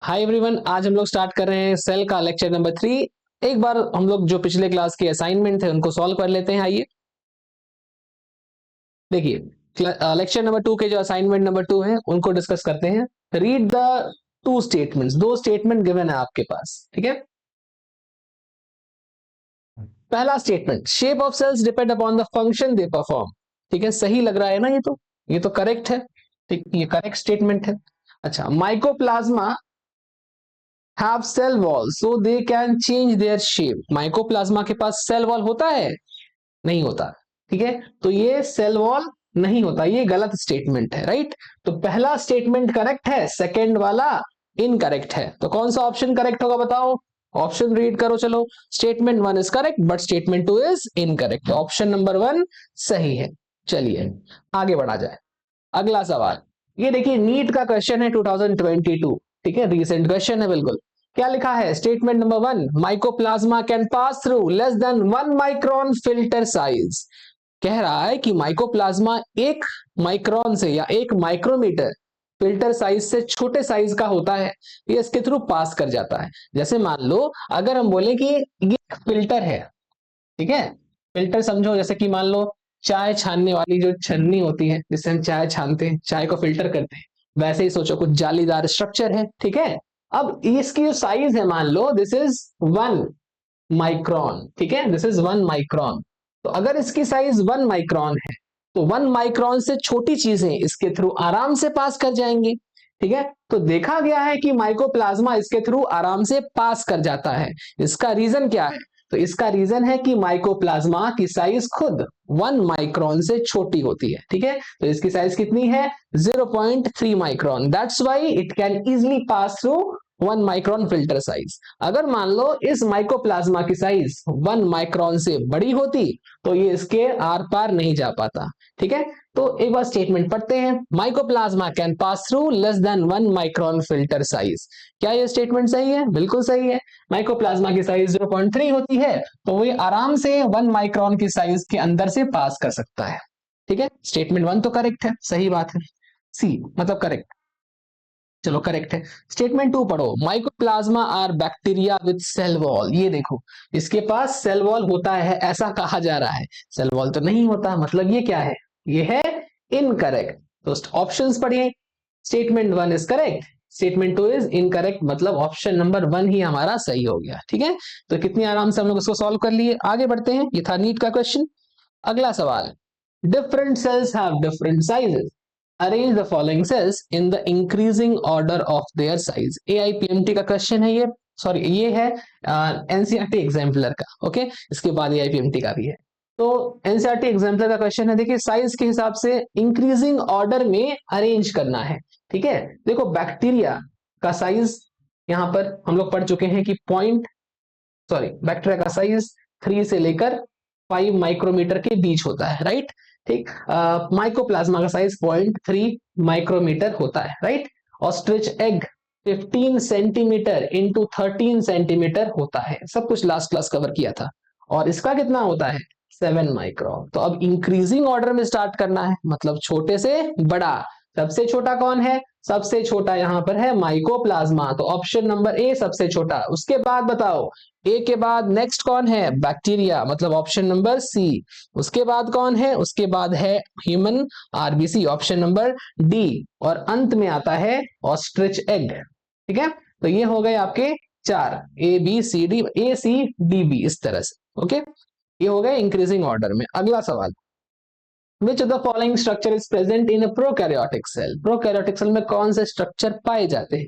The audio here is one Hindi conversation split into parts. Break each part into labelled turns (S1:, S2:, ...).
S1: हाय एवरीवन, आज हम लोग स्टार्ट कर रहे हैं सेल का लेक्चर नंबर 3। एक बार हम लोग जो पिछले क्लास के असाइनमेंट थे उनको सॉल्व कर लेते हैं। आइए देखिए, लेक्चर नंबर 2 के जो असाइनमेंट नंबर 2 है उनको डिस्कस करते हैं। रीड द टू स्टेटमेंट्स, दो स्टेटमेंट गिवन है आपके पास। ठीक है, पहला statement, shape of cells depend upon the function they perform. ठीक है, सही लग रहा है ना? ये तो करेक्ट है। ठीक, ये करेक्ट स्टेटमेंट है। अच्छा, mycoplasma have cell wall so they can change their shape। Mycoplasma के पास सेल वॉल होता है? नहीं होता। ठीक है, तो ये सेल वॉल नहीं होता, ये गलत स्टेटमेंट है। राइट, तो पहला स्टेटमेंट करेक्ट है, सेकंड वाला इनकरेक्ट है। तो कौन सा ऑप्शन करेक्ट होगा बताओ? ऑप्शन रीड करो। चलो, statement 1 is correct but statement 2 is incorrect. Option number 1 सही है। चलिए आगे बढ़ा जाए। अगला सवाल, ये देखिए नीट का क्वेश्चन है 2022। ठीक है, रिसेंट क्वेश्चन है बिल्कुल। क्या लिखा है? Statement number 1, mycoplasma can pass through less than 1 micron filter size. कह रहा है कि माइकोप्लाज्मा 1 माइक्रोन से या 1 माइक्रोमीटर फिल्टर साइज से छोटे साइज का होता है, ये इसके थ्रू पास कर जाता है। जैसे मान लो अगर हम बोले कि ये फिल्टर है, ठीक है, फिल्टर समझो, जैसे कि मान लो चाय छानने वाली जो छन्नी होती है जिससे हम चाय छानते हैं, चाय को फिल्टर करते हैं, वैसे ही सोचो कुछ जालीदार स्ट्रक्चर है। ठीक है, अब इसकी जो साइज है मान लो दिस इज 1 माइक्रोन। ठीक है, दिस इज 1 माइक्रोन। तो अगर इसकी साइज 1 माइक्रोन है तो 1 माइक्रोन से छोटी चीजें इसके थ्रू आराम से पास कर जाएंगी। ठीक है, तो देखा गया है कि माइकोप्लाज्मा इसके थ्रू आराम से पास कर जाता है। इसका रीजन क्या है? तो इसका रीजन है कि माइकोप्लाज्मा की साइज खुद 1 माइक्रोन से छोटी होती है। ठीक है, तो इसकी साइज कितनी है? 0.3 micron. That's why it can easily pass through 1 micron filter size. अगर मान लो इस माइकोप्लाज्मा की साइज 1 माइक्रोन से बड़ी होती तो ये इसके आर पार नहीं जा पाता। ठीक है, तो एक बार स्टेटमेंट पढ़ते हैं, mycoplasma can pass through less than 1 micron filter size. क्या ये स्टेटमेंट सही है? बिल्कुल सही है। माइकोप्लाज्मा की साइज 0.3 होती है तो ये आराम से 1 माइक्रोन की साइज के अंदर से पास कर सकता है। ठीक है, स्टेटमेंट 1 तो करेक्ट है, सही बात है। सी मतलब करेक्ट। चलो करेक्ट है। स्टेटमेंट 2 पढ़ो, mycoplasma are bacteria with cell wall. ये देखो, इसके पास सेल वॉल होता है ऐसा कहा जा रहा है, सेल वॉल तो नहीं होता, मतलब ये क्या है? ये है इनकरेक्ट। तो ऑप्शंस पढ़िए, statement 1 is correct, statement 2 is incorrect, मतलब ऑप्शन नंबर 1 ही हमारा सही हो गया। ठीक है, तो कितनी आराम से हम लोग इसको सॉल्व कर लिए। आगे बढ़ते हैं, ये था नीट का क्वेश्चन। अगला सवाल, different cells have different sizes, arrange the following sales in the increasing order of their size. AIPMT का क्वेश्चन है ये, सॉरी ये है एनसीईआरटी एग्जाम्पलर का। ओके, इसके बाद एआईपीएमटी का भी है। तो एनसीईआरटी एग्जाम्पलर का क्वेश्चन है, देखिए साइज के हिसाब से इंक्रीजिंग ऑर्डर में अरेंज करना है। ठीक है, देखो बैक्टीरिया का साइज यहां पर हम लोग पढ़ चुके हैं कि बैक्टीरिया का साइज 3 से लेकर 5 माइक्रोमीटर के बीच होता है। राइट, ठीक। माइकोप्लाज्मा का साइज 0.3 माइक्रोमीटर होता है। Right, ostrich egg 15 centimetre into 13 centimetre होता है। सब कुछ लास्ट क्लास कवर किया था। और इसका कितना होता है? 7 माइक्रोन। तो अब इंक्रीजिंग ऑर्डर में स्टार्ट करना है, मतलब छोटे से बड़ा। सबसे छोटा कौन है? सबसे छोटा यहां पर है माइकोप्लाज्मा, तो ऑप्शन नंबर ए सबसे छोटा। उसके बाद बताओ, ए के बाद नेक्स्ट कौन है? बैक्टीरिया, मतलब ऑप्शन नंबर सी। उसके बाद कौन है? उसके बाद है human RBC, option number D. और अंत में आता है ऑस्ट्रिच एग। ठीक है, तो ये हो गए आपके 4, A B C D, A C D B, इस तरह से। ओके, ये हो गए इंक्रीजिंग ऑर्डर में। अगला सवाल, which of the following structure is present in a prokaryotic cell. Prokaryotic cell में कौन से स्ट्रक्चर पाए जाते हैं?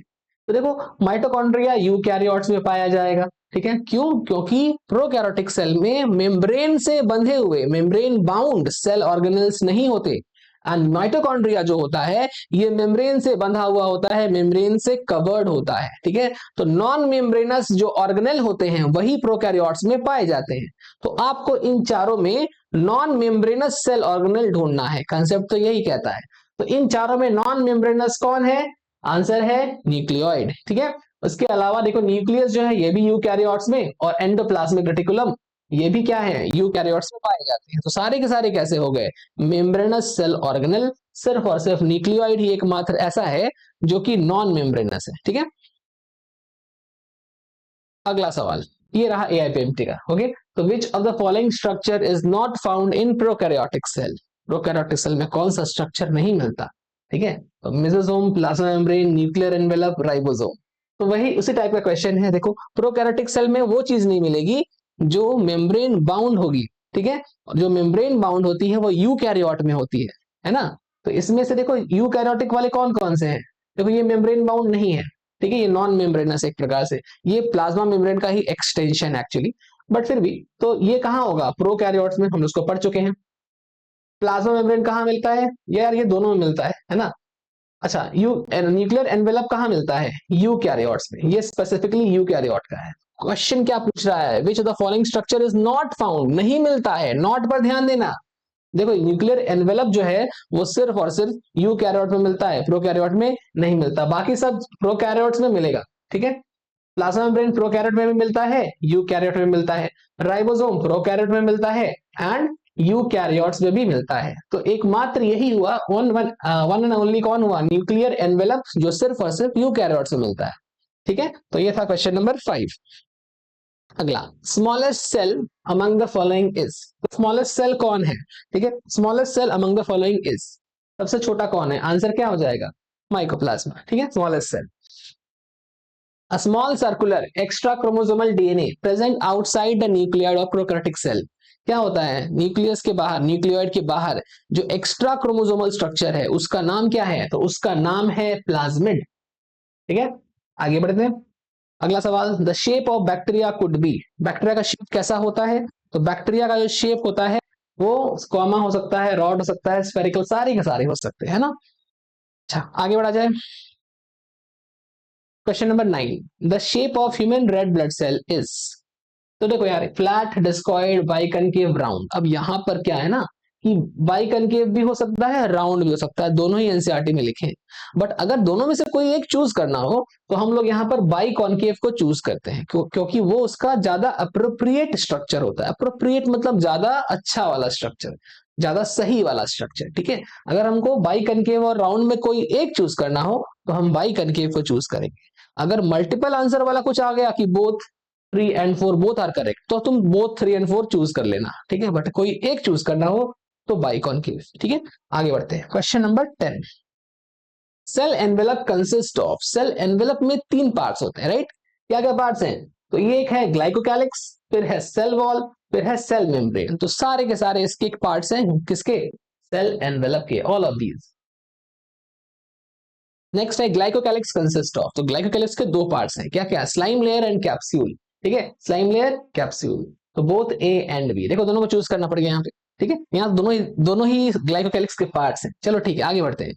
S1: तो देखो माइटोकॉन्ड्रिया यूकैरियोट्स में पाया जाएगा। ठीक है, क्यों? क्योंकि प्रोकैरियोटिक सेल में मेम्ब्रेन से बंधे हुए, मेम्ब्रेन बाउंड सेल ऑर्गेनेल्स नहीं होते। एंड माइटोकॉन्ड्रिया जो होता है ये मेम्ब्रेन से बंधा हुआ होता है, मेम्ब्रेन से कवर्ड होता है। ठीक है, तो नॉन मेम्ब्रेनस जो ऑर्गेनेल होते हैं वही प्रोकैरियोट्स में पाए जाते हैं। तो आपको इन चारों में नॉन मेम्ब्रेनस सेल ऑर्गेनेल ढूंढना है, कंसेप्ट तो यही कहता है। तो इन चारों में नॉन मेम्ब्रेनस कौन है? आंसर है न्यूक्लियोइड। ठीक है, उसके अलावा देखो न्यूक्लियस जो है ये भी यूकैरियोट्स में, और एंडोप्लाज्मिक रेटिकुलम ये भी क्या है? यूकैरियोट्स में पाए जाते हैं। तो सारे के सारे कैसे हो गए? Membranous cell organelle. सिर्फ और सिर्फ न्यूक्लियोइड ही एकमात्र ऐसा है जो कि नॉन मेम्ब्रेनस है। ठीक है, अगला सवाल ये रहा AIPMT का। ओके, तो which of the following structure is not found in prokaryotic cell? Prokaryotic cell में कौन सा स्ट्रक्चर नहीं मिलता? ठीक है, तो mesosome, plasma membrane, nuclear envelope, ribosome. तो वही उसी टाइप का क्वेश्चन है। देखो, प्रोकैरियोटिक सेल में वो चीज नहीं मिलेगी जो मेम्ब्रेन बाउंड होगी। ठीक है, और जो मेम्ब्रेन बाउंड होती है वो यूकैरियोट में होती है ना। तो इसमें से देखो यूकैरियोटिक वाले कौन कौन से हैं? देखो ये मेम्ब्रेन बाउंड नहीं है, ठीक है, ये नॉन मेम्ब्रेनस एक प्रकार से, ये प्लाज्मा मेम्ब्रेन का ही एक्सटेंशन एक्चुअली, बट फिर भी तो ये कहाँ होगा? प्रोकैरियोट्स में, हम उसको पढ़ चुके हैं। प्लाज्मा मेम्ब्रेन कहाँ मिलता है यार? ये दोनों में मिलता है ना। अच्छा, यू न्यूक्लियर एनवेलप कहाँ मिलता है? यूकैरियोट्स में, ये स्पेसिफिकली यूकैरियोट का है। क्वेश्चन क्या पूछ रहा है? विच of the following structure is not found? नहीं मिलता है, नॉट पर ध्यान देना। देखो न्यूक्लियर एनवेलप जो है वो सिर्फ और सिर्फ यूकैरियोट में मिलता है, प्रोकैरियोट में नहीं मिलता। बाकी सब प्रोकैरियोट्स में मिलेगा। ठीक है, प्लाज्मा मेम्ब्रेन प्रोकैरियोट में भी मिलता है, यूकैरियोट में मिलता है, राइबोसोम प्रोकैरियोट में मिलता है, एंड यूकैरियोट्स में भी मिलता है। तो एकमात्र यही हुआ वन एंड ओनली कौन हुआ? न्यूक्लियर एनवेलप, जो सिर्फ और सिर्फ यूकैरियोट्स में मिलता है। ठीक है, तो ये था क्वेश्चन नंबर 5। अगला, smallest cell among the following is? Smallest cell कौन है? ठीक है, smallest cell among the following is, सबसे छोटा कौन है? आंसर क्या हो जाएगा? माइकोप्लाज्मा। ठीक है, smallest cell. A small circular extra chromosomal DNA present outside the nuclei of prokaryotic cell। क्या होता है? न्यूक्लियस के बाहर, न्यूक्लियोइड के बाहर जो एक्स्ट्रा क्रोमोसोमल स्ट्रक्चर है उसका नाम क्या है? तो उसका नाम है प्लाज्मिड। ठीक है, आगे बढ़ते हैं। अगला सवाल, the shape of bacteria could be? Bacteria का शेप कैसा होता है? तो बैक्टीरिया का जो शेप होता है वो स्क्वामा हो सकता है, रॉड हो सकता है, स्फेरिकल, सारे के सारे हो सकते हैं ना। अच्छा, आगे बढ़ा जाए। Question number 9, the shape of human red blood cell is? तो देखो यार, फ्लैट, डिस्कॉइड, बाइकनकेव, राउंड। अब यहां पर क्या है ना कि बाइकनकेव भी हो सकता है, राउंड भी हो सकता है, दोनों ही एनसीईआरटी में लिखे हैं। बट अगर दोनों में से कोई एक चूज करना हो तो हम लोग यहाँ पर बाइकॉनकेव को चूज करते हैं, क्योंकि वो उसका ज्यादा अप्रोप्रिएट स्ट्रक्चर होता है। अप्रोप्रिएट मतलब ज्यादा अच्छा वाला स्ट्रक्चर, ज्यादा सही वाला स्ट्रक्चर। ठीक है, अगर हमको बाइकनकेव और राउंड में कोई एक चूज करना हो तो हम बाइकनकेव को चूज करेंगे। अगर मल्टीपल आंसर वाला कुछ आ गया कि both 3 and 4 both are correct, तो तुम बोथ 3 and 4 चूज कर लेना। ठीक है, बट कोई एक चूज करना हो तो बाइकॉनकेव। ठीक है, आगे बढ़ते हैं। Question number 10, cell envelope consist of? Cell envelope में 3 पार्ट्स होते हैं, राइट? क्या क्या पार्ट्स हैं? तो ये एक है ग्लाइकोकैलिक्स, फिर है सेल वॉल, फिर है सेल मेम्ब्रेन। तो सारे के सारे इसके पार्ट्स हैं, किसके? सेल एनवेलप के, ऑल ऑफ दीज। नेक्स्ट है ग्लाइकोकैलिक्स कंसिस्ट ऑफ? तो ग्लाइकोकैलिक्स के 2 पार्ट्स हैं, क्या क्या? Slime layer and capsule. ठीक है, स्लाइम लेयर, कैप्सूल। तो बोथ ए एंड बी, देखो दोनों को चूज करना पड़ेगा यहाँ पे। ठीक है, यहाँ दोनों ही ग्लाइकोकैलिक्स के पार्ट्स हैं। चलो ठीक है, आगे बढ़ते हैं।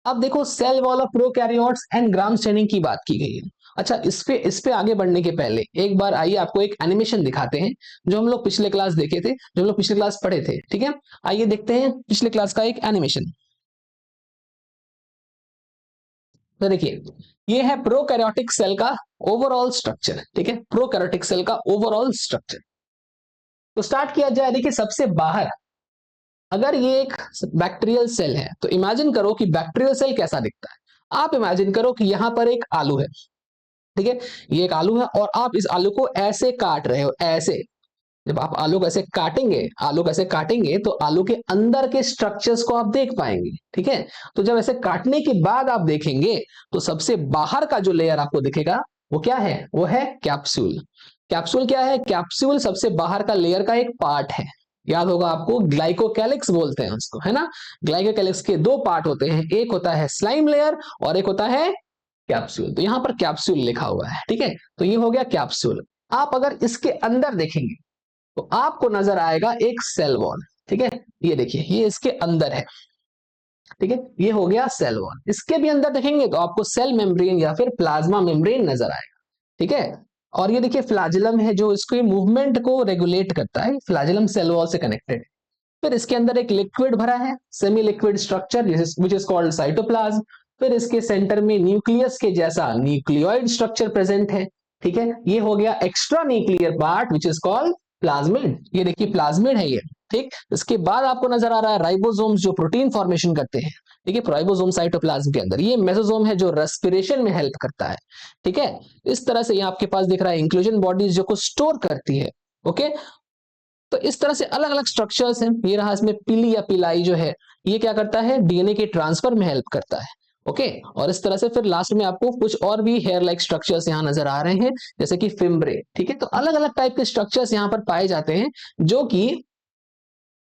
S1: अब देखो, cell wall of prokaryotes and Gram staining की बात की गई है। अच्छा, इस पे आगे बढ़ने के पहले एक बार आइए आपको एक एनिमेशन दिखाते हैं, जो हम लोग पिछले क्लास देखे थे, जो हम लोग पिछले क्लास पढ़े थे। ठीक है, आइए देखते हैं पिछले क्लास का एक एनिमेशन। तो देखिए, ये है प्रोकैरियोटिक सेल का ओवरऑल स्ट्रक्चर। ठीक है, प्रोकैरियोटिक सेल का ओवरऑल स्ट्रक्चर। तो स्टार्ट किया जाए। देखिए, सबसे बाहर अगर ये एक बैक्टीरियल सेल है तो इमेजिन करो कि बैक्टीरियल सेल कैसा दिखता है। आप इमेजिन करो कि यहां पर एक आलू है। ठीक है, ये एक आलू है और आप इस आलू को ऐसे काट रहे हो, ऐसे। जब आप आलू को ऐसे काटेंगे, आलू को ऐसे काटेंगे तो आलू के अंदर के स्ट्रक्चर्स को आप देख पाएंगे। ठीक है, तो जब ऐसे काटने के बाद आप देखेंगे तो सबसे बाहर का जो लेयर आपको दिखेगा वो क्या है? वो है कैप्सूल। कैप्सूल क्या है? कैप्सूल सबसे बाहर का लेयर का एक पार्ट है। याद होगा आपको, ग्लाइकोकैलिक्स बोलते हैं उसको, है ना। ग्लाइकोकैलिक्स के 2 पार्ट होते हैं, एक होता है स्लाइम लेयर और एक होता है कैप्सूल। तो यहां पर कैप्सूल लिखा हुआ है। ठीक है, तो ये हो गया कैप्सूल। आप अगर इसके अंदर देखेंगे तो आपको नजर आएगा एक सेल वॉल। ठीक है, ये देखिए, ये इसके अंदर है। ठीक है, ये हो गया सेल वॉल। इसके भी अंदर देखेंगे तो आपको सेल मेम्ब्रेन या फिर प्लाज्मा मेम्ब्रेन नजर आएगा। ठीक है, और ये देखिए फ्लैजिलम है जो इसके मूवमेंट को रेगुलेट करता है। फ्लैजिलम सेल वॉल से कनेक्टेड। फिर इसके अंदर एक लिक्विड भरा है, semi liquid structure which is called cytoplasm. फिर इसके सेंटर में न्यूक्लियस के जैसा न्यूक्लियोइड स्ट्रक्चर प्रेजेंट है। ठीक है, ये हो गया extra nuclear part which is called plasmid. ये देखिए प्लाज्मिड है ये। ठीक, इसके बाद आपको नजर आ रहा है राइबोसोम्स जो प्रोटीन फॉर्मेशन करते हैं, ठीक है, राइबोसोम साइटोप्लाज्म के अंदर। ये मेसोसोम है जो रेस्पिरेशन में हेल्प करता है, ठीक है। इस तरह से ये आपके पास दिख रहा है इंक्लूजन बॉडीज जो को स्टोर करती है, ओके। तो इस तरह से अलग अलग स्ट्रक्चर्स हैं। ये रहा इसमें पिली या पिलाई जो है, ये क्या करता है, डीएनए के ट्रांसफर में हेल्प करता है, ओके। और इस तरह से फिर लास्ट में आपको कुछ और भी हेयर लाइक स्ट्रक्चर्स यहां नजर आ रहे हैं, जैसे कि फिम्ब्रे, ठीक है। तो अलग अलग टाइप के स्ट्रक्चर्स यहां पर पाए जाते हैं जो कि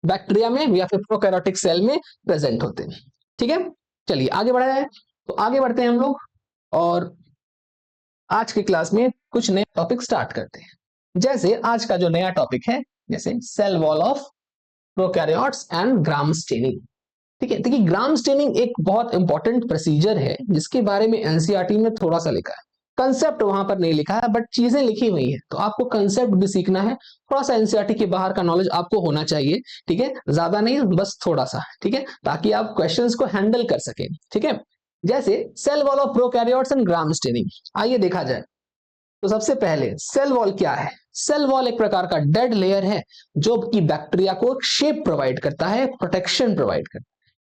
S1: बैक्टीरिया में या फिर प्रोकैरियोटिक सेल में प्रेजेंट होते हैं, ठीक है। चलिए आगे बढ़ा जाए। तो आगे बढ़ते हैं हम लोग और आज की क्लास में कुछ नए टॉपिक स्टार्ट करते हैं। जैसे आज का जो नया टॉपिक है, जैसे cell wall of prokaryotes and Gram staining, ठीक है। देखिए ग्राम स्टेनिंग एक बहुत इंपॉर्टेंट प्रोसीजर है जिसके बारे में एनसीईआरटी में थोड़ा सा लिखा है, कंसेप्ट वहां पर नहीं लिखा है बट चीजें लिखी हुई है, तो आपको कंसेप्ट भी सीखना है। थोड़ा सा एनसीईआरटी के बाहर का नॉलेज आपको होना चाहिए, ठीक है, ज्यादा नहीं बस थोड़ा सा, ठीक है, ताकि आप क्वेश्चंस को हैंडल कर सकें, ठीक है। जैसे cell wall of prokaryotes and Gram staining, आइए देखा जाए। तो सबसे पहले सेल वॉल क्या है? सेल वॉल एक प्रकार का डेड लेयर है जो कि बैक्टीरिया को शेप प्रोवाइड करता है, प्रोटेक्शन प्रोवाइड करता है,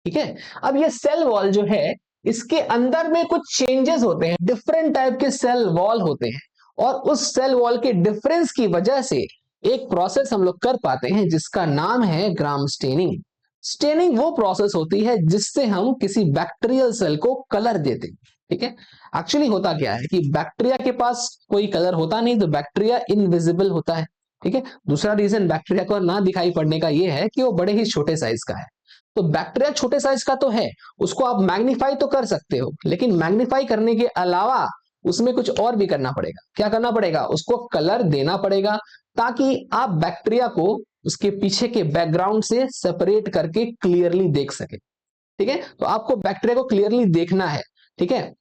S1: ठीक है। अब ये सेल वॉल जो है, इसके अंदर में कुछ चेंजेस होते हैं, डिफरेंट टाइप के सेल वॉल होते हैं, और उस सेल वॉल के डिफरेंस की वजह से एक प्रोसेस हम लोग कर पाते हैं जिसका नाम है ग्राम स्टेनिंग। स्टेनिंग वो प्रोसेस होती है जिससे हम किसी बैक्टीरियल सेल को कलर देते हैं, ठीक है। एक्चुअली होता क्या है कि बैक्टीरिया के पास कोई कलर होता नहीं, तो बैक्टीरिया इनविजिबल होता है, ठीक है। दूसरा रीजन बैक्टीरिया को ना दिखाई पड़ने का यह है कि वो बड़े ही छोटे साइज का है। तो बैक्टीरिया छोटे साइज का तो है, उसको आप मैग्नीफाई तो कर सकते हो, लेकिन मैग्नीफाई करने के अलावा उसमें कुछ और भी करना पड़ेगा। क्या करना पड़ेगा? उसको कलर देना पड़ेगा, ताकि आप बैक्टीरिया को उसके पीछे के बैकग्राउंड से सेपरेट करके क्लियरली देख सके, ठीक है। तो आपको बैक्टीरिया को क्लियरली देखना है, ठीक है।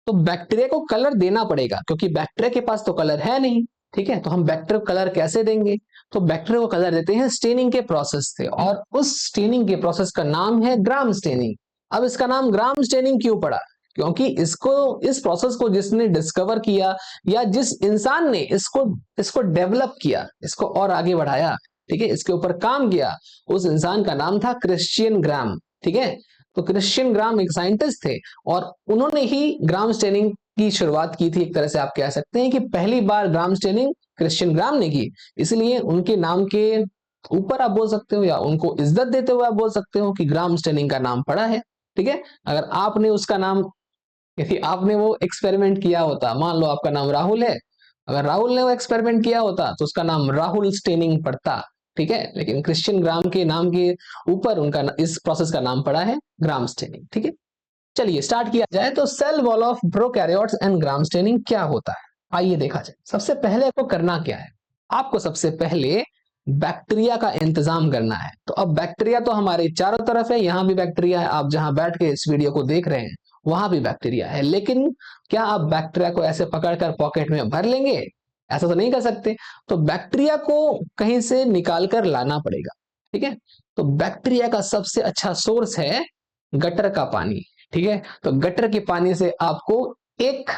S1: तो बैक्टीरिया को कलर देना पड़ेगा क्योंकि बैक्टीरिया के पास तो कलर है नहीं, ठीक है। तो हम बैक्टीरिया को कलर कैसे देंगे? तो बैक्टीरिया को कलर देते हैं स्टेनिंग के प्रोसेस से, और उस स्टेनिंग के प्रोसेस का नाम है ग्राम स्टेनिंग। अब इसका नाम ग्राम स्टेनिंग क्यों पड़ा? क्योंकि इसको, इस प्रोसेस को जिसने डिस्कवर किया या जिस इंसान ने इसको इसको डेवलप किया, इसको और आगे बढ़ाया, ठीक है, इसके ऊपर काम किया, उस इंसान का नाम था क्रिश्चियन ग्राम, ठीक है। तो क्रिश्चियन ग्राम एक साइंटिस्ट थे और उन्होंने ही ग्राम स्टेनिंग की शुरुआत की थी। एक तरह से आप कह सकते हैं कि पहली बार ग्राम स्टेनिंग क्रिश्चियन ग्राम ने की, इसलिए उनके नाम के ऊपर आप बोल सकते हो या उनको इज्जत देते हुए आप बोल सकते हो कि ग्राम स्टेनिंग का नाम पड़ा है, ठीक है। अगर आपने उसका नाम, यदि आपने वो एक्सपेरिमेंट किया होता, मान लो आपका नाम राहुल है, अगर राहुल ने वो एक्सपेरिमेंट किया होता तो उसका नाम राहुल स्टेनिंग पड़ता, ठीक है। लेकिन क्रिश्चियन ग्राम के नाम के ऊपर उनका इस प्रोसेस का नाम पड़ा है ग्राम स्टेनिंग, ठीक है। चलिए स्टार्ट किया जाए। तो cell wall of prokaryotes and Gram staining क्या होता है, आइए देखा जाए। सबसे पहले आपको करना क्या है? आपको सबसे पहले बैक्टीरिया का इंतजाम करना है। तो अब बैक्टीरिया तो हमारे चारों तरफ है, यहां भी बैक्टीरिया है, आप जहां बैठ के इस वीडियो को देख रहे हैं वहां भी बैक्टीरिया है, लेकिन क्या आप बैक्टीरिया को ऐसे पकड़कर पॉकेट में भर लेंगे? ऐसा तो नहीं कर सकते। तो बैक्टीरिया को कहीं से निकाल कर लाना पड़ेगा, ठीक है। तो बैक्टीरिया का सबसे अच्छा सोर्स है गटर का पानी, ठीक है। तो गटर के पानी से आपको एक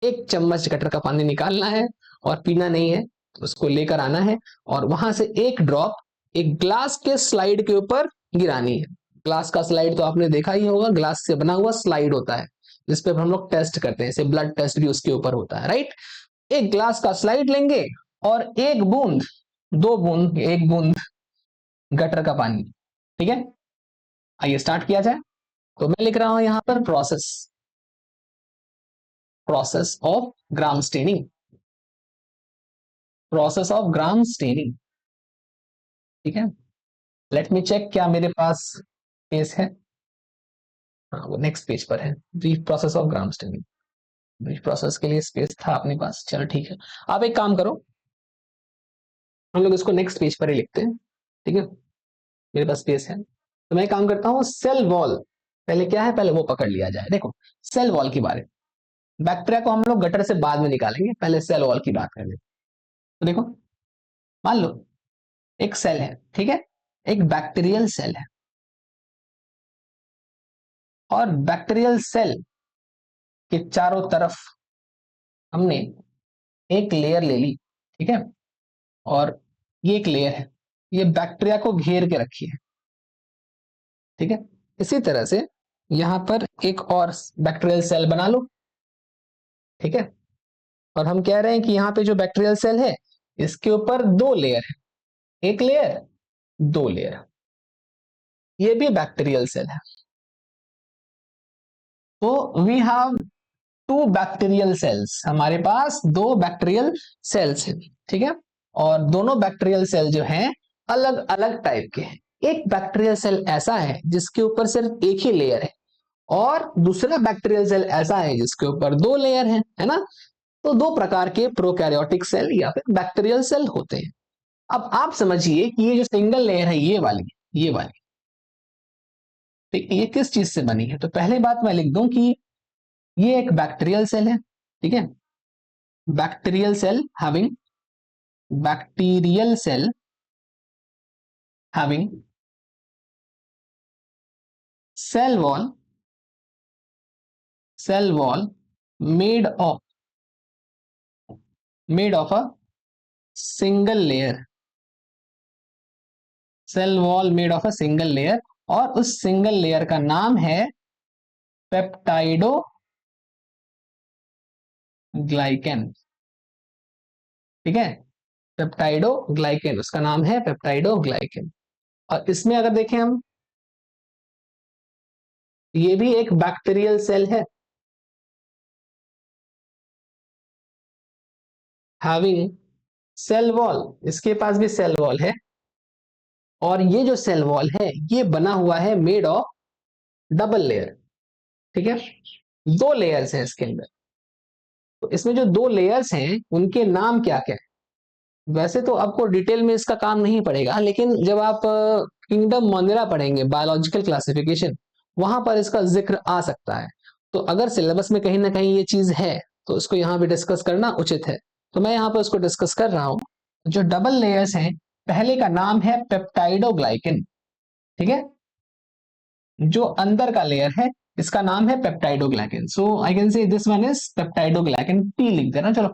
S1: एक चम्मच गटर का पानी निकालना है और पीना नहीं है, तो उसको लेकर आना है और वहां से एक ड्रॉप एक ग्लास के स्लाइड के ऊपर गिरानी है। ग्लास का स्लाइड तो आपने देखा ही होगा, ग्लास से बना हुआ स्लाइड होता है जिसपे हम लोग टेस्ट करते हैं, जैसे ब्लड टेस्ट भी उसके ऊपर होता है, राइट। एक ग्लास का स्लाइड लेंगे और एक बूंद, दो बूंद, एक बूंद गटर का पानी, ठीक है। आइए स्टार्ट किया जाए। तो मैं लिख रहा हूं यहां पर process, process of gram staining, process of gram staining, ठीक है। लेट मी चेक क्या मेरे पास स्पेस है। हाँ वो नेक्स्ट पेज पर है, brief process of gram staining. Brief process के लिए स्पेस था अपने पास, चलो ठीक है। आप एक काम करो, हम लोग इसको नेक्स्ट पेज पर ही लिखते हैं, ठीक है, मेरे पास स्पेस है। तो मैं काम करता हूँ, सेल वॉल पहले क्या है, पहले वो पकड़ लिया जाए। देखो सेल वॉल के बारे में, बैक्टीरिया को हम लोग गटर से बाद में निकालेंगे, पहले सेल वॉल की बात कर लेते। तो देखो, मान लो एक सेल है, ठीक है, एक बैक्टीरियल सेल है, और बैक्टीरियल सेल के चारों तरफ हमने एक लेयर ले ली, ठीक है। और ये एक लेयर है, ये बैक्टीरिया को घेर के रखी है, ठीक है। इसी तरह से यहां पर एक और बैक्टीरियल सेल बना लो, ठीक है। और हम कह रहे हैं कि यहाँ पे जो बैक्टीरियल सेल है इसके ऊपर दो लेयर है, एक लेयर, दो लेयर, ये भी बैक्टीरियल सेल है। तो we have two bacterial cells, हमारे पास दो बैक्टीरियल सेल्स हैं, ठीक है। और दोनों बैक्टीरियल सेल जो हैं अलग अलग टाइप के हैं। एक बैक्टीरियल सेल ऐसा है जिसके ऊपर सिर्फ एक ही लेयर है, और दूसरा बैक्टीरियल सेल ऐसा है जिसके ऊपर दो लेयर है ना। तो दो प्रकार के प्रोकैरियोटिक सेल या फिर बैक्टीरियल सेल होते हैं। अब आप समझिए कि ये जो सिंगल लेयर है ये वाली तो ये किस चीज से बनी है। तो पहली बात मैं लिख दूं कि ये एक बैक्टीरियल सेल है, ठीक है। Bacterial cell having cell wall made of a single layer, cell wall made of a single layer, और उस सिंगल लेयर का नाम है पेप्टाइडोग्लाइकेन, ठीक है। पेप्टाइडोग्लाइकेन उसका नाम है, पेप्टाइडोग्लाइकेन। और इसमें अगर देखें हम, ये भी एक बैक्टीरियल सेल है, हैविंग सेल वॉल, इसके पास भी सेल वॉल है। और ये जो सेल वॉल है ये बना हुआ है मेड ऑफ डबल लेयर, ठीक है। दो लेयर्स हैं इसके अंदर। तो इसमें जो दो लेयर्स हैं उनके नाम क्या क्या है। वैसे तो आपको डिटेल में इसका काम नहीं पड़ेगा, लेकिन जब आप किंगडम मोनेरा पढ़ेंगे, बायोलॉजिकल क्लासिफिकेशन, वहां पर इसका जिक्र आ सकता है। तो अगर सिलेबस में कहीं ना कहीं ये चीज है तो इसको यहाँ पे डिस्कस करना उचित है। तो मैं यहाँ पर इसको डिस्कस कर रहा हूँ। जो डबल लेयर्स हैं, पहले का नाम है पेप्टाइडोग्लाइकेन, ठीक है। जो अंदर का लेयर है इसका नाम है peptidoglycan. So I can say this one is peptidoglycan, P लिख देना, चलो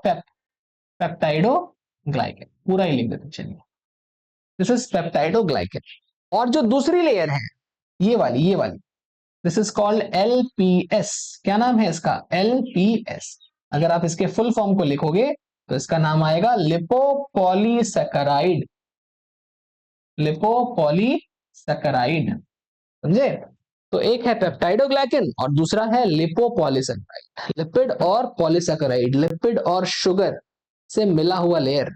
S1: पेप्टाइडोग्लाइकेन पूरा ही लिख देते, चलिए दिस इज पेप्टाइडोग्लाइकेन। और जो दूसरी लेयर है ये वाली दिस इज कॉल्ड एलपीएस। क्या नाम है इसका? एलपीएस। अगर आप इसके फुल फॉर्म को लिखोगे तो इसका नाम आएगा लिपोपॉलीसैकेराइड, लिपोपॉलीसैकेराइड, समझे। तो एक है पेप्टाइडोग्लाइकेन और दूसरा है लिपोपॉलीसैकेराइड। लिपिड और पॉलीसैकेराइड, लिपिड और शुगर से मिला हुआ लेयर,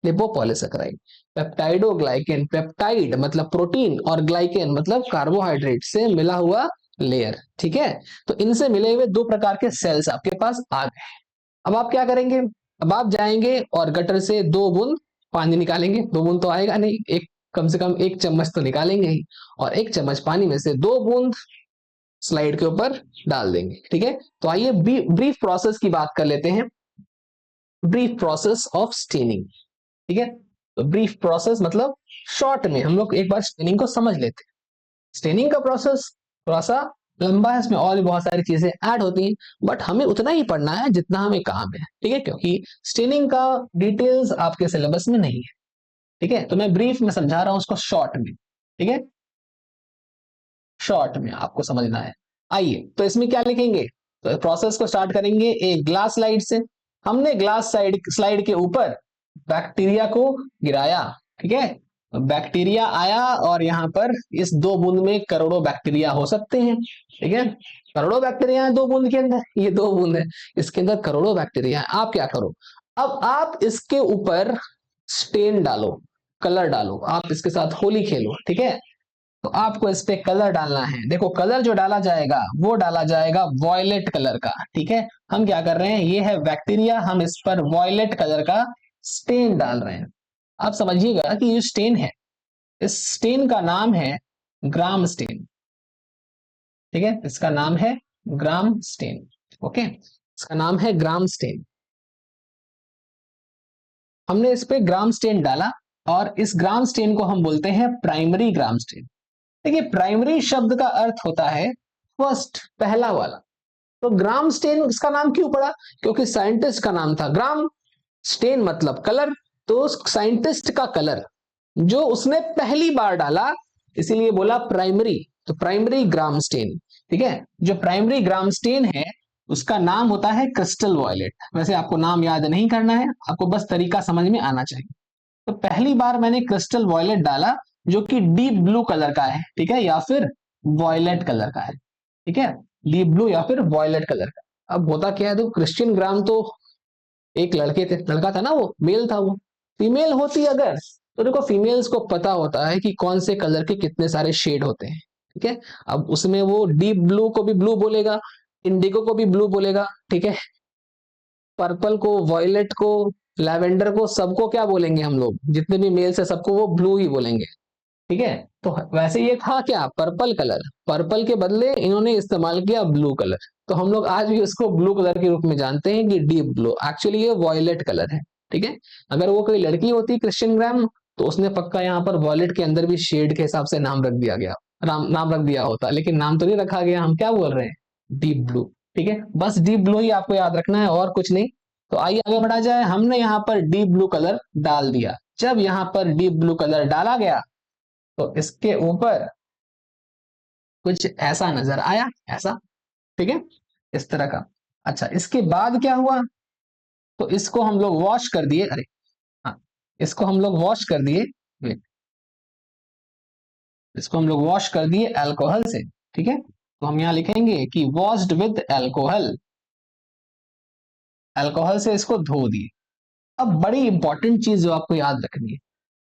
S1: लिपोपॉलीसैकेराइड। पेप्टाइडोग्लाइकेन, पेप्टाइड मतलब प्रोटीन और ग्लाइकेन मतलब कार्बोहाइड्रेट से मिला हुआ लेयर, ठीक है। तो इनसे मिले हुए दो प्रकार के सेल्स आपके पास आ गए। अब आप क्या करेंगे? अब आप जाएंगे और गटर से 2 बूंद पानी निकालेंगे। 2 बूंद तो आएगा नहीं, एक कम से कम 1 चम्मच तो निकालेंगे ही, और 1 चम्मच पानी में से 2 बूंद स्लाइड के ऊपर डाल देंगे, ठीक है। तो आइए ब्रीफ प्रोसेस की बात कर लेते हैं, ब्रीफ प्रोसेस ऑफ स्टेनिंग, ठीक है। तो ब्रीफ प्रोसेस मतलब शॉर्ट में हम लोग एक बार स्टेनिंग को समझ लेते हैं। स्टेनिंग का प्रोसेस थोड़ा सा लंबा है, इसमें और भी बहुत सारी चीजें ऐड होती हैं, बट हमें उतना ही पढ़ना है जितना हमें काम है, ठीक है। क्योंकि स्टेनिंग का डिटेल्स आपके सिलेबस में नहीं है, ठीक है। तो मैं ब्रीफ में समझा रहा हूं उसको शॉर्ट में, ठीक है। शॉर्ट में आपको समझना है। आइए तो इसमें क्या लिखेंगे? तो प्रोसेस को स्टार्ट करेंगे एक ग्लास स्लाइड से। हमने ग्लास स्लाइड के ऊपर बैक्टीरिया को गिराया, ठीक है। बैक्टीरिया आया और यहां पर इस 2 बूंद में करोड़ों बैक्टीरिया हो सकते हैं, ठीक है। करोड़ों बैक्टीरिया है 2 बूंद के अंदर, ये 2 बूंद है, इसके अंदर करोड़ों बैक्टीरिया है। आप क्या करो, अब आप इसके ऊपर स्टेन डालो, कलर डालो, आप इसके साथ होली खेलो, ठीक है। तो आपको इस पे कलर डालना है। देखो कलर जो डाला जाएगा वो डाला जाएगा वॉयलेट कलर का, ठीक है। हम क्या कर रहे हैं, ये है बैक्टीरिया, हम इस पर वॉयलेट कलर का स्टेन डाल रहे हैं। आप समझिएगा कि ये स्टेन है, इस स्टेन का नाम है ग्राम स्टेन, ठीक है। इसका नाम है ग्राम स्टेन, ओके, इसका नाम है ग्राम स्टेन। हमने इस पे ग्राम स्टेन डाला और इस ग्राम स्टेन को हम बोलते हैं प्राइमरी ग्राम स्टेन। देखिए प्राइमरी शब्द का अर्थ होता है फर्स्ट, पहला वाला। तो ग्राम स्टेन इसका नाम क्यों पड़ा? क्योंकि साइंटिस्ट का नाम था ग्राम, स्टेन मतलब कलर, तो साइंटिस्ट का कलर जो उसने पहली बार डाला, इसीलिए बोला प्राइमरी, तो प्राइमरी ग्राम स्टेन। ठीक है, जो प्राइमरी ग्राम स्टेन है उसका नाम होता है क्रिस्टल वॉयलेट। वैसे आपको नाम याद नहीं करना है, आपको बस तरीका समझ में आना चाहिए। तो पहली बार मैंने क्रिस्टल वॉयलेट डाला जो कि डीप ब्लू कलर का है, ठीक है, या फिर वॉयलेट कलर का है। ठीक है, डीप ब्लू या फिर वॉयलेट कलर का। अब होता क्या है, तो क्रिश्चियन ग्राम तो एक लड़का था ना, वो मेल था। वो फीमेल होती अगर, तो देखो फीमेल्स को पता होता है कि कौन से कलर के कितने सारे शेड होते हैं। ठीक है, अब उसमें वो डीप ब्लू को भी ब्लू बोलेगा, इंडिगो को भी ब्लू बोलेगा, ठीक है, पर्पल को, वॉयलेट को, लैवेंडर को, सबको क्या बोलेंगे हम लोग, जितने भी मेल्स है सबको वो ब्लू ही बोलेंगे। ठीक है, तो वैसे ये था क्या, पर्पल कलर, पर्पल के बदले इन्होंने इस्तेमाल किया ब्लू कलर। तो हम लोग आज भी उसको ब्लू कलर के रूप में जानते हैं कि डीप ब्लू, एक्चुअली ये वॉयलेट कलर है। ठीक है, अगर वो कोई लड़की होती क्रिश्चियन ग्राम, तो उसने पक्का यहाँ पर वॉयलेट के अंदर भी शेड के हिसाब से नाम रख दिया गया, नाम रख दिया होता, लेकिन नाम तो नहीं रखा गया। हम क्या बोल रहे हैं, डीप ब्लू। ठीक है, बस डीप ब्लू ही आपको याद रखना है और कुछ नहीं। तो आइए आगे बढ़ा जाए। हमने यहाँ पर डीप ब्लू कलर डाल दिया। जब यहाँ पर डीप ब्लू कलर डाला गया तो इसके ऊपर कुछ ऐसा नजर आया, ऐसा। ठीक है, इस तरह का। अच्छा, इसके बाद क्या हुआ, तो इसको हम लोग वॉश कर दिए। अरे हाँ, इसको हम लोग वॉश कर दिए, इसको हम लोग वॉश कर दिए अल्कोहल से। ठीक है, तो हम यहां लिखेंगे कि वॉश्ड विद अल्कोहल, अल्कोहल से इसको धो दिए। अब बड़ी इंपॉर्टेंट चीज जो आपको याद रखनी है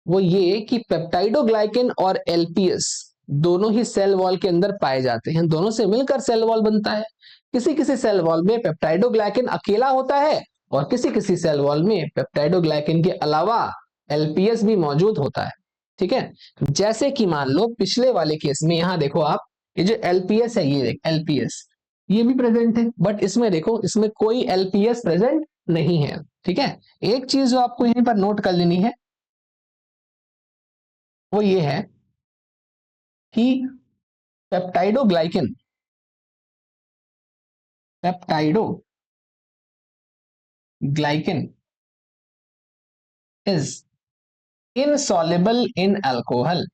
S1: वो ये कि पेप्टाइडोग्लाइकेन और एलपीएस दोनों ही सेल वॉल के अंदर पाए जाते हैं, दोनों से मिलकर सेल वॉल बनता है। किसी किसी सेल वॉल में पेप्टाइडोग्लाइकेन अकेला होता है और किसी किसी सेल वॉल में पेप्टाइडोग्लाइकेन के अलावा एलपीएस भी मौजूद होता है। ठीक है, जैसे कि मान लो पिछले वाले केस में, यहां देखो आप, ये जो एलपीएस है, ये एलपीएस ये भी प्रेजेंट है, बट इसमें देखो, इसमें कोई एलपीएस प्रेजेंट नहीं है। ठीक है, एक चीज जो आपको यहीं पर नोट कर लेनी है वो ये है कि peptidoglycan, peptidoglycan is insoluble in alcohol,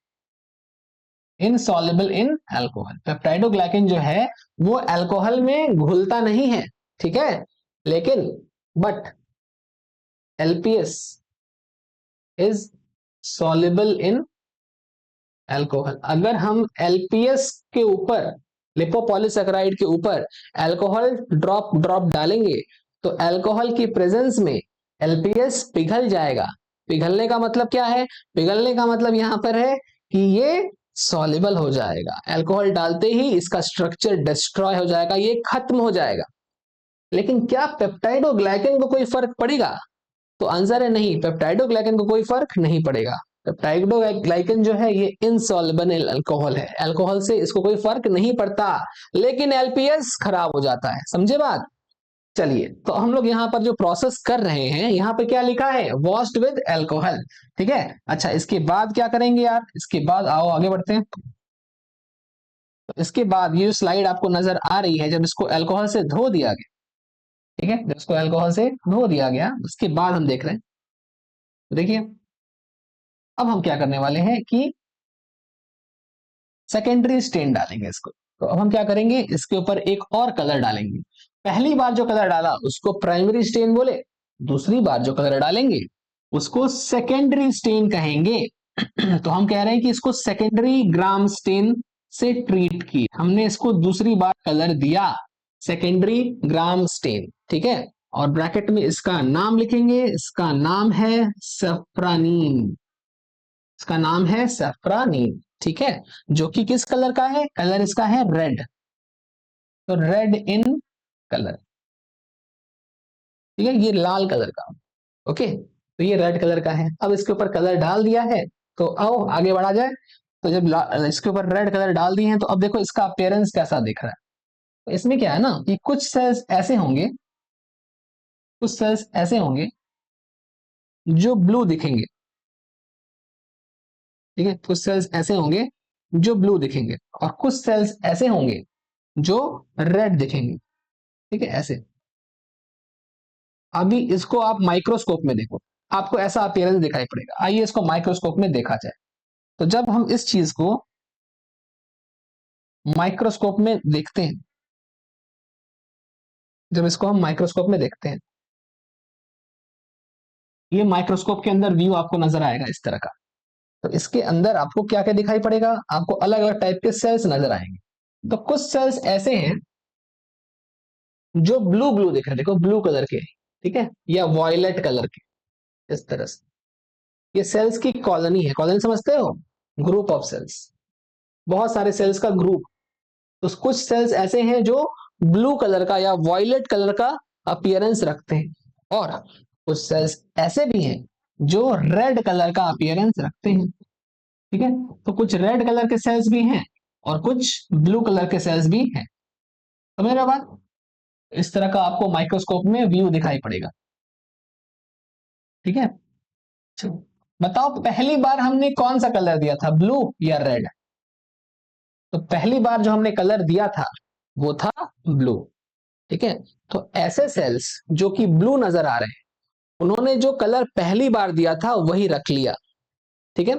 S1: insoluble in alcohol. Peptidoglycan जो है वो अल्कोहल में घुलता नहीं है। ठीक है, लेकिन but LPS is soluble in alcohol. अगर हम एलपीएस के ऊपर, लिपोपॉलीसेकेराइड के ऊपर अल्कोहल ड्रॉप ड्रॉप डालेंगे तो अल्कोहल की प्रेजेंस में एलपीएस पिघल जाएगा। पिघलने का मतलब क्या है, पिघलने का मतलब यहां पर है कि ये सॉल्युबल हो जाएगा। अल्कोहल डालते ही इसका स्ट्रक्चर डिस्ट्रॉय हो जाएगा, ये खत्म हो जाएगा। लेकिन क्या पेप्टाइडोग्लाइकेन को कोई फर्क पड़ेगा, तो आंसर है नहीं, पेप्टाइडोग्लाइकेन को कोई फर्क नहीं पड़ेगा। पेप्टाइडोग्लाइकेन जो है ये इनसॉल्युबल अल्कोहल है, अल्कोहल से इसको कोई फर्क नहीं पड़ता, लेकिन एलपीएस खराब हो जाता है। समझे बात। चलिए, तो हम लोग यहाँ पर जो प्रोसेस कर रहे हैं, यहाँ पे क्या लिखा है, वॉश्ड विद अल्कोहल। ठीक है, अच्छा इसके बाद क्या करेंगे यार, इसके बाद आओ आगे बढ़ते हैं। तो इसके बाद ये जो स्लाइड आपको नजर आ रही है, जब इसको अल्कोहल से धो दिया गया, ठीक है, जब इसको अल्कोहल से धो दिया गया उसके बाद हम देख रहे हैं, तो देखिए अब हम क्या करने वाले हैं कि सेकेंडरी स्टेन डालेंगे इसको। तो अब हम क्या करेंगे, इसके ऊपर एक और कलर डालेंगे। पहली बार जो कलर डाला उसको प्राइमरी स्टेन बोले, दूसरी बार जो कलर डालेंगे उसको सेकेंडरी स्टेन कहेंगे। तो हम कह रहे हैं कि इसको सेकेंडरी ग्राम स्टेन से ट्रीट की, हमने इसको दूसरी बार कलर दिया सेकेंडरी ग्राम स्टेन। ठीक है, और ब्रैकेट में इसका नाम लिखेंगे, इसका नाम है सफ्रानीन, इसका नाम है सफ्रानीन। ठीक है, जो कि किस कलर का है, कलर इसका है रेड, तो रेड इन कलर। ठीक है, ये लाल कलर का। ओके, तो ये रेड कलर का है। अब इसके ऊपर कलर डाल दिया है, तो आओ आगे बढ़ा जाए। तो जब इसके ऊपर रेड कलर डाल दिए हैं तो अब देखो इसका अपीयरेंस कैसा दिख रहा है। तो इसमें क्या है ना कि कुछ सेल्स ऐसे होंगे, कुछ सेल्स ऐसे होंगे जो ब्लू दिखेंगे। ठीक है, कुछ सेल्स ऐसे होंगे जो ब्लू दिखेंगे और कुछ सेल्स ऐसे होंगे जो रेड दिखेंगे। ठीक है, ऐसे। अभी इसको आप माइक्रोस्कोप में देखो, आपको ऐसा अपीयरेंस दिखाई पड़ेगा। आइए इसको माइक्रोस्कोप में देखा जाए। तो जब हम इस चीज को माइक्रोस्कोप में देखते हैं, जब इसको हम माइक्रोस्कोप में देखते हैं, ये माइक्रोस्कोप के अंदर व्यू आपको नजर आएगा इस तरह का। तो इसके अंदर आपको क्या क्या दिखाई पड़ेगा, आपको अलग अलग टाइप के सेल्स नजर आएंगे। तो कुछ सेल्स ऐसे हैं जो ब्लू ब्लू दिख रहे हैं, देखो ब्लू कलर के, ठीक है, या वॉयलेट कलर के, इस तरह से। ये सेल्स की कॉलोनी है। कॉलोनी समझते हो, ग्रुप ऑफ सेल्स, बहुत सारे सेल्स का ग्रुप। तो कुछ सेल्स ऐसे हैं जो ब्लू कलर का या वॉयलेट कलर का अपीयरेंस रखते हैं, और कुछ सेल्स ऐसे भी हैं जो रेड कलर का अपीयरेंस रखते हैं, ठीक है। तो कुछ रेड कलर के सेल्स भी हैं और कुछ ब्लू कलर के सेल्स भी हैं। समझ रहे हो बात? इस तरह का आपको माइक्रोस्कोप में व्यू दिखाई पड़ेगा, ठीक है। चलो, बताओ पहली बार हमने कौन सा कलर दिया था, ब्लू या रेड? तो पहली बार जो हमने कलर दिया था वो था ब्लू, ठीक है। तो ऐसे सेल्स जो कि ब्लू नजर आ रहे हैं, उन्होंने जो कलर पहली बार दिया था वही रख लिया, ठीक है।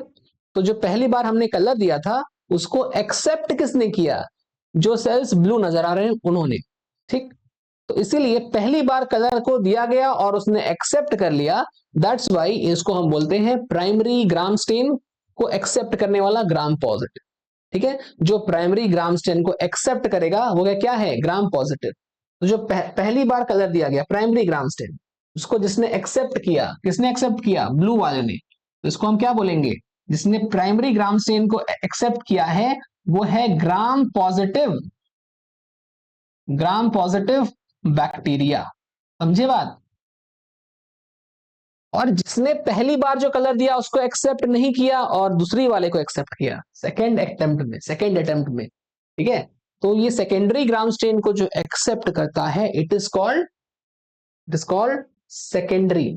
S1: तो जो पहली बार हमने कलर दिया था उसको एक्सेप्ट किसने किया, जो सेल्स ब्लू नजर आ रहे हैं उन्होंने, ठीक। तो इसीलिए पहली बार कलर को दिया गया और उसने एक्सेप्ट कर लिया, दैट्स वाई इसको हम बोलते हैं प्राइमरी ग्राम स्टेन को एक्सेप्ट करने वाला ग्राम पॉजिटिव, ठीक है। जो प्राइमरी ग्राम स्टेन को एक्सेप्ट करेगा वो क्या है, ग्राम पॉजिटिव। तो जो पहली बार कलर दिया गया प्राइमरी ग्राम स्टेन, उसको जिसने एक्सेप्ट किया, किसने एक्सेप्ट किया, ब्लू वाले ने, तो इसको हम क्या बोलेंगे, जिसने प्राइमरी ग्राम स्टेन को एक्सेप्ट किया है वो है gram positive, gram positive bacteria. समझे बात? और जिसने पहली बार जो कलर दिया उसको एक्सेप्ट नहीं किया और दूसरी वाले को एक्सेप्ट किया सेकेंड अटेम्प्ट में, सेकेंड अटेम्प्ट में, ठीक है। तो ये सेकेंडरी ग्राम स्टेन को जो एक्सेप्ट करता है इट इज कॉल्ड सेकेंडरी,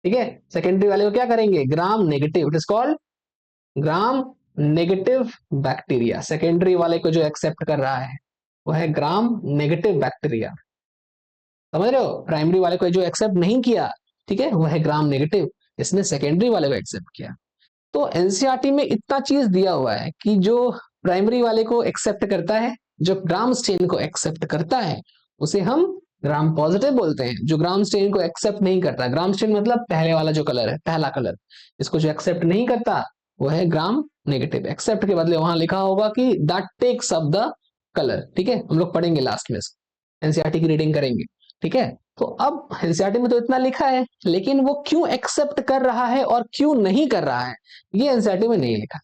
S1: ठीक है। सेकेंडरी वाले को क्या करेंगे, gram negative, it is called gram negative bacteria. Secondary वाले को जो एक्सेप्ट कर रहा है वो है ग्राम नेगेटिव बैक्टीरिया। समझ रहे हो, प्राइमरी वाले को जो एक्सेप्ट नहीं किया, ठीक है, वो है ग्राम नेगेटिव, इसने सेकेंडरी वाले को एक्सेप्ट किया। तो एनसीईआरटी में इतना चीज दिया हुआ है कि जो प्राइमरी वाले को एक्सेप्ट करता है, जो ग्राम स्टेन को एक्सेप्ट करता है उसे हम ग्राम पॉजिटिव बोलते हैं। जो ग्राम स्टेन को एक्सेप्ट नहीं करता, ग्राम स्टेन मतलब पहले वाला जो कलर है, पहला कलर, इसको जो एक्सेप्ट नहीं करता वो है ग्राम नेगेटिव। एक्सेप्ट के बदले वहां लिखा होगा कि that takes up the colour, ठीक है, हम लोग पढ़ेंगे लास्ट में, एनसीईआरटी की रीडिंग करेंगे, ठीक है। तो अब एनसीईआरटी में तो इतना लिखा है, लेकिन वो क्यों एक्सेप्ट कर रहा है और क्यों नहीं कर रहा है ये एनसीईआरटी में नहीं लिखा।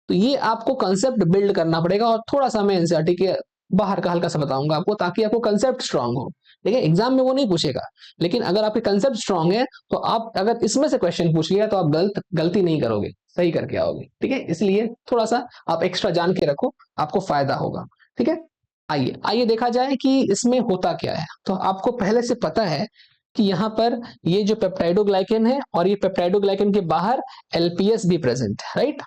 S1: तो ये आपको कंसेप्ट बिल्ड करना पड़ेगा, और थोड़ा सा मैं एनसीईआरटी के बाहर का हल्का सा बताऊंगा आपको, ताकि आपको कंसेप्ट स्ट्रांग हो, ठीक है। एग्जाम में वो नहीं पूछेगा, लेकिन अगर आपके कंसेप्ट स्ट्रांग है तो आप अगर इसमें से क्वेश्चन पूछ लिया तो आप गलती नहीं करोगे, सही करके आओगे, ठीक है। इसलिए थोड़ा सा आप एक्स्ट्रा जान के रखो, आपको फायदा होगा, ठीक है। आइए आइए देखा जाए कि इसमें होता क्या है। तो आपको पहले से पता है कि यहाँ पर ये जो पेप्टाइडोग्लाइकन है और ये पेप्टाइडोग्लाइकन के बाहर एलपीएस भी प्रेजेंट है, राइट।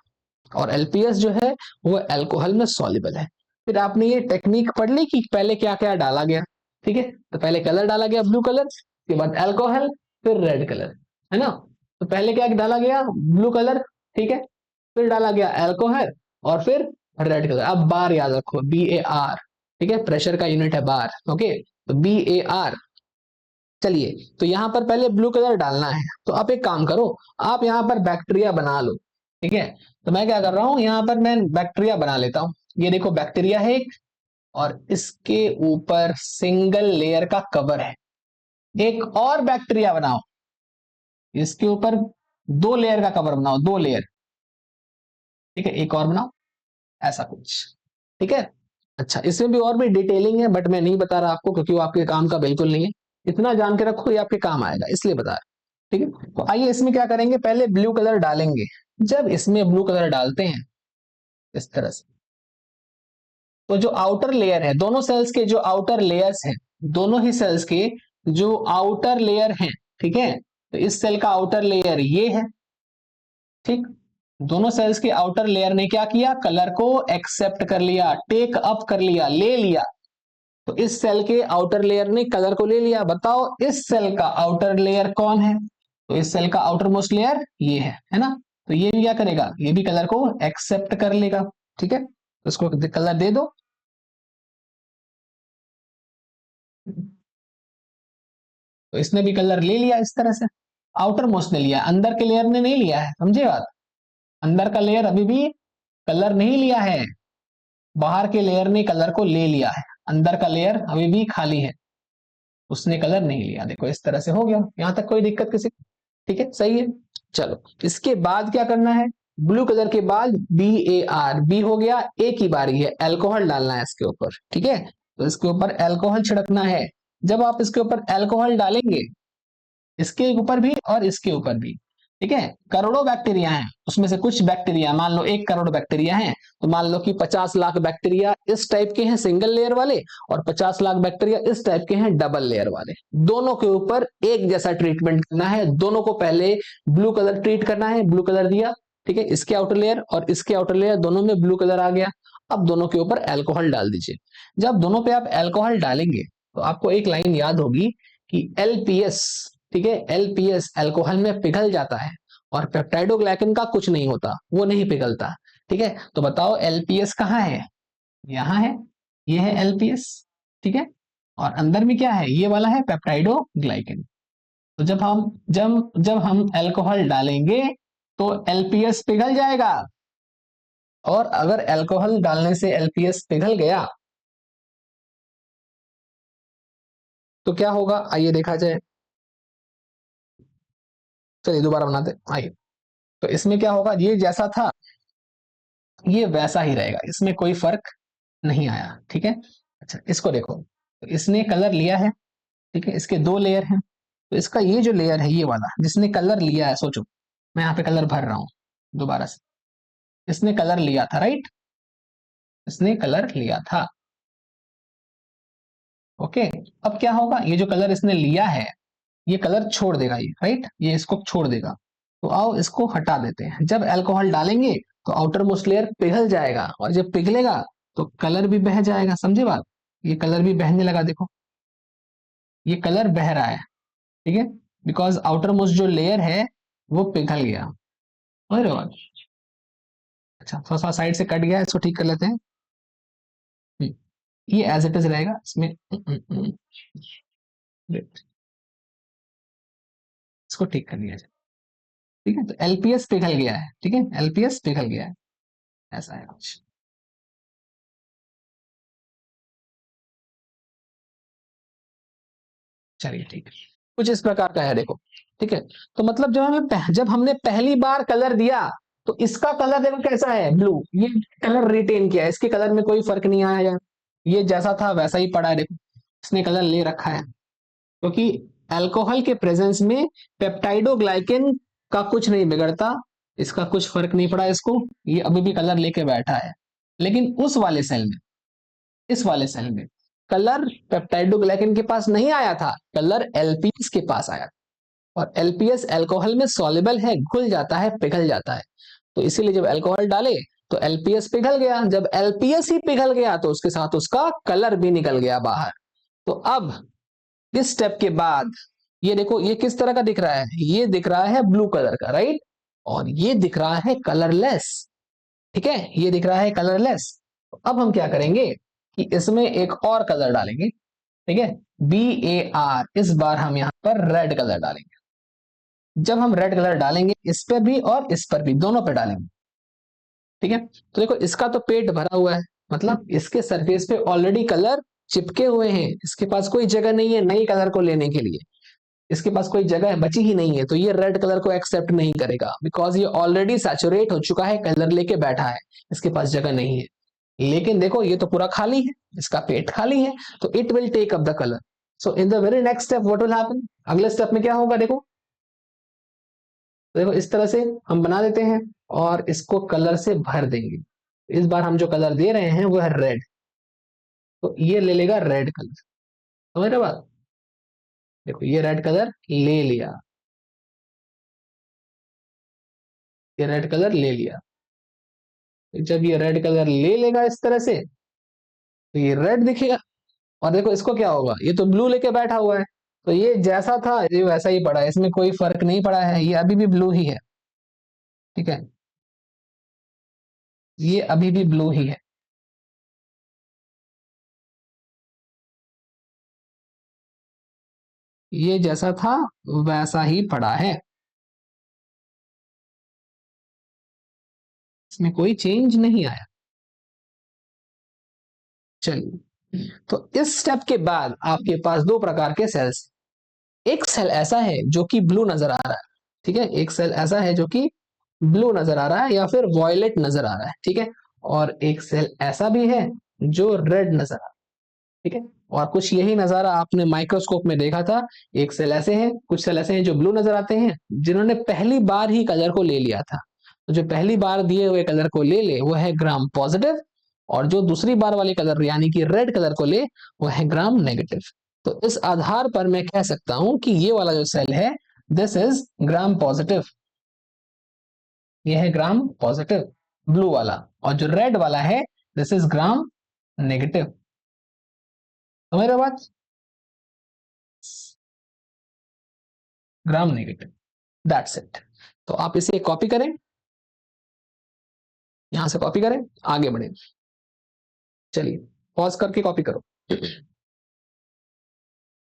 S1: और एलपीएस जो है वो अल्कोहल में सॉल्युबल है। फिर आपने ये टेक्निक पढ़ ली कि पहले क्या क्या डाला गया, ठीक है। तो पहले कलर डाला गया ब्लू कलर, उसके बाद अल्कोहल, फिर रेड कलर, है ना। तो पहले क्या डाला गया, ब्लू कलर, ठीक है, फिर डाला गया अल्कोहल और फिर रेड कलर। अब बार याद रखो, BAR, ठीक है, प्रेशर का यूनिट है बार, ओके। तो BAR। चलिए, तो यहां पर पहले ब्लू कलर डालना है, तो आप एक काम करो, आप यहां पर बैक्टीरिया बना लो, ठीक है। तो मैं क्या कर रहा हूं, यहां पर मैं बैक्टीरिया बना लेता हूं। ये देखो बैक्टीरिया है एक, और इसके ऊपर सिंगल लेयर का कवर है। एक और बैक्टीरिया बनाओ, इसके ऊपर 2 लेयर का कवर बनाओ, 2 लेयर, ठीक है। एक और बनाओ, ऐसा कुछ, ठीक है। अच्छा, इसमें भी और भी डिटेलिंग है, बट मैं नहीं बता रहा आपको क्योंकि वो आपके काम का बिल्कुल नहीं है। इतना जान के रखो, ये आपके काम आएगा, इसलिए बता रहा, ठीक है। तो आइए इसमें क्या करेंगे, पहले ब्लू कलर डालेंगे। जब इसमें ब्लू कलर डालते हैं इस तरह से, तो जो आउटर लेयर है, दोनों सेल्स के जो आउटर लेयर्स हैं, दोनों ही सेल्स के जो आउटर लेयर हैं, ठीक है। तो इस सेल का आउटर लेयर ये है, ठीक। दोनों सेल्स के आउटर लेयर ने क्या किया, कलर को एक्सेप्ट कर लिया, टेक अप कर लिया, ले लिया। तो इस सेल के आउटर लेयर ने कलर को ले लिया। बताओ इस सेल का आउटर लेयर कौन है, तो इस सेल का आउटर मोस्ट लेयर ये है ना। तो ये भी क्या करेगा, ये भी कलर को एक्सेप्ट कर लेगा। ठीक है, तो इसको कलर दे दो। तो इसने भी कलर ले लिया इस तरह से, आउटर मोस्ट ने लिया, अंदर के लेयर ने नहीं लिया है, समझे बात। अंदर का लेयर अभी भी कलर नहीं लिया है, बाहर के लेयर ने कलर को ले लिया है, अंदर का लेयर अभी भी खाली है, उसने कलर नहीं लिया। देखो इस तरह से हो गया, यहां तक कोई दिक्कत किसी। ठीक है, सही है। चलो इसके बाद क्या करना है, ब्लू कलर के बाद BAR, बी हो गया, ए की बारी है, अल्कोहल डालना है इसके ऊपर। ठीक है, तो इसके ऊपर अल्कोहल छिड़कना है। जब आप इसके ऊपर अल्कोहल डालेंगे, इसके ऊपर भी और इसके ऊपर भी, ठीक है, करोड़ों बैक्टीरिया हैं, उसमें से कुछ बैक्टीरिया, मान लो 1 करोड़ बैक्टीरिया हैं, तो मान लो कि 50 लाख बैक्टीरिया इस टाइप के हैं सिंगल लेयर वाले, और 50 लाख बैक्टीरिया इस टाइप के हैं डबल लेयर वाले। दोनों के ऊपर एक जैसा ट्रीटमेंट करना है, दोनों को पहले ब्लू कलर ट्रीट करना है। ब्लू कलर दिया, ठीक है, इसके आउटर लेयर और इसके आउटर लेयर दोनों में ब्लू कलर आ गया। अब दोनों के ऊपर अल्कोहल डाल दीजिए। जब दोनों पे आप अल्कोहल डालेंगे तो आपको एक लाइन याद होगी कि LPS, ठीक है, LPS अल्कोहल में पिघल जाता है, और पेप्टाइडोग्लाइकन का कुछ नहीं होता, वो नहीं पिघलता। ठीक है, तो बताओ LPS कहाँ है, यहाँ है, ये है LPS। ठीक है, और अंदर में क्या है, ये वाला है पेप्टाइडोग्लाइकन। तो जब हम अल्कोहल डालेंगे तो LPS पिघल जाएगा, और अगर अल्कोहल डालने से LPS पिघल गया तो क्या होगा, आइए देखा जाए। चलिए दोबारा बनाते, आइए। तो इसमें क्या होगा, ये जैसा था ये वैसा ही रहेगा, इसमें कोई फर्क नहीं आया। ठीक है, अच्छा इसको देखो, तो इसने कलर लिया है, ठीक है, इसके 2 लेयर हैं, तो इसका ये जो लेयर है ये वाला जिसने कलर लिया है, सोचो मैं यहाँ पे कलर भर रहा हूं दोबारा से, इसने कलर लिया था, राइट, इसने कलर लिया था। ओके, अब क्या होगा, ये जो कलर इसने लिया है ये कलर छोड़ देगा, ये राइट, ये इसको छोड़ देगा। तो आओ इसको हटा देते हैं। जब अल्कोहल डालेंगे तो आउटर मोस्ट लेयर पिघल जाएगा, और जब पिघलेगा तो कलर भी बह जाएगा, समझे बात। ये कलर भी बहने लगा, देखो ये कलर बह रहा है। ठीक है, बिकॉज आउटर मोस्ट जो लेयर है वो पिघल गया। समझ रहे हो बात? अच्छा थोड़ा सा साइड से कट गया, इसको ठीक कर लेते हैं। हम्म, ये एज इट इज रहेगा इसमें। इसको ठीक कर लिया जाए। ठीक है, तो LPS पिघल गया है, ठीक है, LPS पिघल गया है, ऐसा है कुछ। चलिए ठीक है, कुछ इस प्रकार का है, देखो। ठीक है, तो मतलब जब हमने पहली बार कलर दिया तो इसका कलर देखो कैसा है, ब्लू, ये कलर रिटेन किया है, इसके कलर में कोई फर्क नहीं आया, ये जैसा था वैसा ही पड़ा है, देखो इसने कलर ले रखा है, क्योंकि अल्कोहल के प्रेजेंस में पेप्टाइडोग्लाइकेन का कुछ नहीं बिगड़ता, इसका कुछ फर्क नहीं पड़ा इसको, ये अभी भी कलर लेके बैठा है। लेकिन उस वाले सेल में, इस वाले सेल में कलर पेप्टाइडोग्लाइकन के पास नहीं आया था, कलर एलपीएस के पास आया, और एलपीएस अल्कोहल में सॉल्युबल है, घुल जाता है, पिघल जाता है। तो इसीलिए जब अल्कोहल डाले तो एलपीएस पिघल गया, जब एलपीएस ही पिघल गया तो उसके साथ उसका कलर भी निकल गया बाहर। तो अब इस स्टेप के बाद ये देखो, ये किस तरह का दिख रहा है, ये दिख रहा है ब्लू कलर का, राइट, और ये दिख रहा है कलरलेस। ठीक है, ये दिख रहा है कलरलेस। तो अब हम क्या करेंगे कि इसमें एक और कलर डालेंगे। ठीक है, BAR, इस बार हम यहां पर रेड कलर डालेंगे। जब हम रेड कलर डालेंगे इस पर भी और इस पर भी, दोनों पे डालेंगे। ठीक है, तो देखो इसका तो पेट भरा हुआ है, मतलब इसके सरफेस पे ऑलरेडी कलर चिपके हुए हैं, इसके पास कोई जगह नहीं है नई कलर को लेने के लिए, इसके पास कोई जगह बची ही नहीं है, तो ये रेड कलर को एक्सेप्ट नहीं करेगा, बिकॉज ये ऑलरेडी सैचुरेट हो चुका है, कलर लेके बैठा है, इसके पास जगह नहीं है। लेकिन देखो ये तो पूरा खाली है, इसका पेट खाली है, तो it will take up the colour. So in the very next step what will happen, अगले स्टेप में क्या होगा, देखो, तो देखो इस तरह से हम बना देते हैं और इसको कलर से भर देंगे। इस बार हम जो कलर दे रहे हैं वो है रेड, तो ये ले लेगा रेड कलर। समझ रहे बात, देखो ये रेड कलर ले लिया, ये रेड कलर ले लिया। जब ये रेड कलर ले लेगा इस तरह से तो ये रेड दिखेगा, और देखो इसको क्या होगा, ये तो ब्लू लेके बैठा हुआ है, तो ये जैसा था ये वैसा ही पड़ा है, इसमें कोई फर्क नहीं पड़ा है, ये अभी भी ब्लू ही है। ठीक है, ये अभी भी ब्लू ही है। ये जैसा था वैसा ही पड़ा है, इसमें कोई चेंज नहीं आया। चलिए, तो इस स्टेप के बाद आपके पास दो प्रकार के सेल्स, एक सेल ऐसा है जो कि ब्लू नजर आ रहा है। ठीक है, एक सेल ऐसा है जो कि ब्लू नजर आ रहा है या फिर वॉयलेट नजर आ रहा है। ठीक है, और एक सेल ऐसा भी है जो रेड नजर आ रहा है। ठीक है, और कुछ यही नजारा आपने माइक्रोस्कोप में देखा था। एक सेल ऐसे हैं, कुछ सेल ऐसे हैं जो ब्लू नजर आते हैं, जिन्होंने पहली बार ही कलर को ले लिया था। तो जो पहली बार दिए हुए कलर को ले ले वो है ग्राम पॉजिटिव, और जो दूसरी बार वाले कलर यानी कि रेड कलर को ले वो है ग्राम नेगेटिव। तो इस आधार पर मैं कह सकता हूं कि ये वाला जो सेल है दिस इज ग्राम पॉजिटिव, ये है ग्राम पॉजिटिव ब्लू वाला, और जो रेड वाला है दिस इज ग्राम नेगेटिव। समझ रहे हो बात? Gram negative, that's it. तो आप इसे कॉपी करें, यहां से कॉपी करें, आगे बढ़े। चलिए, पॉज करके कॉपी करो।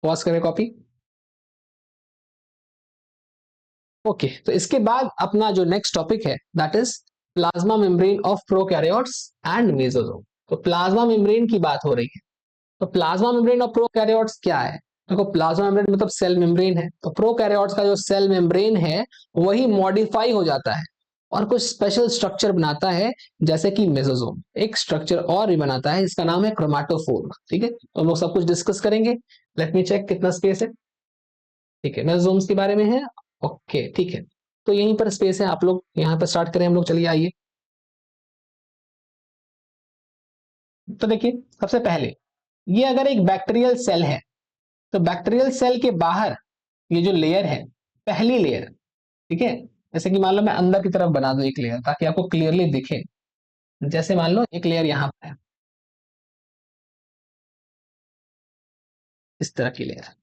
S1: पॉज करें, कॉपी। ओके, तो इसके बाद अपना जो नेक्स्ट टॉपिक है that is plasma membrane of prokaryotes and mesosome. तो प्लाज्मा मेम्ब्रेन की बात हो रही है। तो प्लाज्मा मेम्ब्रेन ऑफ प्रोकैरियोट्स क्या है? देखो, प्लाज्मा मेम्ब्रेन मतलब सेल मेम्ब्रेन है, तो प्रोकैरियोट्स का जो सेल मेम्ब्रेन है वही मॉडिफाई हो जाता है और कुछ स्पेशल स्ट्रक्चर बनाता है, जैसे कि मेसोसोम एक स्ट्रक्चर और भी बनाता है, इसका नाम है क्रोमैटोफोर। ठीक है, तो हम लोग सब कुछ डिस्कस करेंगे। लेट मी चेक कितना स्पेस है। ठीक है, मेसोसोम्स के बारे में है। ओके, ठीक है, तो यहीं पर स्पेस है, आप लोग यहाँ पर स्टार्ट करें हम लोग, चलिए आइए। तो देखिए, सबसे पहले ये अगर एक बैक्टीरियल सेल है, तो बैक्टीरियल सेल के बाहर ये जो लेयर है, पहली लेयर, ठीक है, जैसे कि मान लो मैं अंदर की तरफ बना दूं एक लेयर ताकि आपको क्लियरली दिखे। जैसे मान लो एक लेयर यहां पर है, इस तरह की लेयर,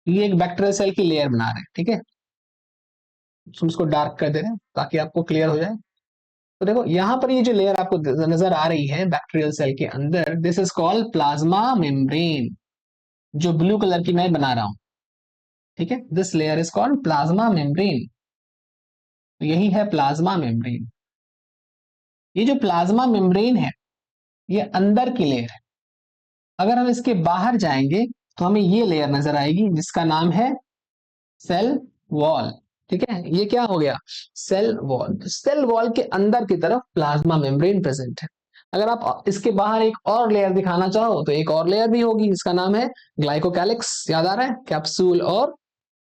S1: ये एक बैक्टीरियल सेल की लेयर बना रहे हैं। ठीक है, हम इसको डार्क कर दे रहे हैं ताकि आपको क्लियर हो जाए। तो देखो यहां पर ये जो लेयर आपको नजर आ रही है बैक्टीरियल सेल के अंदर, this is called plasma membrane, जो ब्लू कलर की मैं बना रहा हूं। ठीक है, this layer is called plasma membrane. यही है प्लाज्मा मेम्ब्रेन। ये जो प्लाज्मा मेम्ब्रेन है ये अंदर की लेयर है। अगर हम इसके बाहर जाएंगे तो हमें ये लेयर नजर आएगी जिसका नाम है सेल वॉल। ठीक है, ये क्या हो गया? Cell wall. सेल वॉल के अंदर की तरफ प्लाज्मा मेम्ब्रेन प्रेजेंट है। अगर आप इसके बाहर एक और लेयर दिखाना चाहो तो एक और लेयर भी होगी, इसका नाम है ग्लाइकोकैलिक्स। याद आ रहा है? कैप्सूल और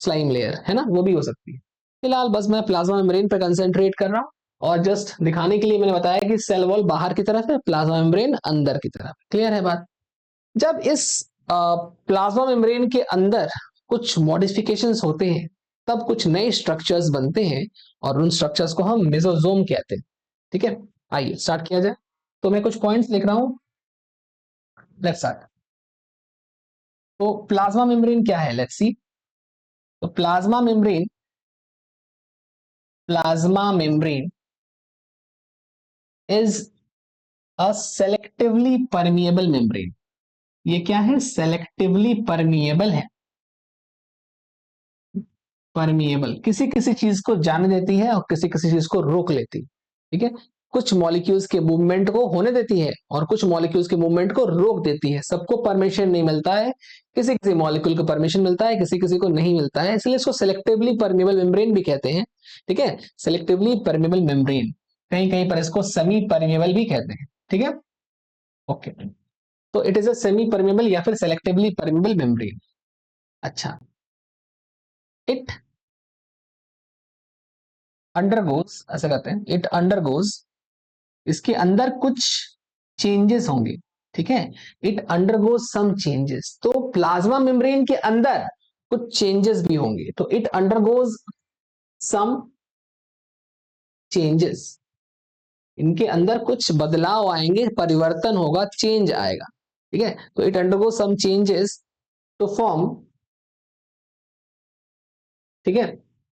S1: स्लाइम लेयर है ना, वो भी हो सकती है। फिलहाल बस मैं प्लाज्मा मेम्ब्रेन पर कंसेंट्रेट कर रहा हूं, और जस्ट दिखाने के लिए मैंने बताया कि सेल वॉल बाहर की तरफ है, प्लाज्मा मेम्ब्रेन अंदर की तरफ। क्लियर है बात? जब इस प्लाज्मा मेम्ब्रेन के अंदर कुछ मॉडिफिकेशंस होते हैं, तब कुछ नए स्ट्रक्चर्स बनते हैं, और उन स्ट्रक्चर्स को हम मेसोसोम कहते हैं। ठीक है, आइए स्टार्ट किया जाए। तो मैं कुछ पॉइंट्स लिख रहा हूं, लेट्स स्टार्ट। तो प्लाज्मा मेम्ब्रेन क्या है, लेट्स सी। तो plasma membrane is a selectively permeable membrane. ये क्या है? सेलेक्टिवली परमिएबल है। परमिएबल किसी किसी चीज को जाने देती है और किसी किसी चीज को रोक लेती है। ठीक है, कुछ मॉलिक्यूल्स के मूवमेंट को होने देती है और कुछ मॉलिक्यूल्स के मूवमेंट को रोक देती है। सबको परमिशन नहीं मिलता है, किसी किसी मॉलिक्यूल को परमिशन मिलता है, किसी किसी को नहीं मिलता है, इसलिए इसको सेलेक्टिवली परमिएबल मेम्ब्रेन भी कहते हैं। ठीक है, सेलेक्टिवली परमिएबल मेम्ब्रेन, कहीं कहीं पर इसको सेमी परमिएबल भी कहते हैं। ठीक है, ओके। तो it is a semi permeable या फिर सेलेक्टिवली परमिएबल मेम्ब्रेन। अच्छा, इट अंडरगोज, ऐसा कहते हैं, इट अंडरगोज, इसके अंदर कुछ चेंजेस होंगे। ठीक है, इट अंडरगोज सम चेंजेस। तो प्लाज्मा मेम्ब्रेन के अंदर कुछ चेंजेस भी होंगे, तो इट अंडरगोज सम चेंजेस, इनके अंदर कुछ बदलाव आएंगे, परिवर्तन होगा, चेंज आएगा। ठीक है, तो it undergo some changes to form, ठीक है,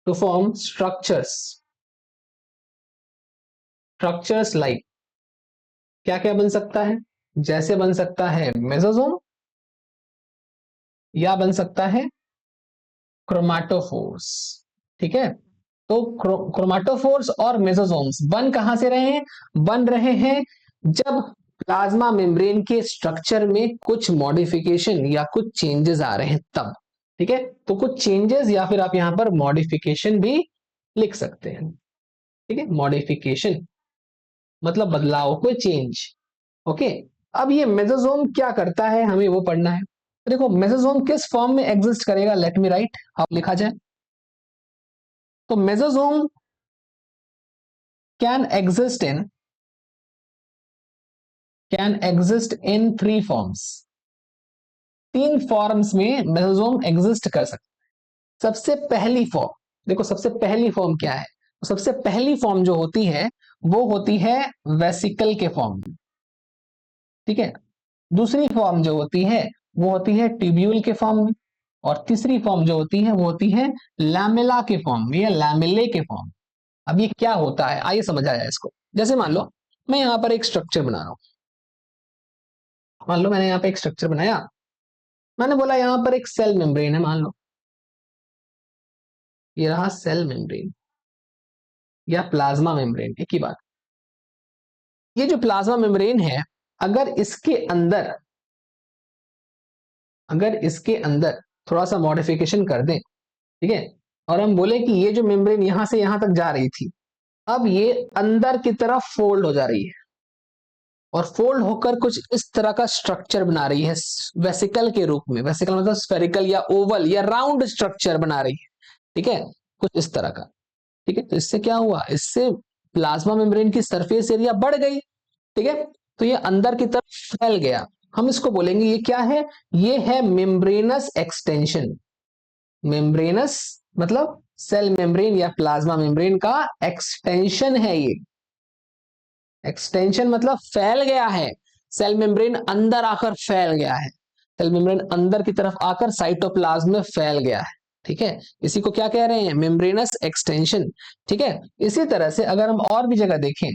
S1: to form structures, structures like, क्या क्या बन सकता है, जैसे बन सकता है मेसोसोम, या बन सकता है क्रोमाटोफोर्स। ठीक है, तो क्रोमाटोफोर्स और मेसोसोम्स बन कहां से रहे हैं, बन रहे हैं जब प्लाज्मा मेम्ब्रेन के स्ट्रक्चर में कुछ मॉडिफिकेशन या कुछ चेंजेस आ रहे हैं तब। ठीक है, तो कुछ चेंजेस या फिर आप यहां पर मॉडिफिकेशन भी लिख सकते हैं। ठीक है, मॉडिफिकेशन मतलब बदलाव, कोई चेंज। ओके, अब ये मेसोसोम क्या करता है हमें वो पढ़ना है। तो देखो मेसोसोम किस फॉर्म में एग्जिस्ट करेगा, लेट मी राइट, आप लिखा जाए। तो mesosome can exist in, can exist in three forms, तीन फॉर्म्स में मेसोसोम एग्जिस्ट कर सकते हैं। सबसे पहली फॉर्म, देखो सबसे पहली फॉर्म क्या है, तो सबसे पहली फॉर्म जो होती है वो होती है वेसिकल के फॉर्म में। ठीक है, दूसरी फॉर्म जो होती है वो होती है ट्यूब्यूल के फॉर्म में, और तीसरी फॉर्म जो होती है वो होती है लैमेला के फॉर्म में या लैमेले के फॉर्म। अब ये क्या होता है आइए समझ आया इसको। जैसे मान लो मैं यहां पर एक स्ट्रक्चर बना रहा हूं, मान लो मैंने यहां पर एक स्ट्रक्चर बनाया, मैंने बोला यहां पर एक सेल मेम्ब्रेन है, मान लो ये रहा सेल मेम्ब्रेन या प्लाज्मा मेम्ब्रेन, एक ही बात। ये जो प्लाज्मा मेम्ब्रेन है, अगर इसके अंदर, अगर इसके अंदर थोड़ा सा मॉडिफिकेशन कर दें, ठीक है, और हम बोले कि ये जो मेम्ब्रेन यहां से यहां तक जा रही थी, अब ये अंदर की तरफ फोल्ड हो जा रही है और फोल्ड होकर कुछ इस तरह का स्ट्रक्चर बना रही है वेसिकल के रूप में। वेसिकल मतलब स्फेरिकल या ओवल या राउंड स्ट्रक्चर बना रही है। ठीक है, कुछ इस तरह का। ठीक है, तो इससे क्या हुआ, इससे प्लाज्मा मेम्ब्रेन की सरफेस एरिया बढ़ गई। ठीक है, तो ये अंदर की तरफ फैल गया। हम इसको बोलेंगे ये क्या है, ये है मेम्ब्रेनस एक्सटेंशन। मेम्ब्रेनस मतलब सेल मेम्ब्रेन या प्लाज्मा मेम्ब्रेन का एक्सटेंशन है ये। एक्सटेंशन मतलब फैल गया है, सेल मेम्ब्रेन अंदर आकर फैल गया है, सेल मेम्ब्रेन अंदर की तरफ आकर साइटोप्लाज्म में फैल गया है। ठीक है, इसी को क्या कह रहे हैं, मेम्ब्रेनस एक्सटेंशन। ठीक है, इसी तरह से अगर हम और भी जगह देखें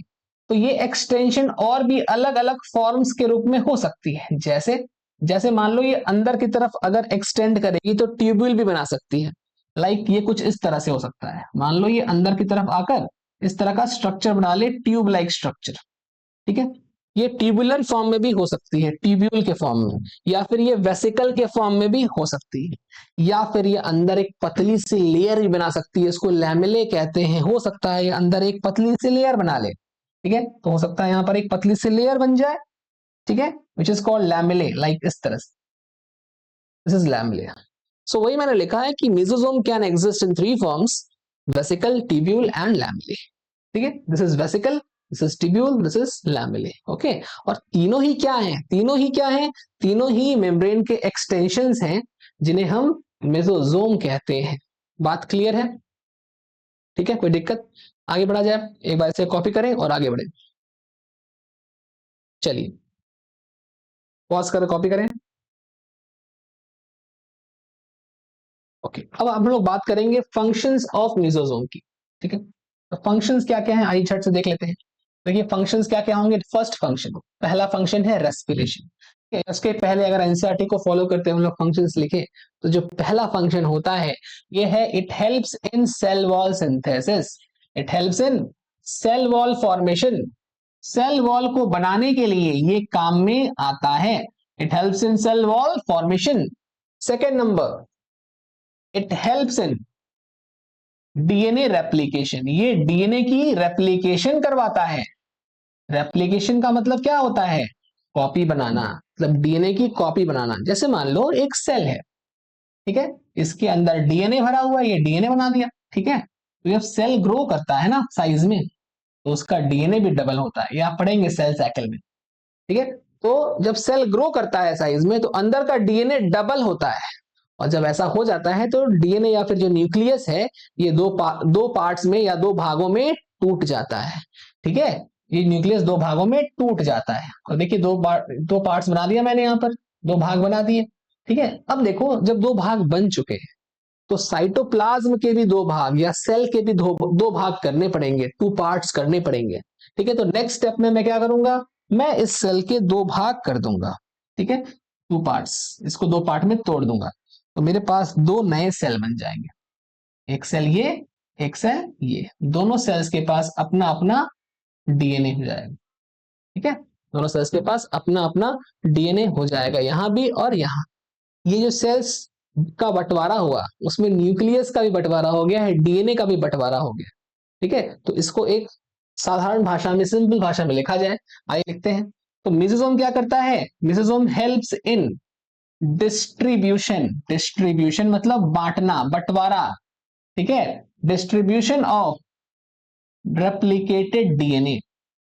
S1: तो ये एक्सटेंशन और भी अलग अलग फॉर्म्स के रूप में हो सकती है। जैसे जैसे मान लो ये अंदर की तरफ अगर एक्सटेंड करेगी तो ट्यूब्यूल भी बना सकती है। लाइक ये कुछ इस तरह से हो सकता है, मान लो ये अंदर की तरफ आकर इस तरह का स्ट्रक्चर बना ले, ट्यूब लाइक स्ट्रक्चर। ठीक है, ये ट्यूबुलर फॉर्म में भी हो सकती है, ट्यूब्यूल के फॉर्म में, या फिर ये वेसिकल के फॉर्म में भी हो सकती है, या फिर ये अंदर एक पतली सी लेयर भी बना सकती है, इसको लैमेले कहते हैं। हो सकता है ये अंदर एक पतली सी लेयर बना ले। ठीक है, तो हो सकता है यहां पर एक पतली सी लेयर बन जाए। ठीक है, विच इज कॉल्ड लैमेले, लाइक इस तरह से, दिस इज लैमेले। सो वही मैंने लिखा है कि mesosome can exist in three forms, vesicle, tubule and lamellae. ठीक है, this is vesicle, this is tubule, this is lamellae. Okay, और तीनों ही क्या हैं, तीनों ही क्या हैं, तीनों ही मेम्ब्रेन के एक्सटेंशंस हैं जिन्हें हम मेसोसोम कहते हैं। बात क्लियर है? ठीक है, कोई दिक्कत? आगे बढ़ा जाए, एक बार इसे कॉपी करें और आगे बढ़े। चलिए पॉज कर कॉपी करें। ओके, अब हम लोग बात करेंगे फंक्शंस ऑफ मेसोसोम की। ठीक है, तो फंक्शंस क्या क्या हैं आइए झट से देख लेते हैं। देखिए फंक्शंस क्या क्या होंगे। फर्स्ट फंक्शन, पहला फंक्शन है रेस्पिरेशन। उसके पहले अगर एनसीईआरटी को फॉलो करते हैं हम लोग फंक्शंस लिखे, तो जो पहला फंक्शन होता है ये है it helps in cell wall synthesis. It helps in cell wall formation. Cell wall को बनाने के लिए ये काम में आता है। It helps in cell wall formation. Second number, it helps in DNA replication. ये डीएनए की रेप्लिकेशन करवाता है। रेप्लिकेशन का मतलब क्या होता है, कॉपी बनाना, मतलब डीएनए की कॉपी बनाना। जैसे मान लो एक सेल है, ठीक है, इसके अंदर डीएनए भरा हुआ है, ये डीएनए बना दिया। ठीक है, तो जब सेल ग्रो करता है ना साइज में, तो उसका डीएनए भी डबल होता है, ये आप पढ़ेंगे सेल साइकिल में। ठीक है, तो जब सेल ग्रो करता है साइज में तो अंदर का डीएनए डबल होता है, और जब ऐसा हो जाता है तो डीएनए या फिर जो न्यूक्लियस है ये दो पार्ट्स में या दो भागों में टूट जाता है। ठीक है, ये न्यूक्लियस दो भागों में टूट जाता है। और देखिए दो पार्ट्स बना दिया मैंने, यहाँ पर दो भाग बना दिए। ठीक है, अब देखो जब दो भाग बन चुके हैं तो साइटोप्लाज्म के भी दो भाग या सेल के भी दो भाग करने पड़ेंगे, टू पार्ट्स करने पड़ेंगे। ठीक है, तो नेक्स्ट स्टेप में मैं क्या करूंगा, मैं इस सेल के दो भाग कर दूंगा। ठीक है, टू पार्ट्स, इसको दो पार्ट में तोड़ दूंगा, तो मेरे पास दो नए सेल बन जाएंगे। एक सेल ये, एक सेल ये, दोनों सेल्स के पास अपना अपना डीएनए हो जाएगा। ठीक है, दोनों सेल्स के पास अपना अपना डीएनए हो जाएगा, यहां भी और यहां। ये जो सेल्स का बंटवारा हुआ उसमें न्यूक्लियस का भी बंटवारा हो गया है, डीएनए का भी बंटवारा हो गया। ठीक है, तो इसको एक साधारण भाषा में, सिंपल भाषा में लिखा जाए, आइए लिखते हैं। तो मिसोसोम क्या करता है, mesosome helps in distribution, distribution मतलब बांटना, बंटवारा। ठीक है, डिस्ट्रीब्यूशन ऑफ रेप्लिकेटेड डीएनए,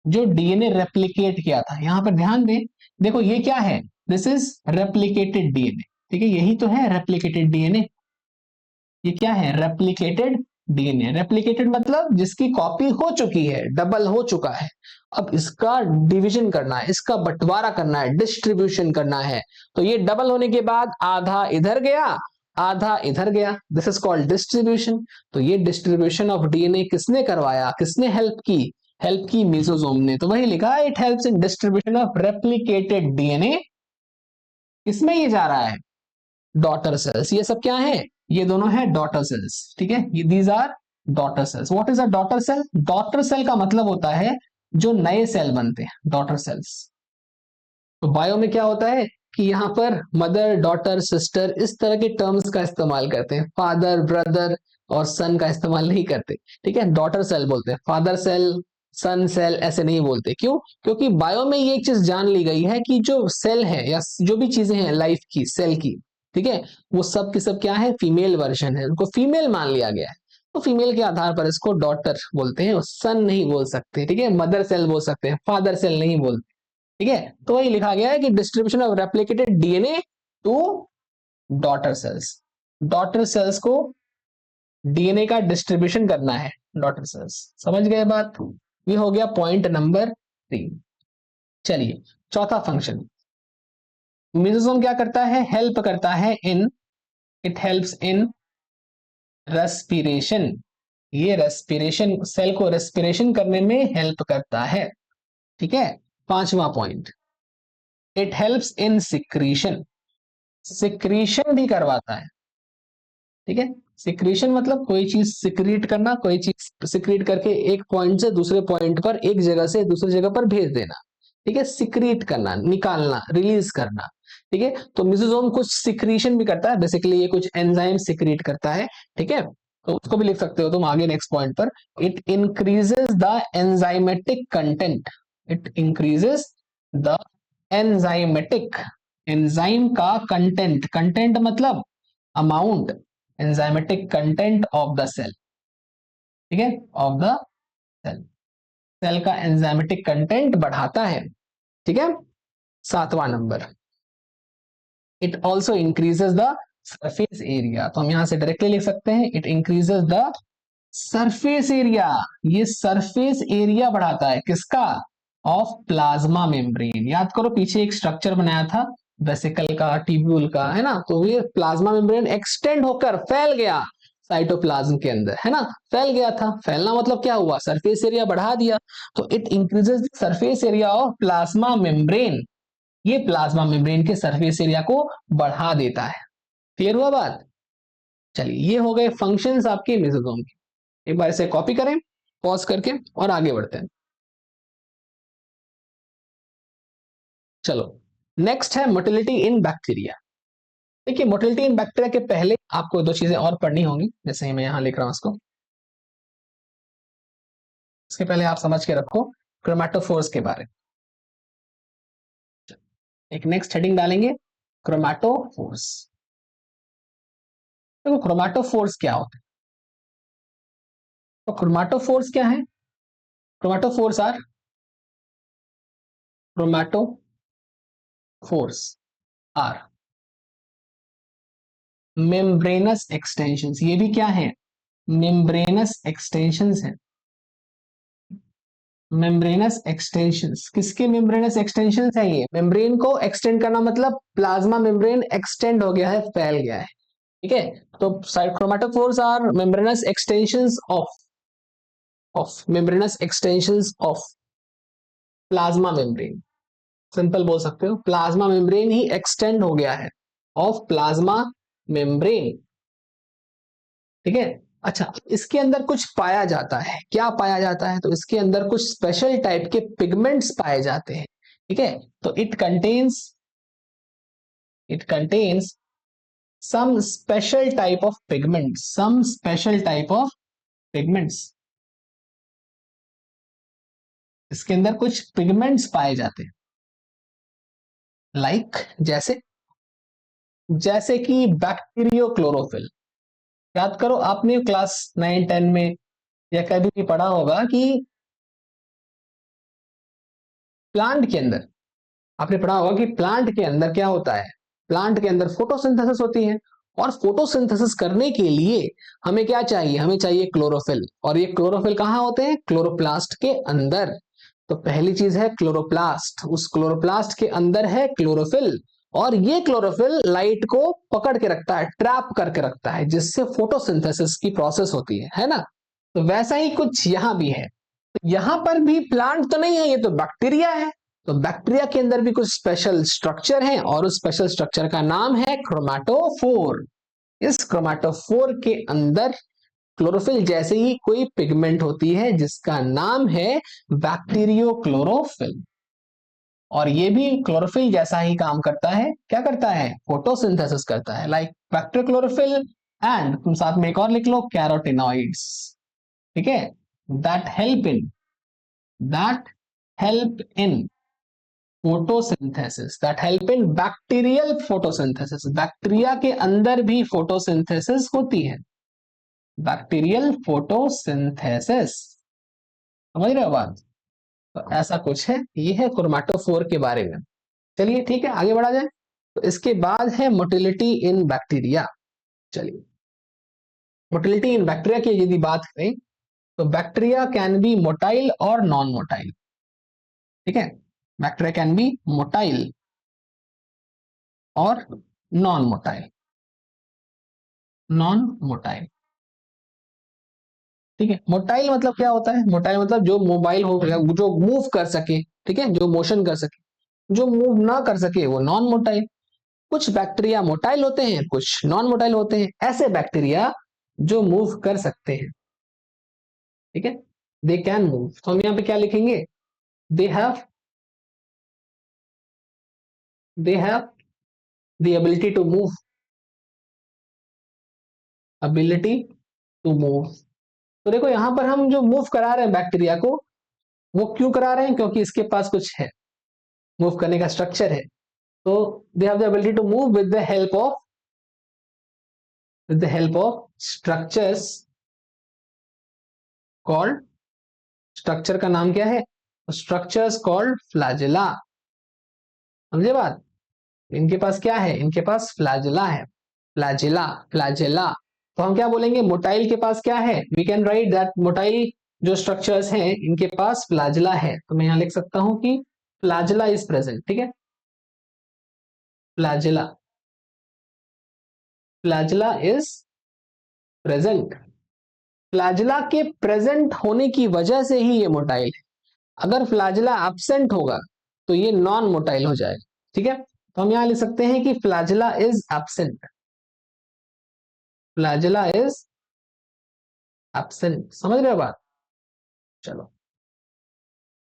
S1: जो डीएनए रेप्लिकेट किया था, यहां पर ध्यान दें, देखो ये क्या है, दिस इज रेप्लिकेटेड डीएनए। ठीक है, यही तो है रेप्लिकेटेड डीएनए। ये क्या है, रेप्लिकेटेड डीएनए। रेप्लिकेटेड मतलब जिसकी कॉपी हो चुकी है, डबल हो चुका है। अब इसका डिवीजन करना है, इसका बंटवारा करना है, डिस्ट्रीब्यूशन करना है। तो ये डबल होने के बाद आधा इधर गया, आधा इधर गया, दिस इज कॉल्ड डिस्ट्रीब्यूशन। तो ये डिस्ट्रीब्यूशन ऑफ डीएनए किसने करवाया, किसने हेल्प की, हेल्प की मेसोसोम ने। तो वही लिखा है, it helps in distribution of replicated DNA. किसमें ये जा रहा है, डॉटर सेल्स। ये सब क्या है, ये दोनों है डॉटर सेल्स। ठीक है, ये these are daughter cells. What is a daughter cell, daughter cell का मतलब होता है जो नए सेल बनते हैं, डॉटर सेल्स। तो बायो में क्या होता है कि यहाँ पर मदर, डॉटर, सिस्टर, इस तरह के टर्म्स का इस्तेमाल करते हैं, फादर, ब्रदर और सन का इस्तेमाल नहीं करते। ठीक है, डॉटर सेल बोलते हैं, फादर सेल, सन सेल ऐसे नहीं बोलते। क्यों, क्योंकि बायो में ये एक चीज जान ली गई है कि जो सेल है या जो भी चीजें हैं लाइफ की, सेल की, ठीक है, वो सब की सब क्या है, फीमेल वर्जन है, उनको फीमेल मान लिया गया है। तो फीमेल के आधार पर इसको डॉटर बोलते हैं, सन नहीं बोल सकते। ठीक है, मदर सेल बोल सकते हैं, फादर सेल नहीं बोलते। ठीक है, तो वही लिखा गया है कि distribution of replicated DNA to daughter cells. Daughter cells को डीएनए का डिस्ट्रीब्यूशन करना है, डॉटर सेल्स। समझ गए बात, ये हो गया पॉइंट नंबर 3। चलिए चौथा फंक्शन, मेसोसोम क्या करता है, हेल्प करता है इन, इट हेल्प्स इन रेस्पिरेशन। ये रेस्पिरेशन, सेल को रेस्पिरेशन करने में हेल्प करता है। ठीक है, पांचवा point, it helps in secretion, secretion भी करवाता है। ठीक है, सिक्रीशन मतलब कोई चीज सिक्रीट करना, कोई चीज सिक्रीट करके एक पॉइंट से दूसरे पॉइंट पर, एक जगह से दूसरी जगह पर भेज देना। ठीक है, सिक्रीट करना, निकालना, रिलीज करना। ठीक है, तो मिसोसोम कुछ सिक्रीशन भी करता है, बेसिकली ये कुछ एंजाइम सिक्रीट करता है। ठीक है, तो उसको भी लिख सकते हो तुम आगे नेक्स्ट पॉइंट पर, it increases the enzymatic content, it increases the enzymatic, enzyme का कंटेंट, कंटेंट मतलब amount, enzymatic content of the cell. ठीक है, ऑफ द सेल, सेल का एंजाइमेटिक कंटेंट बढ़ाता है। ठीक है, सातवां नंबर, it also increases the surface area. तो हम यहां से डायरेक्टली लिख सकते हैं, it increases the surface area. ये सरफेस एरिया बढ़ाता है, किसका, ऑफ प्लाज्मा मेम्ब्रेन। याद करो पीछे एक स्ट्रक्चर बनाया था वेसिकल का, ट्यूब्यूल का, है ना, तो ये प्लाज्मा मेम्ब्रेन एक्सटेंड होकर फैल गया साइटोप्लाज्म के अंदर, है ना, फैल गया था। फैलना मतलब क्या हुआ, सरफेस एरिया बढ़ा दिया। तो it increases the surface area of plasma membrane, ये प्लाज्मा मेम्ब्रेन के सरफेस एरिया को बढ़ा देता है। क्लियर हुआ बात। चलिए ये हो गए फंक्शंस आपके मेसोसोम के। एक बार इसे कॉपी करें पॉज करके और आगे बढ़ते हैं। चलो नेक्स्ट है मोटिलिटी इन बैक्टीरिया। देखिए मोटिलिटी इन बैक्टीरिया के पहले आपको दो चीजें और पढ़नी होंगी, जैसे मैं यहां लिख रहा हूं उसको। इसके पहले आप समझ के रखो क्रोमैटोफोर्स के बारे में। एक नेक्स्ट हेडिंग डालेंगे, क्रोमैटोफोर्स। देखो क्रोमैटोफोर्स क्या होता है, तो क्रोमैटोफोर्स क्या है, chromatophores are, chromatophores are membranous extensions. ये भी क्या है, मेम्ब्रेनस एक्सटेंशंस हैं। मेम्ब्रेनस एक्सटेंशंस, किसके मेम्ब्रेनस एक्सटेंशंस है ये? मेम्ब्रेन को एक्सटेंड करना मतलब प्लाज्मा मेम्ब्रेन एक्सटेंड हो गया है, फैल गया है, ठीक है। तो chromatophores are membranous extensions of membranous extensions of plasma membrane. Simple बोल सकते हो, प्लाज्मा मेम्ब्रेन ही एक्सटेंड हो गया है, ऑफ प्लाज्मा मेम्ब्रेन, ठीक है। अच्छा, इसके अंदर कुछ पाया जाता है, क्या पाया जाता है? तो इसके अंदर कुछ स्पेशल टाइप के पिगमेंट्स पाए जाते हैं, ठीक है। तो it contains some special type of pigments, some special type of pigments, इसके अंदर कुछ पिगमेंट्स पाए जाते हैं, लाइक जैसे जैसे कि बैक्टीरियो क्लोरोफिल। याद करो, आपने क्लास 9 10 में या कभी भी पढ़ा होगा कि प्लांट के अंदर, आपने पढ़ा होगा कि प्लांट के अंदर क्या होता है, प्लांट के अंदर फोटोसिंथेसिस होती है, और फोटोसिंथेसिस करने के लिए हमें क्या चाहिए? हमें चाहिए क्लोरोफिल, और ये क्लोरोफिल कहाँ होते हैं? क्लोरोप्लास्ट के अंदर। तो पहली चीज है क्लोरोप्लास्ट, उस क्लोरोप्लास्ट के अंदर है क्लोरोफिल, और ये क्लोरोफिल लाइट को पकड़ के रखता है, ट्रैप करके रखता है, जिससे फोटोसिंथेसिस की प्रोसेस होती है ना। तो वैसा ही कुछ यहां भी है। तो यहां पर भी प्लांट तो नहीं है, ये तो बैक्टीरिया है। तो बैक्टीरिया के अंदर भी कुछ स्पेशल स्ट्रक्चर है, और उस स्पेशल स्ट्रक्चर का नाम है क्रोमैटोफोर। इस क्रोमैटोफोर के अंदर क्लोरोफिल जैसे ही कोई पिगमेंट होती है, जिसका नाम है बैक्टीरियो क्लोरोफिल, और ये भी क्लोरोफिल जैसा ही काम करता है। क्या करता है? फोटोसिंथेसिस करता है, लाइक बैक्टीरियो क्लोरोफिल, एंड तुम साथ में एक और लिख लो, कैरोटिनॉइड्स, ठीक है। That help in that help in photosynthesis, that help in bacterial photosynthesis. Bacteria के अंदर भी फोटोसिंथेसिस होती है, बैक्टीरियल फोटोसिंथेसिस, समझ रहे हो बात? तो ऐसा कुछ है, ये है क्रोमैटोफोर के बारे में। चलिए ठीक है, आगे बढ़ा जाए। तो इसके बाद है मोटिलिटी इन बैक्टीरिया। चलिए, मोटिलिटी इन बैक्टीरिया की यदि बात करें, तो बैक्टीरिया कैन बी मोटाइल और नॉन मोटाइल, ठीक है। बैक्टीरिया कैन बी मोटाइल और नॉन मोटाइल, नॉन मोटाइल, ठीक है। मोटाइल मतलब क्या होता है? मोटाइल मतलब जो मोबाइल हो गया, जो मूव कर सके, ठीक है, जो मोशन कर सके। जो मूव ना कर सके वो नॉन मोटाइल। कुछ बैक्टीरिया मोटाइल होते हैं, कुछ नॉन मोटाइल होते हैं। ऐसे बैक्टीरिया जो मूव कर सकते हैं, ठीक है, दे कैन मूव। तो हम यहाँ पे क्या लिखेंगे? They have they have the ability to move, ability to move. तो देखो, यहां पर हम जो मूव करा रहे हैं बैक्टीरिया को, वो क्यों करा रहे हैं? क्योंकि इसके पास कुछ है, मूव करने का स्ट्रक्चर है। तो they have the ability to move with the help of structures called, structure का नाम क्या है? Structures called flagella. समझे बात? इनके पास क्या है? इनके पास फ्लैजेला है, फ्लैजेला, फ्लैजेला। तो हम क्या बोलेंगे? मोटाइल के पास क्या है? We can write that motile जो स्ट्रक्चर्स हैं, इनके पास फ्लैजेला है। तो मैं यहां लिख सकता हूं कि फ्लैजेला इज प्रेजेंट, ठीक है। Flagella, flagella is present. Flagella के प्रेजेंट होने की वजह से ही ये मोटाइल है। अगर फ्लैजेला एब्सेंट होगा तो ये नॉन मोटाइल हो जाएगा, ठीक है। तो हम यहां लिख सकते हैं कि flagella is absent, flagella is absent. समझ रहे हो बात? चलो,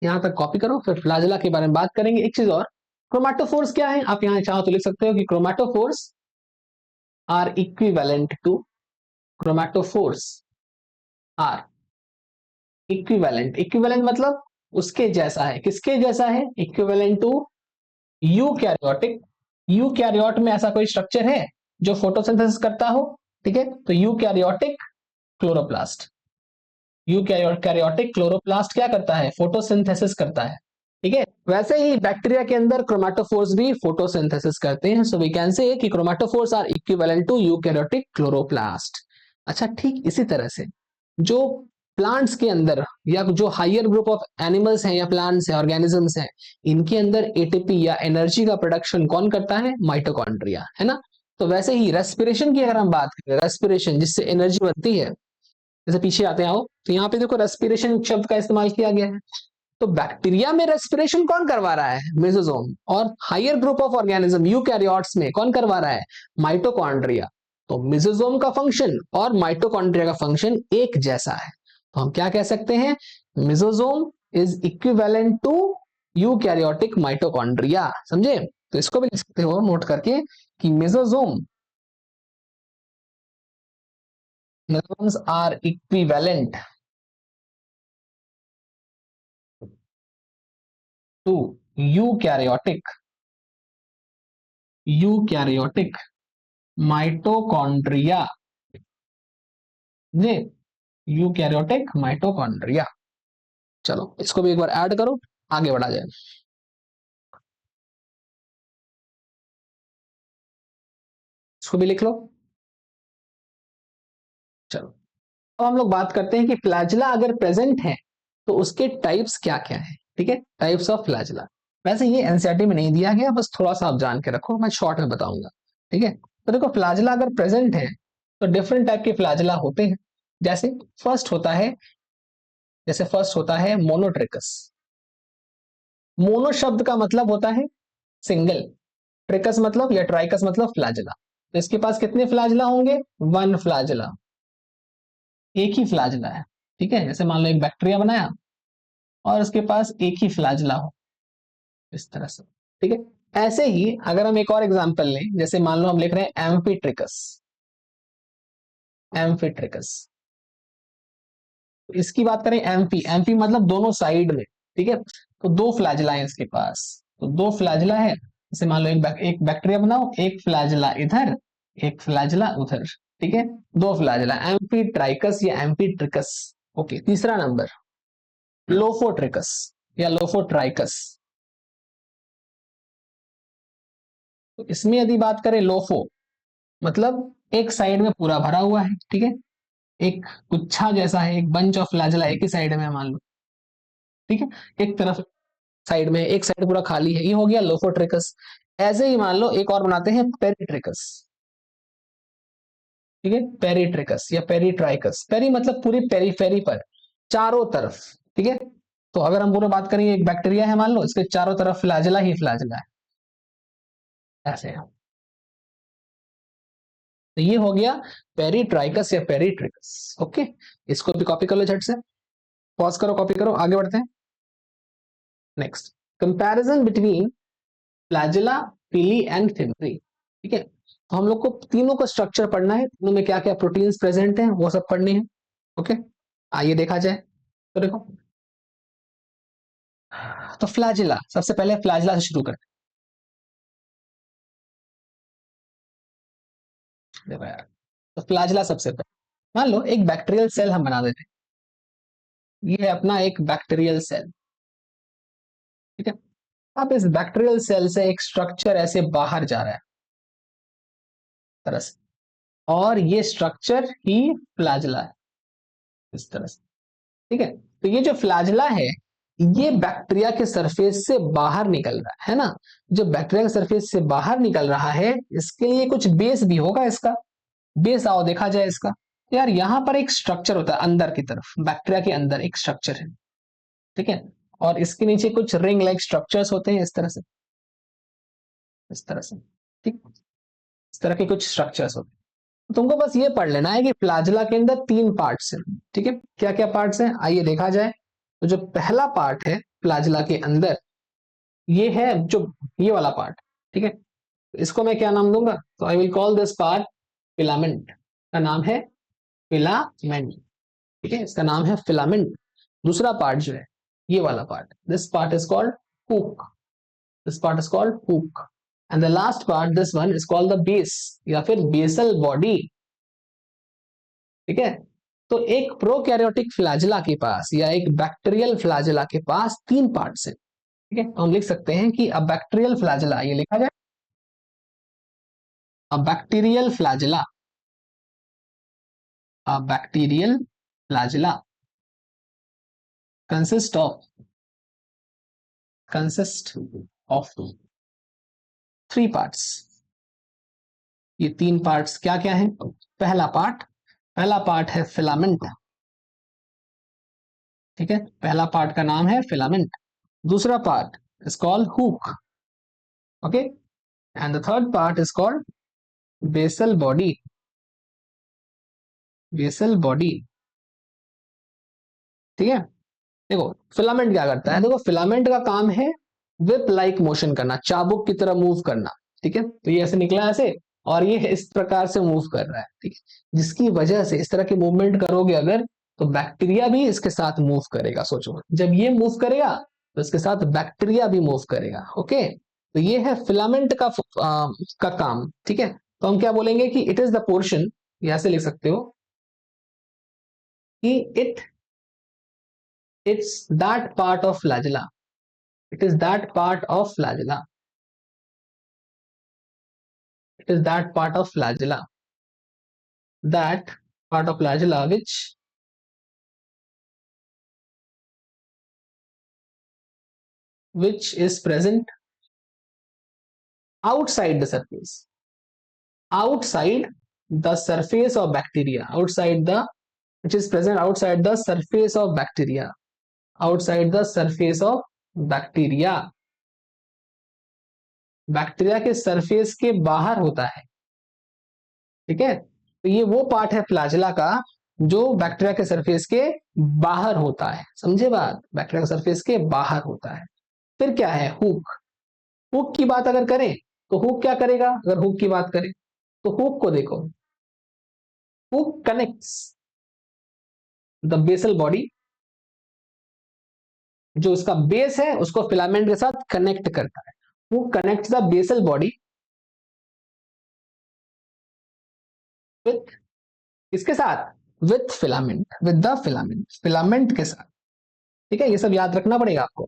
S1: यहां तक कॉपी करो, फिर फ्लैजेला के बारे में बात करेंगे। एक चीज और, क्रोमैटोफोर्स क्या है? आप यहां चाहो तो लिख सकते हो कि chromatophores are equivalent to, chromatophores are equivalent. Equivalent मतलब उसके जैसा है। किसके जैसा है? Equivalent to eukaryotic. यूकैरियोट में ऐसा कोई स्ट्रक्चर है जो फोटोसिंथेसिस करता हो, ठीक है। तो यूकैरियोटिक क्लोरोप्लास्ट, यूकैरियोटिक क्लोरोप्लास्ट क्या करता है? फोटोसिंथेसिस करता है, ठीक है। वैसे ही बैक्टीरिया के अंदर क्रोमैटोफोर्स भी फोटोसिंथेसिस करते हैं। सो वी कैन से कि chromatophores are equivalent to eukaryotic chloroplast. अच्छा, ठीक इसी तरह से जो प्लांट्स के अंदर या जो हायर ग्रुप ऑफ एनिमल्स हैं या प्लांट्स हैं ऑर्गेनिजम्स हैं, इनके अंदर एटीपी या एनर्जी का प्रोडक्शन कौन करता है? माइटोकॉन्ड्रिया, है ना। तो वैसे ही रेस्पिरेशन की अगर हम बात करें, रेस्पिरेशन जिससे एनर्जी बनती है, जैसे पीछे आते हैं आओ, तो यहाँ पे देखो रेस्पिरेशन शब्द का इस्तेमाल किया गया है। तो बैक्टीरिया में रेस्पिरेशन कौन करवा रहा है? मेसोजोम। और higher group of organism eukaryotes में कौन करवा रहा है? माइटोकॉन्ड्रिया। तो मेसोजोम का फंक्शन और माइटोकॉन्ड्रिया का फंक्शन एक जैसा है, तो हम क्या कह सकते हैं? Mesosome is equivalent to eukaryotic mitochondria. समझे? तो इसको भी लिख सकते हो नोट करके कि mesosomes are equivalent to eukaryotic eukaryotic mitochondria. ये यूकैरियोटिक माइटोकॉन्ड्रिया। चलो इसको भी एक बार ऐड करो, आगे बढ़ा जाए। इसको भी लिख लो। चलो अब हम लोग बात करते हैं कि फ्लैजिला अगर प्रेजेंट है तो उसके टाइप्स क्या क्या है। ठीक है, टाइप्स ऑफ फ्लैजिला। वैसे ये एनसीईआरटी में नहीं दिया गया, बस थोड़ा सा आप जान के रखो, मैं शॉर्ट में बताऊंगा। ठीक है, तो देखो फ्लैजिला अगर प्रेजेंट है तो डिफरेंट टाइप के फ्लैजिला होते हैं। जैसे फर्स्ट होता है जैसे फर्स्ट होता है मोनोट्रिकस। मोनो शब्द का मतलब होता है सिंगल, ट्रिकस मतलब या ट्राइकस मतलब फ्लैजिला। तो इसके पास कितने फ्लैजिला होंगे? वन फ्लैजिला, एक ही फ्लैजिला है। ठीक है, जैसे मान लो एक बैक्टीरिया बनाया और उसके पास एक ही फ्लैजिला हो, इस तरह से। ठीक है, ऐसे ही अगर हम एक और एग्जांपल लें, जैसे मान लो हम लिख रहे हैं एम्फीट्रिकस। एम्फीट्रिकस, इसकी बात करें, एम्फी एम्फी मतलब दोनों साइड में। ठीक है, तो दो फ्लैजिला है इसके पास, तो दो फ्लैजिला है। जैसे मान लो एक बैक्टीरिया बनाओ, एक फ्लैजिला इधर, एक फ्लैजिला उधर। ठीक है, दो फ्लैजिला, एम्फीट्राइकस या एम्फीट्रिकस। ओके, तीसरा नंबर लोफोट्रिकस या लोफोट्राइकस। तो इसमें यदि बात करें लोफो मतलब एक साइड में पूरा भरा हुआ है। ठीक है, एक गुच्छा जैसा है, एक बंच ऑफ फ्लैजिला एक ही साइड में है मान लो। ठीक है, एक तरफ साइड में, एक साइड पूरा खाली है, ये हो गया लोफोट्रिकस। ऐसे ही मान लो एक और बनाते हैं पेरिट्रिकस। ठीक है, पेरिट्रिकस या पेरिट्राइकस। पेरी मतलब पूरी पेरीफेरी पर, चारों तरफ। ठीक है, तो अगर हम पूरा बात करें, एक बैक्टीरिया है मान लो, इसके चारों तरफ फ्लैजिला ही फ्लैजिला है, ऐसे है। तो ये हो गया पेरिट्राइकस या पेरिट्रिकस। ओके, इसको भी कॉपी कर लो झट से, पॉज करो, कॉपी करो, आगे बढ़ते हैं। नेक्स्ट, कंपैरिजन बिटवीन फ्लैजिला, पीली एंड फिम्बरी। ठीक है, तो हम लोग को तीनों का स्ट्रक्चर पढ़ना है, तीनों में क्या क्या प्रोटीन्स प्रेजेंट हैं वो सब पढ़नी है। ओके, आइए देखा जाए। तो देखो, तो फ्लैजिला, सबसे पहले फ्लैजिला से शुरू करते हैं। देखो यार, तो फ्लैजिला सबसे पहले, मान लो एक बैक्टीरियल सेल हम बना देते हैं, ये है अपना एक बैक्टीरियल सेल। ठीक है, अब इस बैक्टीरियल सेल से एक स्ट्रक्चर ऐसे बाहर जा रहा है तरह से, और ये स्ट्रक्चर ही फ्लैजिला है, इस तरह से। ठीक है, तो ये जो फ्लैजिला है, ये बैक्टीरिया के सरफेस से बाहर निकल रहा है ना। जो बैक्टीरिया के सरफेस से बाहर निकल रहा है, इसके लिए कुछ बेस भी होगा इसका। बेस आओ देखा जाए इसका। तो यार यहां पर एक स्ट्रक्चर होता है अंदर की तरफ, बैक्टीरिया के अंदर एक स्ट्रक्चर है। ठीक है, और इसके नीचे कुछ रिंग लाइक स्ट्रक्चर्स होते हैं, इस तरह से, इस तरह से। ठीक, इस तरह के कुछ स्ट्रक्चर्स होते हैं। तुमको बस ये पढ़ लेना है कि प्लाज्मा के अंदर तीन पार्ट्स हैं। ठीक है, क्या क्या पार्ट्स हैं आइए देखा जाए। तो जो पहला पार्ट है प्लाज्मा के अंदर, ये है जो ये वाला पार्ट। ठीक है, इसको मैं क्या नाम दूंगा? तो I will call this part filament. का नाम है फिलामेंट। ठीक है, इसका नाम है फिलामेंट। दूसरा पार्ट जो है, ये वाला part, this part is called hook. This part is called hook. And the last part, this one is called the base या फिर बेसल बॉडी। ठीक है, तो एक प्रोकैरियोटिक फ्लैजिला के पास या एक बैक्टीरियल फ्लैजिला के पास तीन पार्ट्स हैं। ठीक है, तो हम लिख सकते हैं कि अ बैक्टीरियल फ्लैजिला, ये लिखा जाए a bacterial flagella, a bacterial flagella. Consist of 3 parts. ये 3 पार्ट्स क्या क्या है? पहला पार्ट है फिलामेंट। ठीक है, पहला पार्ट का नाम है फिलामेंट। दूसरा part is called hook. Okay, and the third part is called basal body. Basal body, ठीक है। देखो फिलामेंट क्या करता है, देखो फिलामेंट का काम है विप लाइक मोशन करना, चाबुक की तरह मूव करना। ठीक है, तो ये ऐसे निकला ऐसे, और ये इस प्रकार से मूव कर रहा है। ठीक है, जिसकी वजह से इस तरह की मूवमेंट करोगे अगर, तो बैक्टीरिया भी इसके साथ मूव करेगा। सोचो, जब ये मूव करेगा तो इसके साथ बैक्टीरिया भी मूव करेगा। ओके, तो ये है फिलामेंट का काम। ठीक है, तो हम क्या बोलेंगे कि इट इज द पोर्शन, यहां से लिख सकते हो कि it's that part of flagella. It is that part of flagella. It is that part of flagella. That part of flagella which is present outside the surface. Outside the surface of bacteria. Outside the which is present outside the surface of bacteria. Outside the surface of bacteria. Bacteria के सरफेस के बाहर होता है। ठीक है, तो ये वो पार्ट है फ्लैजेला का जो बैक्टीरिया के सरफेस के बाहर होता है। समझे बात? बैक्टीरिया के सरफेस के बाहर होता है। फिर क्या है? हुक। हुक की बात अगर करें तो हुक क्या करेगा? अगर हुक की बात करें तो हुक को देखो, hook connects the basal body, जो उसका बेस है उसको फिलामेंट के साथ कनेक्ट करता है। Hook connects the basal body with, इसके साथ, with filament, with the filament, filament के साथ। ठीक है, ये सब याद रखना पड़ेगा आपको।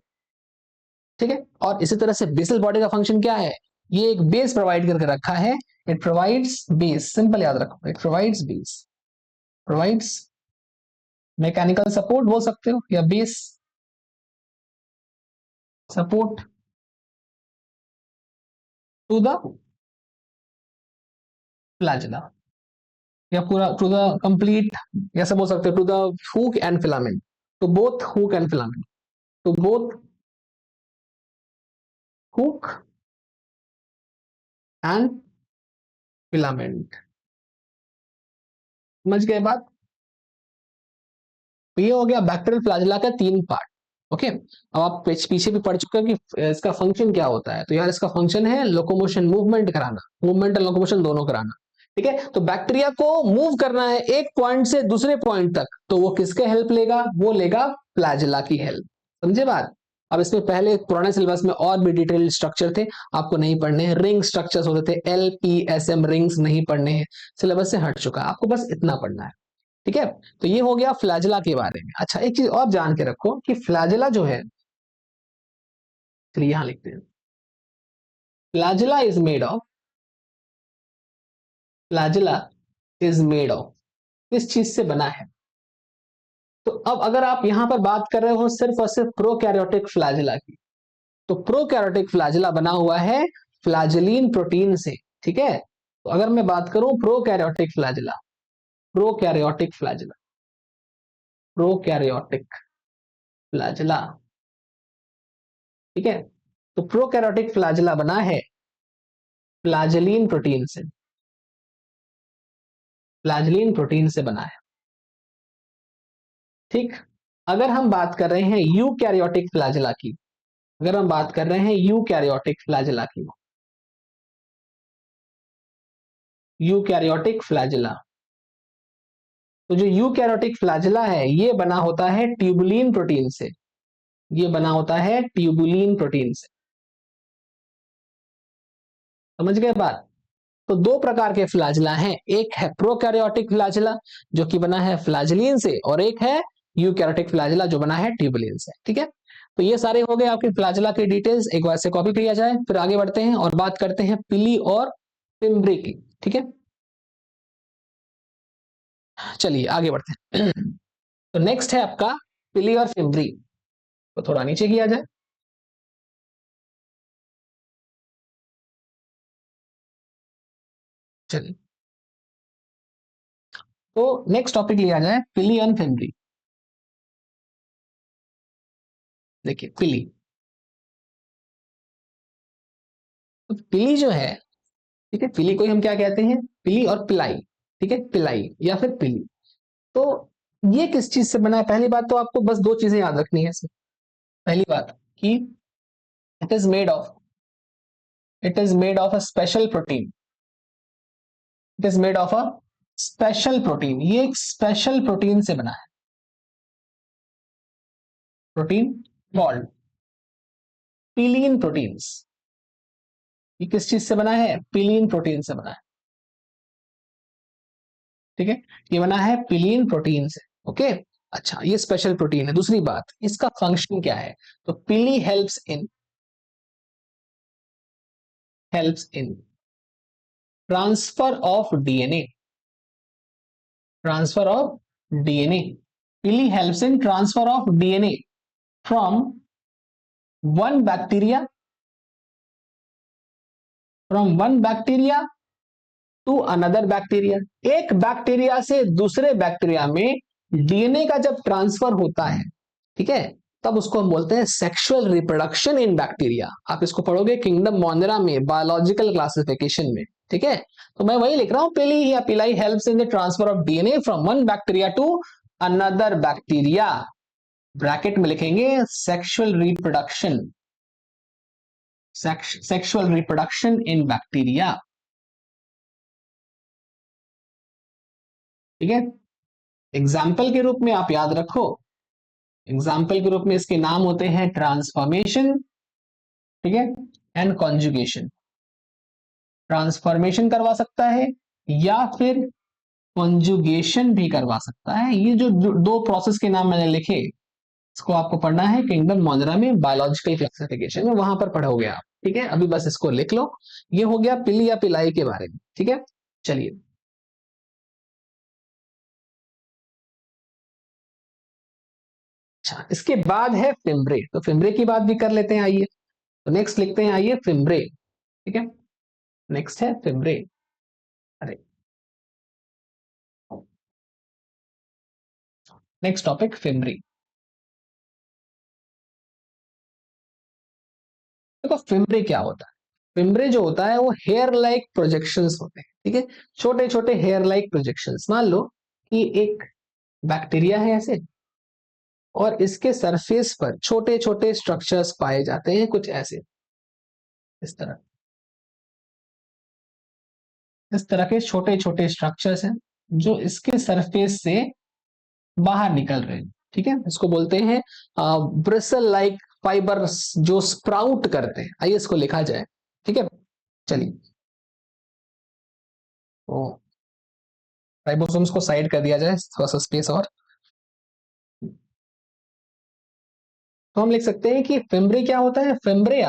S1: ठीक है, और इसी तरह से बेसल बॉडी का फंक्शन क्या है? ये एक बेस प्रोवाइड करके रखा है। इट प्रोवाइड्स बेस, सिंपल याद रखो, it provides base, provides mechanical support बोल सकते हो, या base support to the flagella, या पूरा टू द कंप्लीट, ऐसा बोल सकते हो, to the hook and filament, to both hook and filament, to both hook and filament. समझ गए बात? तो ये हो गया बैक्टीरियल फ्लैजेला का 3 पार्ट। ओके, अब आप पीछे भी पढ़ चुके हो कि इसका फंक्शन क्या होता है। तो यार इसका फंक्शन है लोकोमोशन, मूवमेंट कराना, मूवमेंट और लोकोमोशन दोनों कराना। ठीक है, तो बैक्टीरिया को मूव करना है एक पॉइंट से दूसरे पॉइंट तक, तो वो किसके हेल्प लेगा? वो लेगा फ्लैजेला की हेल्प। समझे बात? अब इसमें पहले पुराने सिलेबस में और भी डिटेल स्ट्रक्चर थे, आपको नहीं पढ़ने हैं। रिंग स्ट्रक्चर्स होते थे, LPSM रिंग्स नहीं पढ़ने हैं, सिलेबस से हट चुका है, आपको बस इतना पढ़ना है। ठीक है, तो ये हो गया फ्लैजेला के बारे में। अच्छा, एक चीज और जान के रखो कि फ्लैजेला जो है, चलिए यहां लिखते हैं, flagella is made of, flagella is made of, किस चीज से बना है? तो अब अगर आप यहां पर बात कर रहे हो सिर्फ और सिर्फ प्रोकैरियोटिक फ्लैजेला की, तो प्रोकैरियोटिक फ्लैजेला बना हुआ है फ्लैजेलिन प्रोटीन से। ठीक है, तो अगर मैं बात करूं prokaryotic flagella, prokaryotic flagella, prokaryotic flagella, ठीक है, तो प्रोकैरियोटिक फ्लैजेला बना है फ्लैजेलिन प्रोटीन से, फ्लैजेलिन प्रोटीन से बना है। ठीक, अगर हम बात कर रहे हैं यूकैरियोटिक फ्लैजेला की, अगर हम बात कर रहे हैं यूकैरियोटिक फ्लैजेला की, यूकैरियोटिक फ्लैजेला, तो जो यूकैरियोटिक फ्लैजेला है ये बना होता है ट्यूबुलिन प्रोटीन से, ये बना होता है ट्यूबुलिन प्रोटीन से। समझ गए बात? तो 2 प्रकार के फ्लैजेला हैं, एक है प्रोकैरियोटिक फ्लैजेला जो कि बना है फ्लैजेलिन से, और एक है यूकैरियोटिक फ्लैजेला जो बना है ट्यूबुलिन से। ठीक है, तो ये सारे हो गए आपके फ्लैजेला के डिटेल्स, एक बार से कॉपी किया जाए, फिर आगे बढ़ते हैं और बात करते हैं पिली और फिम्ब्री की। ठीक है, चलिए आगे बढ़ते हैं। तो नेक्स्ट है आपका पिली और फिम्ब्री। तो थोड़ा नीचे किया जाए। चलिए, तो नेक्स्ट टॉपिक लिया जाए पिली एंड फिमरी। देखिए पिली, तो पिली जो है, ठीक है, पिली को ही हम क्या कहते हैं, पिली और पिलाई, ठीक है, पिलाई या फिर पिली। तो ये किस चीज से बना है? पहली बात तो आपको बस दो चीजें याद रखनी है इसमें। पहली बात कि it is made of, it is made of a special protein, it is made of a special protein, ये एक स्पेशल प्रोटीन से बना है। Protein called पिलीन proteins. ये किस चीज से बना है? पिलीन प्रोटीन से बना है, ठीक है, ये बना है पिलीन प्रोटीन से। ओके, अच्छा, ये स्पेशल प्रोटीन है। दूसरी बात, इसका फंक्शन क्या है? तो pili helps in transfer of DNA, transfer of DNA, pili helps in transfer of DNA from one bacteria, from one bacteria to another bacteria. एक बैक्टीरिया से दूसरे बैक्टीरिया में डीएनए का जब ट्रांसफर होता है, ठीक है, तब उसको हम बोलते हैं सेक्सुअल रिप्रोडक्शन इन बैक्टीरिया। आप इसको पढ़ोगे किंगडम मोंडेरा में, बायोलॉजिकल क्लासिफिकेशन में, ठीक है। तो मैं वही लिख रहा हूं, पिली या pili helps in the transfer of DNA from one bacteria to another bacteria. Bracket में लिखेंगे sexual reproduction, sexual reproduction in bacteria, ठीक है। एग्जाम्पल के रूप में आप याद रखो, एग्जाम्पल के रूप में इसके नाम होते हैं ट्रांसफॉर्मेशन, ठीक है, एंड कॉन्जुगेशन। ट्रांसफॉर्मेशन करवा सकता है या फिर कॉन्जुगेशन भी करवा सकता है। ये जो दो प्रोसेस के नाम मैंने लिखे, इसको आपको पढ़ना है किंगडम मोंडेरा में, बायोलॉजिकल क्लासिफिकेशन में, वहां पर पढ़ोगे आप, ठीक है। अभी बस इसको लिख लो। ये हो गया पिली या पिलाई के बारे में, ठीक है। चलिए, अच्छा, इसके बाद है फिम्ब्रे। तो फिम्ब्रे की बात भी कर लेते हैं, आइए। तो नेक्स्ट लिखते हैं, आइए, फिम्ब्रे, ठीक है। नेक्स्ट है फिम्ब्रे। अरे, नेक्स्ट टॉपिक फिम्ब्रे। देखो फिम्ब्रे क्या होता है? फिम्ब्रे जो होता है वो हेयर लाइक प्रोजेक्शंस होते हैं, ठीक है, छोटे छोटे हेयर लाइक प्रोजेक्शंस। मान लो कि एक बैक्टीरिया है ऐसे, और इसके सरफेस पर छोटे छोटे स्ट्रक्चर्स पाए जाते हैं, कुछ ऐसे, इस तरह, इस तरह के छोटे छोटे स्ट्रक्चर्स हैं जो इसके सरफेस से बाहर निकल रहे हैं, ठीक है। इसको बोलते हैं ब्रिसल लाइक फाइबर्स जो स्प्राउट करते हैं। आइए इसको लिखा जाए, ठीक है। चलिए, तो राइबोसोम्स को साइड कर दिया जाए, थोड़ा सा स्पेस और। तो हम लिख सकते हैं कि फिम्ब्रे क्या होता है? Fimbriae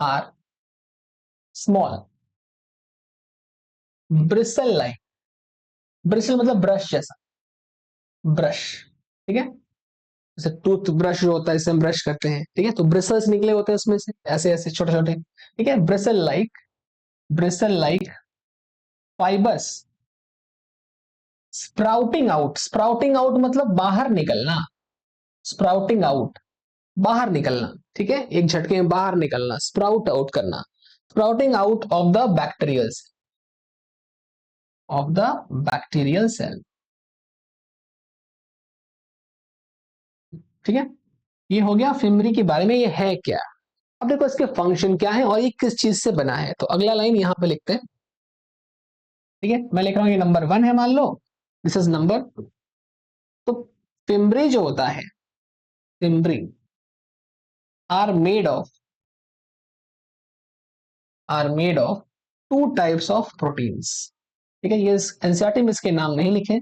S1: are small bristle like, bristle मतलब ब्रश जैसा, ब्रश, ठीक है, जैसे टूथ ब्रश जो होता है, इससे हम ब्रश करते हैं, ठीक है, तो ब्रिसल्स निकले होते हैं उसमें से, ऐसे ऐसे छोटे छोटे, ठीक है, bristle like, bristle like fibres sprouting out. Sprouting out मतलब बाहर निकलना, स्प्राउटिंग आउट, बाहर निकलना, ठीक है, एक झटके में बाहर निकलना, स्प्राउट आउट करना, sprouting out of the bacterial, of the bacterial cell, ठीक है। ये हो गया फिम्ब्री के बारे में, ये है क्या। अब देखो इसके फंक्शन क्या है और ये किस चीज से बना है। तो अगला लाइन यहां पे लिखते हैं, ठीक है, मैं लिख रहा हूं, ये नंबर 1 है मान लो, दिस इज नंबर 2। तो फिम्ब्री जो होता है, fimbriae are made of, are made of two types of proteins, ठीक है। ये एनसीईआरटी में इसके नाम नहीं लिखे,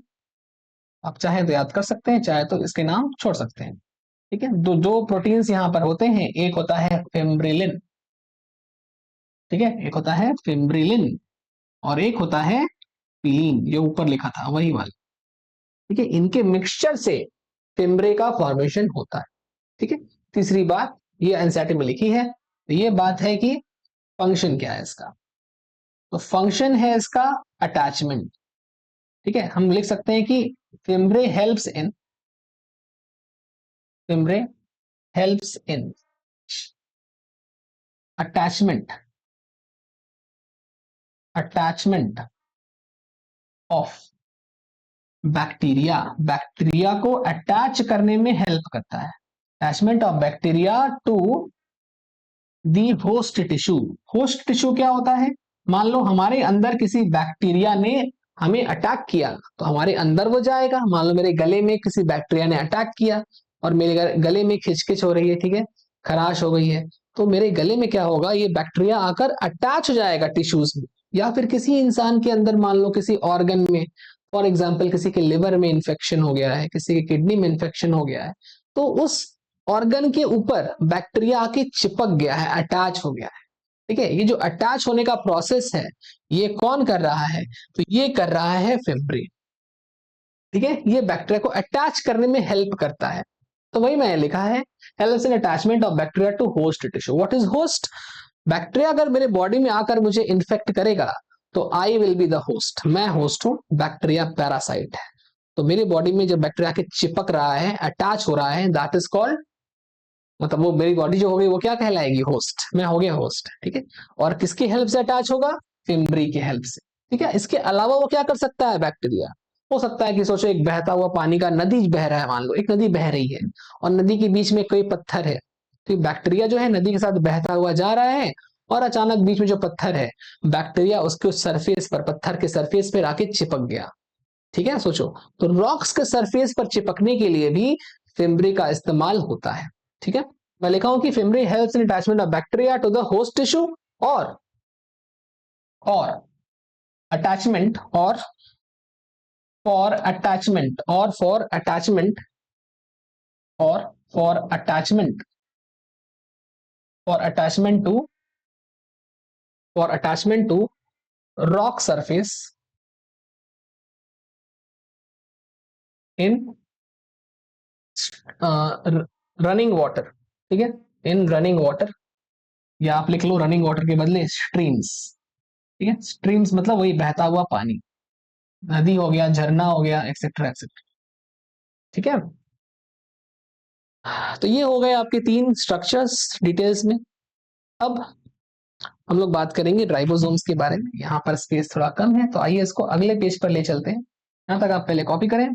S1: आप चाहे तो याद कर सकते हैं, चाहे तो इसके नाम छोड़ सकते हैं, ठीक है। दो दो प्रोटीन्स यहां पर होते हैं, एक होता है फिम्ब्रिलिन, ठीक है, एक होता है फिम्ब्रिलिन और एक होता है पिलीन, जो ऊपर लिखा था वही वाला, ठीक है। इनके मिक्सचर से फिम्ब्रे का फॉर्मेशन होता है। ठीक है, तीसरी बात ये एनसीईआरटी में लिखी है, तो ये बात है कि फंक्शन क्या है इसका, तो फंक्शन है इसका अटैचमेंट। ठीक है, हम लिख सकते हैं कि fimbriae helps in, fimbriae helps in attachment, attachment of bacteria, bacteria को अटैच करने में हेल्प करता है, attachment of bacteria to the host tissue. Host tissue क्या होता है, मान लो हमारे अंदर किसी बैक्टीरिया ने हमें अटैक किया तो हमारे अंदर वो जाएगा। मान लो मेरे गले में किसी बैक्टीरिया ने अटैक किया और मेरे गले में खिचखिच हो रही है, ठीक है, खराश हो गई है, तो मेरे गले में क्या होगा, ये बैक्टीरिया आकर अटैच हो जाएगा टिश्यूज में। या फिर किसी इंसान के अंदर मान लो किसी ऑर्गन में, फॉर एग्जाम्पल किसी के लिवर में इंफेक्शन हो गया है, किसी के किडनी में इंफेक्शन हो गया है, तो उस ऑर्गन के ऊपर बैक्टीरिया आके चिपक गया है, अटैच हो गया है। ठीक है, ये जो अटैच होने का प्रोसेस है ये कौन कर रहा है, तो ये कर रहा है फिम्ब्रे। ठीक है, ये बैक्टीरिया को अटैच करने में हेल्प करता है। तो वही मैंने लिखा है, helps in attachment of bacteria to host tissue. What is host, bacteria अगर मेरे बॉडी में आकर मुझे इन्फेक्ट करेगा तो I will be the host, मैं होस्ट हूं, बैक्टीरिया पैरासाइट है। तो मेरी बॉडी में जब बैक्टीरिया के चिपक रहा है, अटैच हो रहा है, दैट इज कॉल्ड, मतलब वो मेरी बॉडी जो हो गई वो क्या कहलाएगी, होस्ट, मैं हो गया होस्ट। ठीक है, और किसकी हेल्प से अटैच होगा, फिम्ब्री की हेल्प से। ठीक है, इसके अलावा वो क्या कर सकता है बैक्टीरिया, हो सकता है कि सोचो एक बहता हुआ पानी का नदी बह रहा है, मान लो एक नदी बह रही है और नदी के बीच में कोई पत्थर है, तो बैक्टीरिया जो है नदी के साथ बहता हुआ जा रहा है और अचानक बीच में जो पत्थर है, बैक्टीरिया उसके उस सरफेस पर, पत्थर के सरफेस पर आके चिपक गया। ठीक है, सोचो, तो रॉक्स के सरफेस पर चिपकने के लिए भी फिम्ब्री का इस्तेमाल होता है। ठीक है, मैं लिखा हूं कि fimbriae helps in attachment of bacteria to the host tissue और अटैचमेंट और फॉर अटैचमेंट और फॉर अटैचमेंट और for attachment for attachment to for attachment to rock surface in running water. ठीक है, इन रनिंग वाटर, या आप लिख लो रनिंग वाटर के बदले स्ट्रीम्स। ठीक है, स्ट्रीम्स मतलब वही बहता हुआ पानी, नदी हो गया, झरना हो गया, एक्सेट्रा एक्सेट्रा। ठीक है, तो ये हो गए आपके तीन स्ट्रक्चर्स डिटेल्स में। अब हम लोग बात करेंगे राइबोसोम्स के बारे में। यहाँ पर स्पेस थोड़ा कम है तो आइए इसको अगले पेज पर ले चलते हैं। यहाँ तक आप पहले कॉपी करें,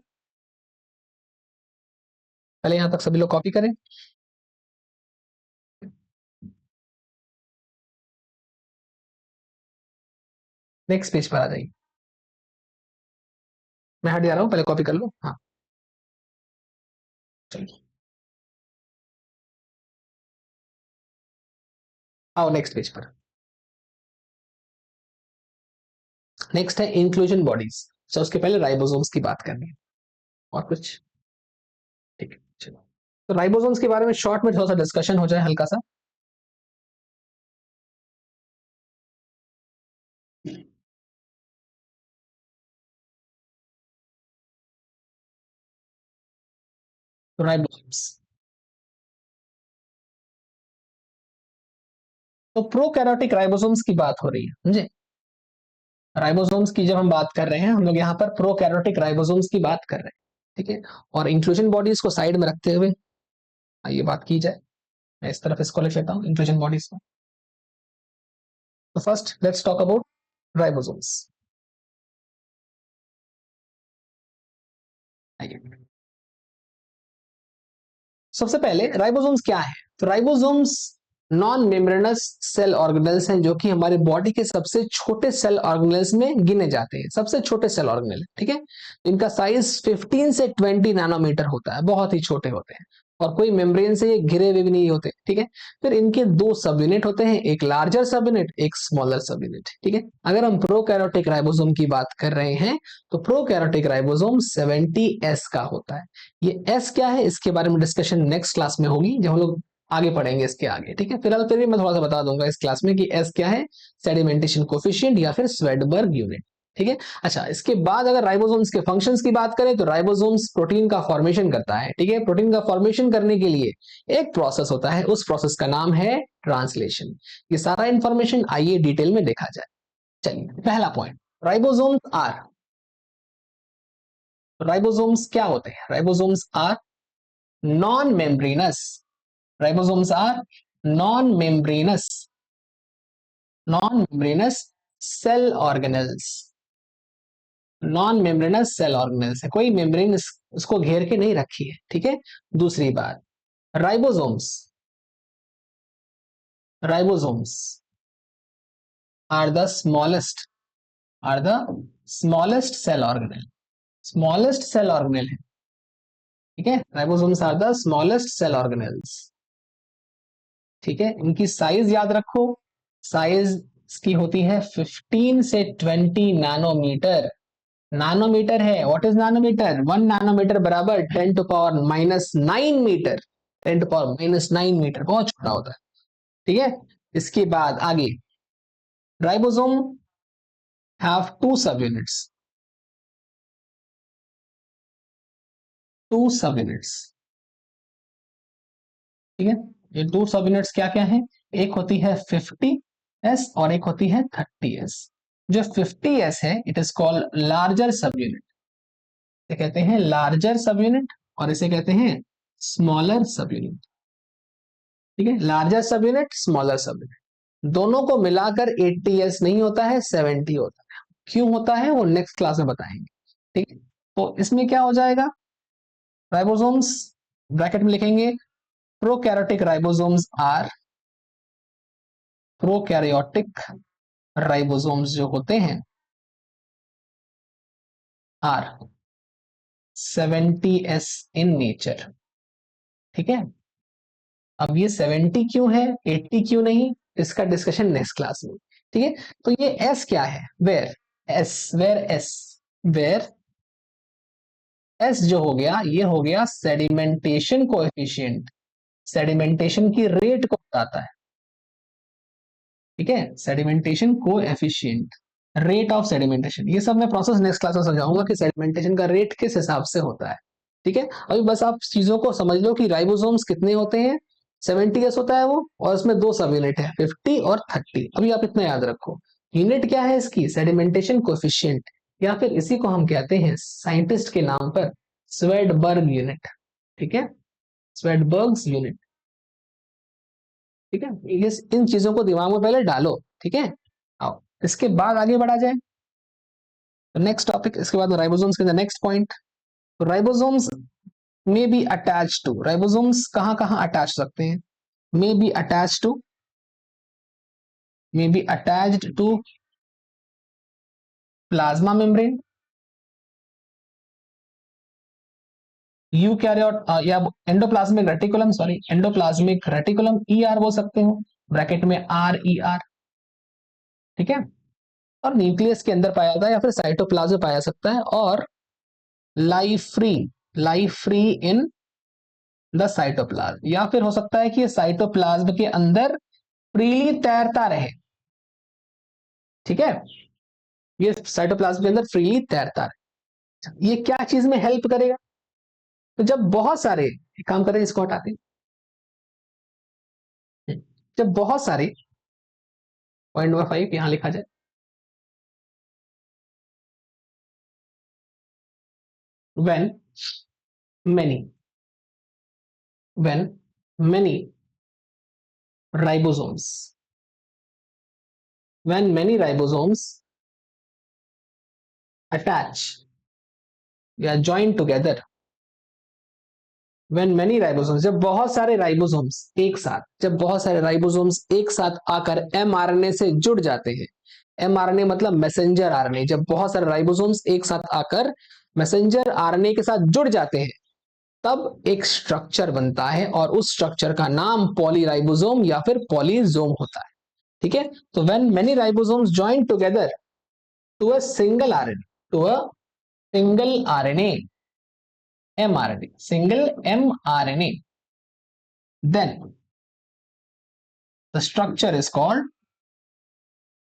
S1: पहले यहाँ तक सभी लोग कॉपी करें। नेक्स्ट पेज पर आ जाइए, मैं हट जा रहा हूँ, पहले कॉपी कर लो। हाँ चलिए, आओ नेक्स्ट पेज पर। नेक्स्ट है इंक्लूजन बॉडीज। तो उसके पहले राइबोसोम्स की बात करनी है, और कुछ? ठीक है, चलो, तो राइबोसोम्स के बारे में शॉर्ट में थोड़ा सा डिस्कशन हो जाए, हल्का सा। तो राइबोसोम्स, तो प्रोकैरियोटिक राइबोसोम्स की बात हो रही है, समझे? राइबोसोम्स की जब हम बात कर रहे हैं, हम लोग यहाँ पर प्रोकैरियोटिक राइबोसोम्स की बात कर रहे हैं। ठीक है, और इंक्लूजन बॉडीज को साइड में रखते हुए आइए बात की जाए। मैं इस तरफ इसको लिख लेता हूँ, इंक्लूजन बॉडीज को। तो first let's talk about ribosomes. सबसे पहले राइबोसोम्स क्या है, तो ribosomes non membranous cell organelles हैं, जो कि हमारे बॉडी के सबसे छोटे सेल ऑर्गेनेल्स में गिने जाते हैं, सबसे छोटे सेल ऑर्गेनेल। ठीक है, इनका साइज 15 से 20 नैनोमीटर होता है, बहुत ही छोटे होते हैं, और कोई मेम्ब्रेन से ये घिरे हुए भी नहीं होते। ठीक है, फिर इनके दो सब यूनिट होते हैं, एक लार्जर सब यूनिट, एक स्मॉलर सब यूनिट। ठीक है, अगर हम प्रोकैरियोटिक राइबोसोम की बात कर रहे हैं तो प्रोकैरियोटिक राइबोसोम 70S का होता है। ये एस क्या है, इसके बारे में डिस्कशन नेक्स्ट क्लास में होगी, जब हम लोग आगे पढ़ेंगे इसके आगे। ठीक है, फिलहाल फिर भी मैं थोड़ा सा बता दूंगा इस क्लास में कि एस क्या है, सेडिमेंटेशन कोफिशिएंट या फिर स्वेडबर्ग यूनिट। ठीक है। अच्छा, इसके बाद अगर राइबोसोम्स के फंक्शंस की बात करें तो राइबोसोम्स प्रोटीन का फॉर्मेशन करता है। ठीक है, प्रोटीन का फॉर्मेशन करने के लिए एक प्रोसेस होता है, उस प्रोसेस का नाम है ट्रांसलेशन। ये सारा इंफॉर्मेशन आइए डिटेल में देखा जाए। चलिए, पहला पॉइंट, राइबोसोम्स आर, राइबोसोम्स क्या होते हैं? Ribosomes are non membranous, ribosomes are non membranous, non membranous cell organelles, non membranous cell organelles है, कोई मेम्ब्रेन उसको घेर के नहीं रखी है। ठीक है। दूसरी बात, ribosomes, ribosomes are the smallest, are the smallest cell organelle, smallest cell organelle है। ठीक है, ribosomes are the smallest cell organelles. ठीक है, इनकी साइज याद रखो, साइज की होती है 15 से 20 नैनोमीटर, नैनोमीटर है। What is nanometre? 1 नैनोमीटर बराबर 10 to power -9 metre, 10 to power -9 metre, बहुत छोटा होता है। ठीक है। इसके बाद आगे, ribosome have two subunits, two subunits. ठीक है, ये टू सब यूनिट्स क्या क्या है? एक होती है 50s और एक होती है 30s। जो 50s है इट इज कॉल्ड लार्जर सब यूनिट, इसे कहते हैं लार्जर सब यूनिट, और इसे कहते हैं स्मॉलर सब यूनिट। ठीक है, लार्जर सब यूनिट, स्मॉलर सब यूनिट, दोनों को मिलाकर 80s नहीं होता है, 70 होता है। क्यों होता है वो नेक्स्ट क्लास में बताएंगे। ठीक है, तो इसमें क्या हो जाएगा, राइबोसोम्स ब्रैकेट में लिखेंगे, prokaryotic ribosomes are, prokaryotic ribosomes जो होते हैं आर 70s इन नेचर। ठीक है, अब ये 70 क्यों है, 80 क्यों नहीं, इसका डिस्कशन नेक्स्ट क्लास में। ठीक है, तो ये एस क्या है, where S, where S, where S जो हो गया, ये हो गया सेडिमेंटेशन कोएफिशिएंट, सेडिमेंटेशन की रेट को बताता है। ठीक है, sedimentation coefficient, rate of sedimentation, ये सब मैं प्रोसेस नेक्स्ट क्लास में समझाऊंगा कि सेडिमेंटेशन का रेट किस हिसाब से होता है। ठीक है, अभी बस आप चीजों को समझ लो कि राइबोसोम्स कितने होते हैं, 70s होता है वो, और उसमें दो सब यूनिट है 50 और 30। अभी आप इतना याद रखो, यूनिट क्या है इसकी, सेडिमेंटेशन कोएफिशिएंट, या फिर इसी को हम कहते हैं साइंटिस्ट के नाम पर स्वेडबर्ग यूनिट। ठीक है, स्वेडबर्ग्स यूनिट। ठीक है, ये इन चीजों को दिमाग में पहले डालो। ठीक है, आओ इसके बाद आगे बढ़ा जाए, तो नेक्स्ट टॉपिक, इसके बाद राइबोसोम्स के next point, ribosomes may be attach to, ribosomes कहां कहां अटैच रखते हैं, may be attach to, may be attached to plasma membrane, eukaryote या endoplasmic reticulum, sorry endoplasmic reticulum, ER बोल सकते हो, ब्रैकेट में RER। ठीक है, और न्यूक्लियस के अंदर पाया जाता है या फिर साइटोप्लाज्म में पाया सकता है, और life free, life free in the cytoplasm, या फिर हो सकता है कि ये साइटोप्लाज्म के अंदर फ्रीली तैरता रहे। ठीक है, ये साइटोप्लाज्म के अंदर फ्रीली तैरता रहे। ये क्या चीज में हेल्प करेगा, तो जब बहुत सारे, एक काम करें इसको हटाते हैं, जब बहुत सारे, पॉइंट नंबर 5 यहां लिखा जाए, when many, when many ribosomes, when many ribosomes attach या join together, when many ribosomes, जब बहुत सारे राइबोसोम्स एक साथ, जब बहुत सारे राइबोसोम्स एक साथ आकर mRNA से जुड़ जाते हैं, mRNA मतलब मैसेंजर आरएनए, जब बहुत सारे राइबोसोम्स एक साथ आकर मैसेंजर आरएनए के साथ जुड़ जाते हैं, तब एक स्ट्रक्चर बनता है, और उस स्ट्रक्चर का नाम पॉलीराइबोसोम या फिर पॉलीजोम होता है। ठीक है, तो when many ribosomes join together to a single RNA, to a single RNA, mRNA, single mRNA, then the structure is called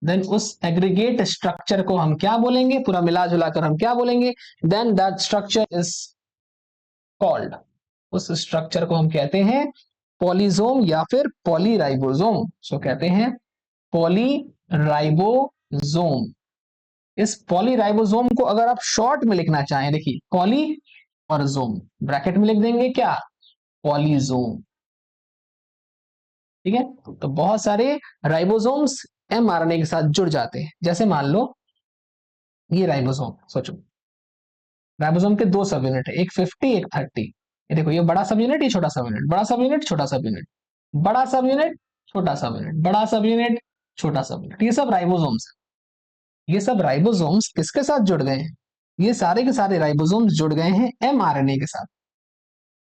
S1: then उस एग्रीगेट स्ट्रक्चर को हम क्या बोलेंगे, पूरा मिला जुला कर हम क्या बोलेंगे, then that structure is called, उस स्ट्रक्चर को हम कहते हैं पॉलीजोम या फिर पॉलीराइबोसोम। सो कहते हैं पॉलीराइबोसोम। इस पॉलीराइबोसोम को अगर आप शॉर्ट में लिखना चाहें, देखिए पॉली और जोम, ब्रैकेट में लिख देंगे क्या, पॉलीजोम। ठीक है, तो बहुत सारे राइबोसोम्स एमआरएनए के साथ जुड़ जाते हैं। जैसे मान लो ये राइबोसोम, सोचो राइबोसोम के दो सब यूनिट है, एक 50 एक 30। ये देखो, ये बड़ा सब यूनिट, ये छोटा सब यूनिट, बड़ा सब यूनिट छोटा सब यूनिट, बड़ा सब यूनिट छोटा सब यूनिट, बड़ा सब यूनिट छोटा सब यूनिट, ये सब राइबोसोम्स है। ये सब राइबोसोम्स किसके साथ जुड़ गए हैं, ये सारे के सारे राइबोसोम्स जुड़ गए हैं एमआरएनए के साथ।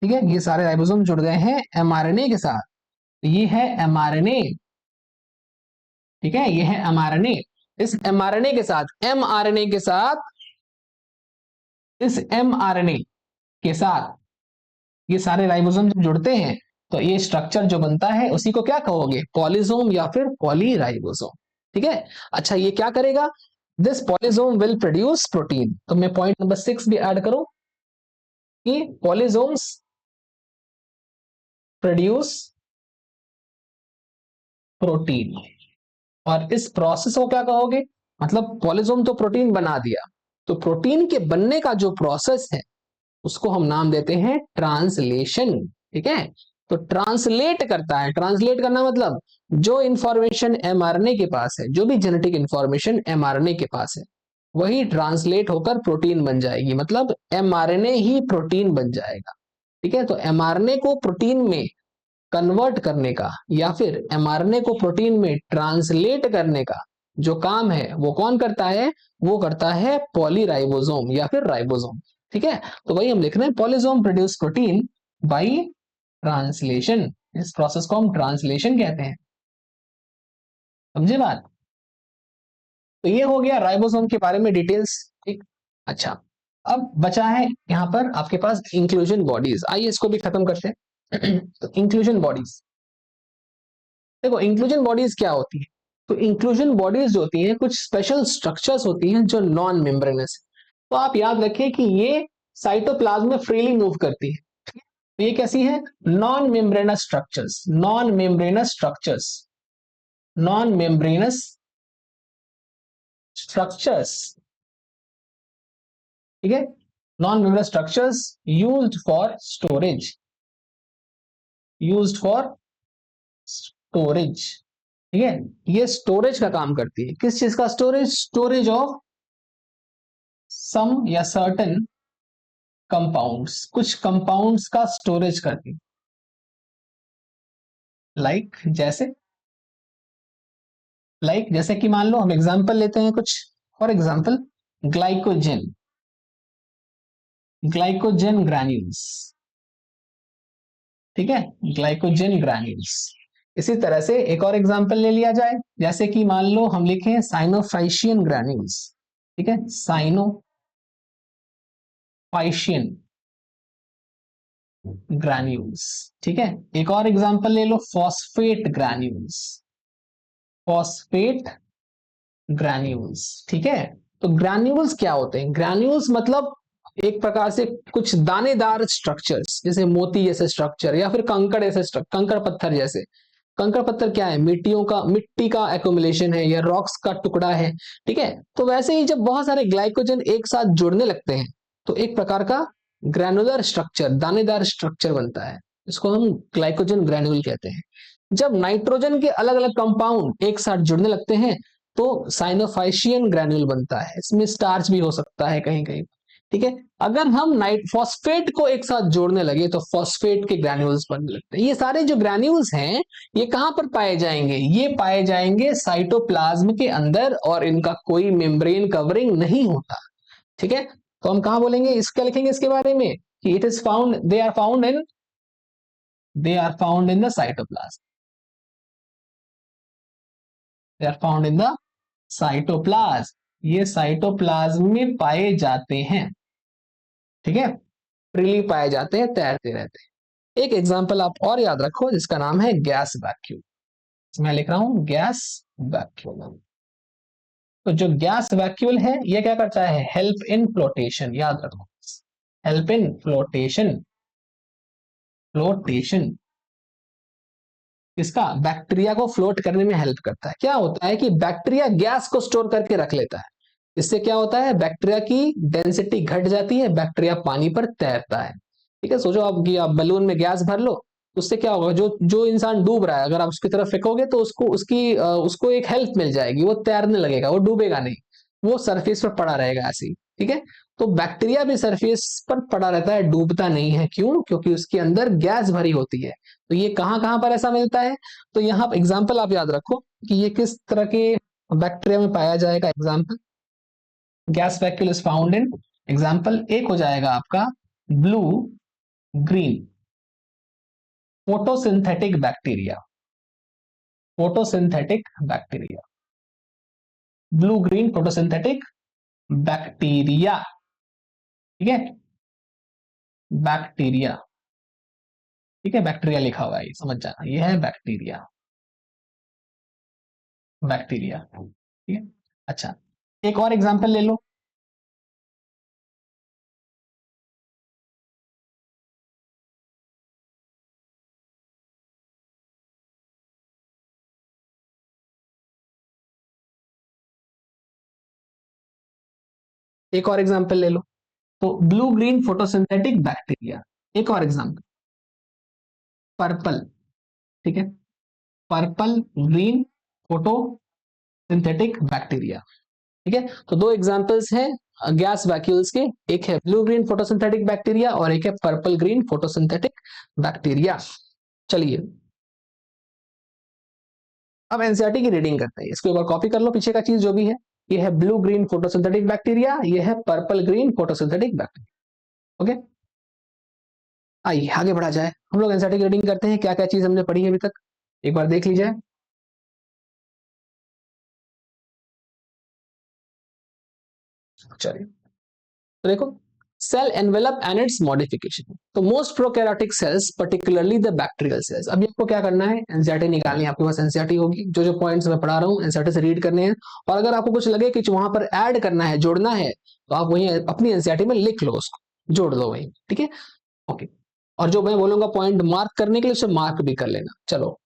S1: ठीक है, ये सारे राइबोसोम जुड़ गए हैं एमआरएनए के साथ। ये है एमआरएनए। ठीक है, ये है एमआरएनए। इस एमआरएनए के साथ, एमआरएनए के साथ, इस एमआरएनए के साथ ये सारे राइबोसोम जब जुड़ते हैं तो ये स्ट्रक्चर जो बनता है उसी को क्या कहोगे, पॉलीसोम या फिर पॉलीराइबोसोम। ठीक है, अच्छा ये क्या करेगा, this polysome will produce protein. तो मैं पॉइंट नंबर 6 भी ऐड करूं कि पॉलीसोम्स प्रोड्यूस प्रोटीन। और इस प्रोसेस को क्या कहोगे, मतलब पॉलीसोम तो प्रोटीन बना दिया, तो प्रोटीन के बनने का जो प्रोसेस है उसको हम नाम देते हैं ट्रांसलेशन। ठीक है, तो ट्रांसलेट करता है, ट्रांसलेट करना मतलब जो इंफॉर्मेशन एमआरएनए के पास है, जो भी जेनेटिक इंफॉर्मेशन एमआरएनए के पास है वही ट्रांसलेट होकर प्रोटीन बन जाएगी, मतलब एमआरएनए ही प्रोटीन बन जाएगा। ठीक है, तो एमआरएनए को प्रोटीन में कन्वर्ट करने का या फिर एमआरएनए को प्रोटीन में ट्रांसलेट करने का जो काम है वो कौन करता है, वो करता है पॉलीराइबोसोम या फिर राइबोसोम। ठीक है, तो वही हम लिख रहे हैं, polysome produce protein bye translation. इस प्रोसेस को हम ट्रांसलेशन कहते हैं, समझे बात। तो ये हो गया राइबोसोम के बारे में डिटेल्स। ठीक, अच्छा अब बचा है यहां पर आपके पास इंक्लूजन बॉडीज, आइए इसको भी खत्म करते हैं। तो इंक्लूजन बॉडीज, देखो इंक्लूजन बॉडीज क्या होती है, तो इंक्लूजन बॉडीज जो होती हैं कुछ स्पेशल स्ट्रक्चर्स होती हैं जो नॉन मेम्ब्रेनस है। तो आप याद रखें कि ये साइटोप्लाज्म में फ्रीली मूव करती है। तो ये कैसी है, non membranes structures, non membranes structures, non membranes structures. ठीक है, non membranes structures used for storage, used for storage. ठीक है, ये स्टोरेज का काम करती है, किस चीज का स्टोरेज, स्टोरेज ऑफ सम या सर्टेन कंपाउंड्स, कुछ कंपाउंड्स का स्टोरेज करती है। जैसे जैसे कि मान लो हम एग्जांपल लेते हैं कुछ, for example glycogen, glycogen granules. ठीक है, ग्लाइकोजन ग्रैन्यूल्स। इसी तरह से एक और एग्जांपल ले लिया जाए, जैसे कि मान लो हम लिखें साइनोफाइशियन ग्रैन्यूल्स। ठीक है, साइनोफाइशियन ग्रैन्यूल्स। ठीक है, एक और एग्जांपल ले लो, फॉस्फेट ग्रैन्यूल्स, फॉस्फेट ग्रैन्यूल्स। ठीक है, तो ग्रैन्यूल्स क्या होते हैं, ग्रैन्यूल्स मतलब एक प्रकार से कुछ दानेदार स्ट्रक्चर्स, जैसे मोती जैसे स्ट्रक्चर या फिर कंकड़ जैसे स्ट्रक्चर, कंकड़ पत्थर जैसे। कंकड़ पत्थर क्या है, मिट्टी का एकोमुलेशन है या रॉक्स का टुकड़ा है। ठीक है, तो वैसे ही जब बहुत सारे ग्लाइकोजन एक साथ जुड़ने लगते हैं तो एक प्रकार का ग्रैनुलर स्ट्रक्चर, दानेदार स्ट्रक्चर बनता है, इसको हम ग्लाइकोजन ग्रैन्यूल कहते हैं। जब नाइट्रोजन के अलग अलग कंपाउंड एक साथ जुड़ने लगते हैं तो साइनोफाइशियन ग्रैन्यूल बनता है, इसमें स्टार्च भी हो सकता है कहीं कहीं। ठीक है, अगर हम नाइट फॉस्फेट को एक साथ जोड़ने लगे तो फॉस्फेट के ग्रैन्यूल्स बनने लगते हैं। ये सारे जो ग्रैन्यूल्स हैं ये कहां पर पाए जाएंगे, ये पाए जाएंगे साइटोप्लाज्म के अंदर, और इनका कोई मेम्ब्रेन कवरिंग नहीं होता। ठीक है, तो हम कहां बोलेंगे, इसका लिखेंगे इसके बारे में कि it is found, they are found in the cytoplasm, they are found in the cytoplasm, ये साइटोप्लाज्म में पाए जाते हैं। ठीक है, फ्रीली पाए जाते हैं, तैरते रहते हैं। एक एग्जांपल आप और याद रखो जिसका नाम है गैस वैक्यूम, मैं लिख रहा हूं गैस वैक्यूम। तो जो गैस वैक्यूल है ये क्या करता है, हेल्प इन फ्लोटेशन, याद रखो, हेल्प इन फ्लोटेशन, फ्लोटेशन इसका बैक्टीरिया को फ्लोट करने में हेल्प करता है। क्या होता है कि बैक्टीरिया गैस को स्टोर करके रख लेता है, इससे क्या होता है, बैक्टीरिया की डेंसिटी घट जाती है, बैक्टीरिया पानी पर तैरता है। ठीक है, सोचो आप कि आप बलून में गैस भर लो, उससे क्या होगा, जो जो इंसान डूब रहा है अगर आप उसकी तरफ फेंकोगे तो उसको एक हेल्प मिल जाएगी, वो तैरने लगेगा, वो डूबेगा नहीं, वो सरफेस पर पड़ा रहेगा ऐसे ही। ठीक है, तो बैक्टीरिया भी सरफेस पर पड़ा रहता है, डूबता नहीं है। क्यों? क्योंकि उसके अंदर गैस भरी होती है। तो ये कहां कहां पर ऐसा मिलता है, तो यहाँ एग्जाम्पल आप याद रखो कि ये किस तरह के बैक्टीरिया में पाया जाएगा। Example, gas vacuole is found in, example एक हो जाएगा आपका blue green photosynthetic bacteria, photosynthetic bacteria, blue green photosynthetic bacteria. ठीक है, बैक्टीरिया, ठीक है, बैक्टीरिया लिखा हुआ है, ये समझ जाना, ये है बैक्टीरिया, बैक्टीरिया। ठीक है, अच्छा एक और एग्जांपल ले लो, एक और एग्जांपल ले लो। तो ब्लू ग्रीन फोटोसिंथेटिक बैक्टीरिया, एक और एग्जांपल पर्पल, ठीक है, पर्पल ग्रीन फोटोसिंथेटिक बैक्टीरिया। ठीक है, तो दो एग्जांपल्स हैं गैस वैक्यूल्स के, एक है ब्लू ग्रीन फोटोसिंथेटिक बैक्टीरिया और एक है पर्पल ग्रीन फोटोसिंथेटिक बैक्टीरिया। चलिए अब एनसीईआरटी की रीडिंग करते हैं, इसको एक बार कॉपी कर लो पीछे का चीज जो भी है। ये है ब्लू ग्रीन फोटोसिंथेटिक बैक्टीरिया, ये है purple green photosynthetic bacteria. Okay, आइए आगे बढ़ा जाए, हम लोग एनसीईआरटी की रीडिंग करते हैं, क्या क्या चीज हमने पढ़ी है अभी तक, एक बार देख लीजिए। चलिए, तो देखो, cell envelope and its modification, तो most prokaryotic cells particularly the bacterial cells. अभी आपको क्या करना है, एनसीईआरटी निकालनी है, आपके पास एनसीईआरटी होगी, जो जो पॉइंट्स मैं पढ़ा रहा हूँ एनसीईआरटी से रीड करने हैं, और अगर आपको कुछ लगे कि वहां पर ऐड करना है, जोड़ना है, तो आप वहीं अपनी एनसीईआरटी में लिख लो, उसको जोड़ दो वहीं। ठीक है, ओके, और जो मैं बोलूंगा पॉइंट मार्क करने के लिए उसे मार्क भी कर लेना। चलो,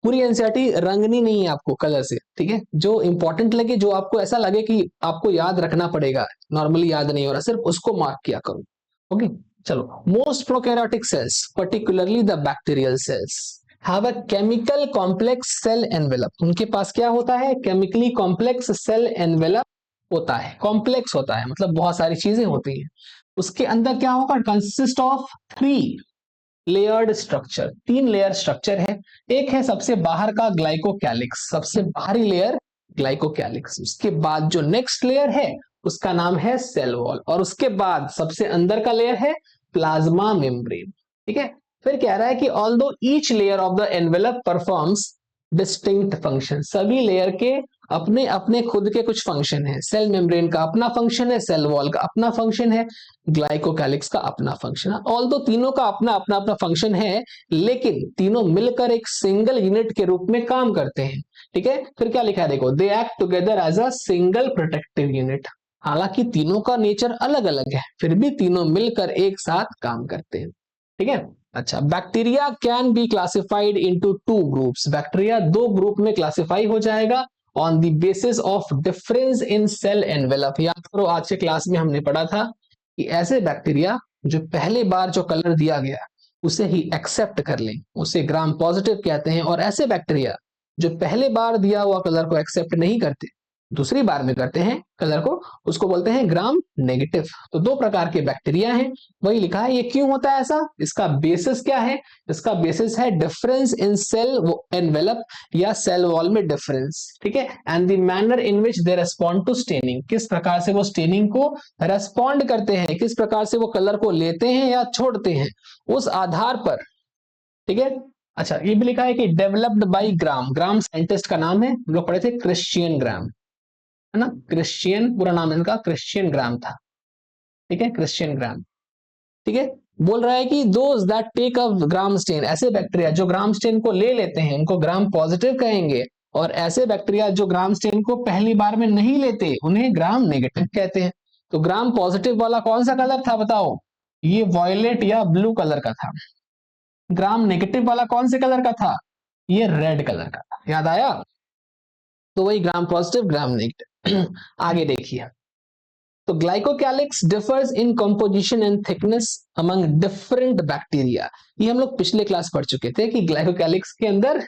S1: पूरी एनसीईआरटी रंगनी नहीं है आपको कलर से, ठीक है, जो इंपॉर्टेंट लगे, जो आपको ऐसा लगे कि आपको याद रखना पड़ेगा, नॉर्मली याद नहीं हो रहा, सिर्फ उसको मार्क किया करो। ओके, चलो, most prokaryotic cells particularly the bacterial cells have a chemical complex cell envelope, उनके पास क्या होता है, केमिकली कॉम्प्लेक्स सेल एनवेलप होता है, कॉम्प्लेक्स होता है मतलब बहुत सारी चीजें होती हैं, उसके अंदर क्या होगा, consist of three layered structure, तीन लेयर स्ट्रक्चर है। एक है सबसे बाहर का ग्लाइकोकैलिक्स, सबसे बाहरी लेयर ग्लाइकोकैलिक्स, उसके बाद जो नेक्स्ट लेयर है उसका नाम है सेल वॉल, और उसके बाद सबसे अंदर का लेयर है प्लाज्मा मेम्ब्रेन। ठीक है, फिर कह रहा है कि although each layer of the envelope performs distinct function, सभी लेयर के अपने अपने खुद के कुछ फंक्शन है, सेल मेम्ब्रेन का अपना फंक्शन है, सेल वॉल का अपना फंक्शन है, ग्लाइकोकैलिक्स का अपना फंक्शन है। ऑल दो तीनों का अपना अपना अपना फंक्शन है, लेकिन तीनों मिलकर एक सिंगल यूनिट के रूप में काम करते हैं। ठीक है, फिर क्या लिखा है देखो, they act together as a single protective unit, हालांकि तीनों का नेचर अलग अलग है, फिर भी तीनों मिलकर एक साथ काम करते हैं। ठीक है, अच्छा, bacteria can be classified into two groups, bacteria दो ग्रुप में क्लासिफाई हो जाएगा on the basis of difference in cell envelope. याद करो आज के क्लास में हमने पढ़ा था कि ऐसे बैक्टीरिया जो पहली बार जो कलर दिया गया उसे ही एक्सेप्ट कर लें, उसे ग्राम पॉजिटिव कहते हैं, और ऐसे बैक्टीरिया जो पहले बार दिया हुआ कलर को एक्सेप्ट नहीं करते, दूसरी बार में करते हैं कलर को, उसको बोलते हैं ग्राम नेगेटिव। तो दो प्रकार के बैक्टीरिया हैं, वही लिखा है। ये क्यों होता है ऐसा, इसका बेसिस क्या है, इसका बेसिस है डिफरेंस इन सेल एनवेलप या सेल वॉल में डिफरेंस। ठीक है, and the manner in which they respond to staining, किस प्रकार से वो स्टेनिंग को रेस्पॉन्ड करते हैं, किस प्रकार से वो कलर को लेते हैं या छोड़ते हैं, उस आधार पर। ठीक है, अच्छा, ये भी लिखा है कि developed by gram, gram scientist का नाम है, हम लोग पढ़े थे क्रिश्चियन ग्राम, है ना, क्रिश्चियन पूरा नाम इनका क्रिश्चियन ग्राम था। ठीक है, क्रिश्चियन ग्राम। ठीक है, बोल रहा है कि those that take a Gram stain, ऐसे बैक्टीरिया जो ग्राम स्टेन को ले लेते हैं उनको ग्राम पॉजिटिव कहेंगे, और ऐसे बैक्टीरिया जो ग्राम स्टेन को पहली बार में नहीं लेते उन्हें ग्राम नेगेटिव कहते हैं। तो ग्राम पॉजिटिव वाला कौन सा कलर था बताओ? ये वॉयलेट या ब्लू कलर का था। ग्राम नेगेटिव वाला कौन से कलर का था? ये रेड कलर का था। याद आया? तो वही ग्राम पॉजिटिव ग्राम नेगेटिव। आगे देखिए, तो glycocalyx differs in composition and thickness among different bacteria. ये हम लोग पिछले क्लास पढ़ चुके थे कि ग्लाइकोकैलिक्स के अंदर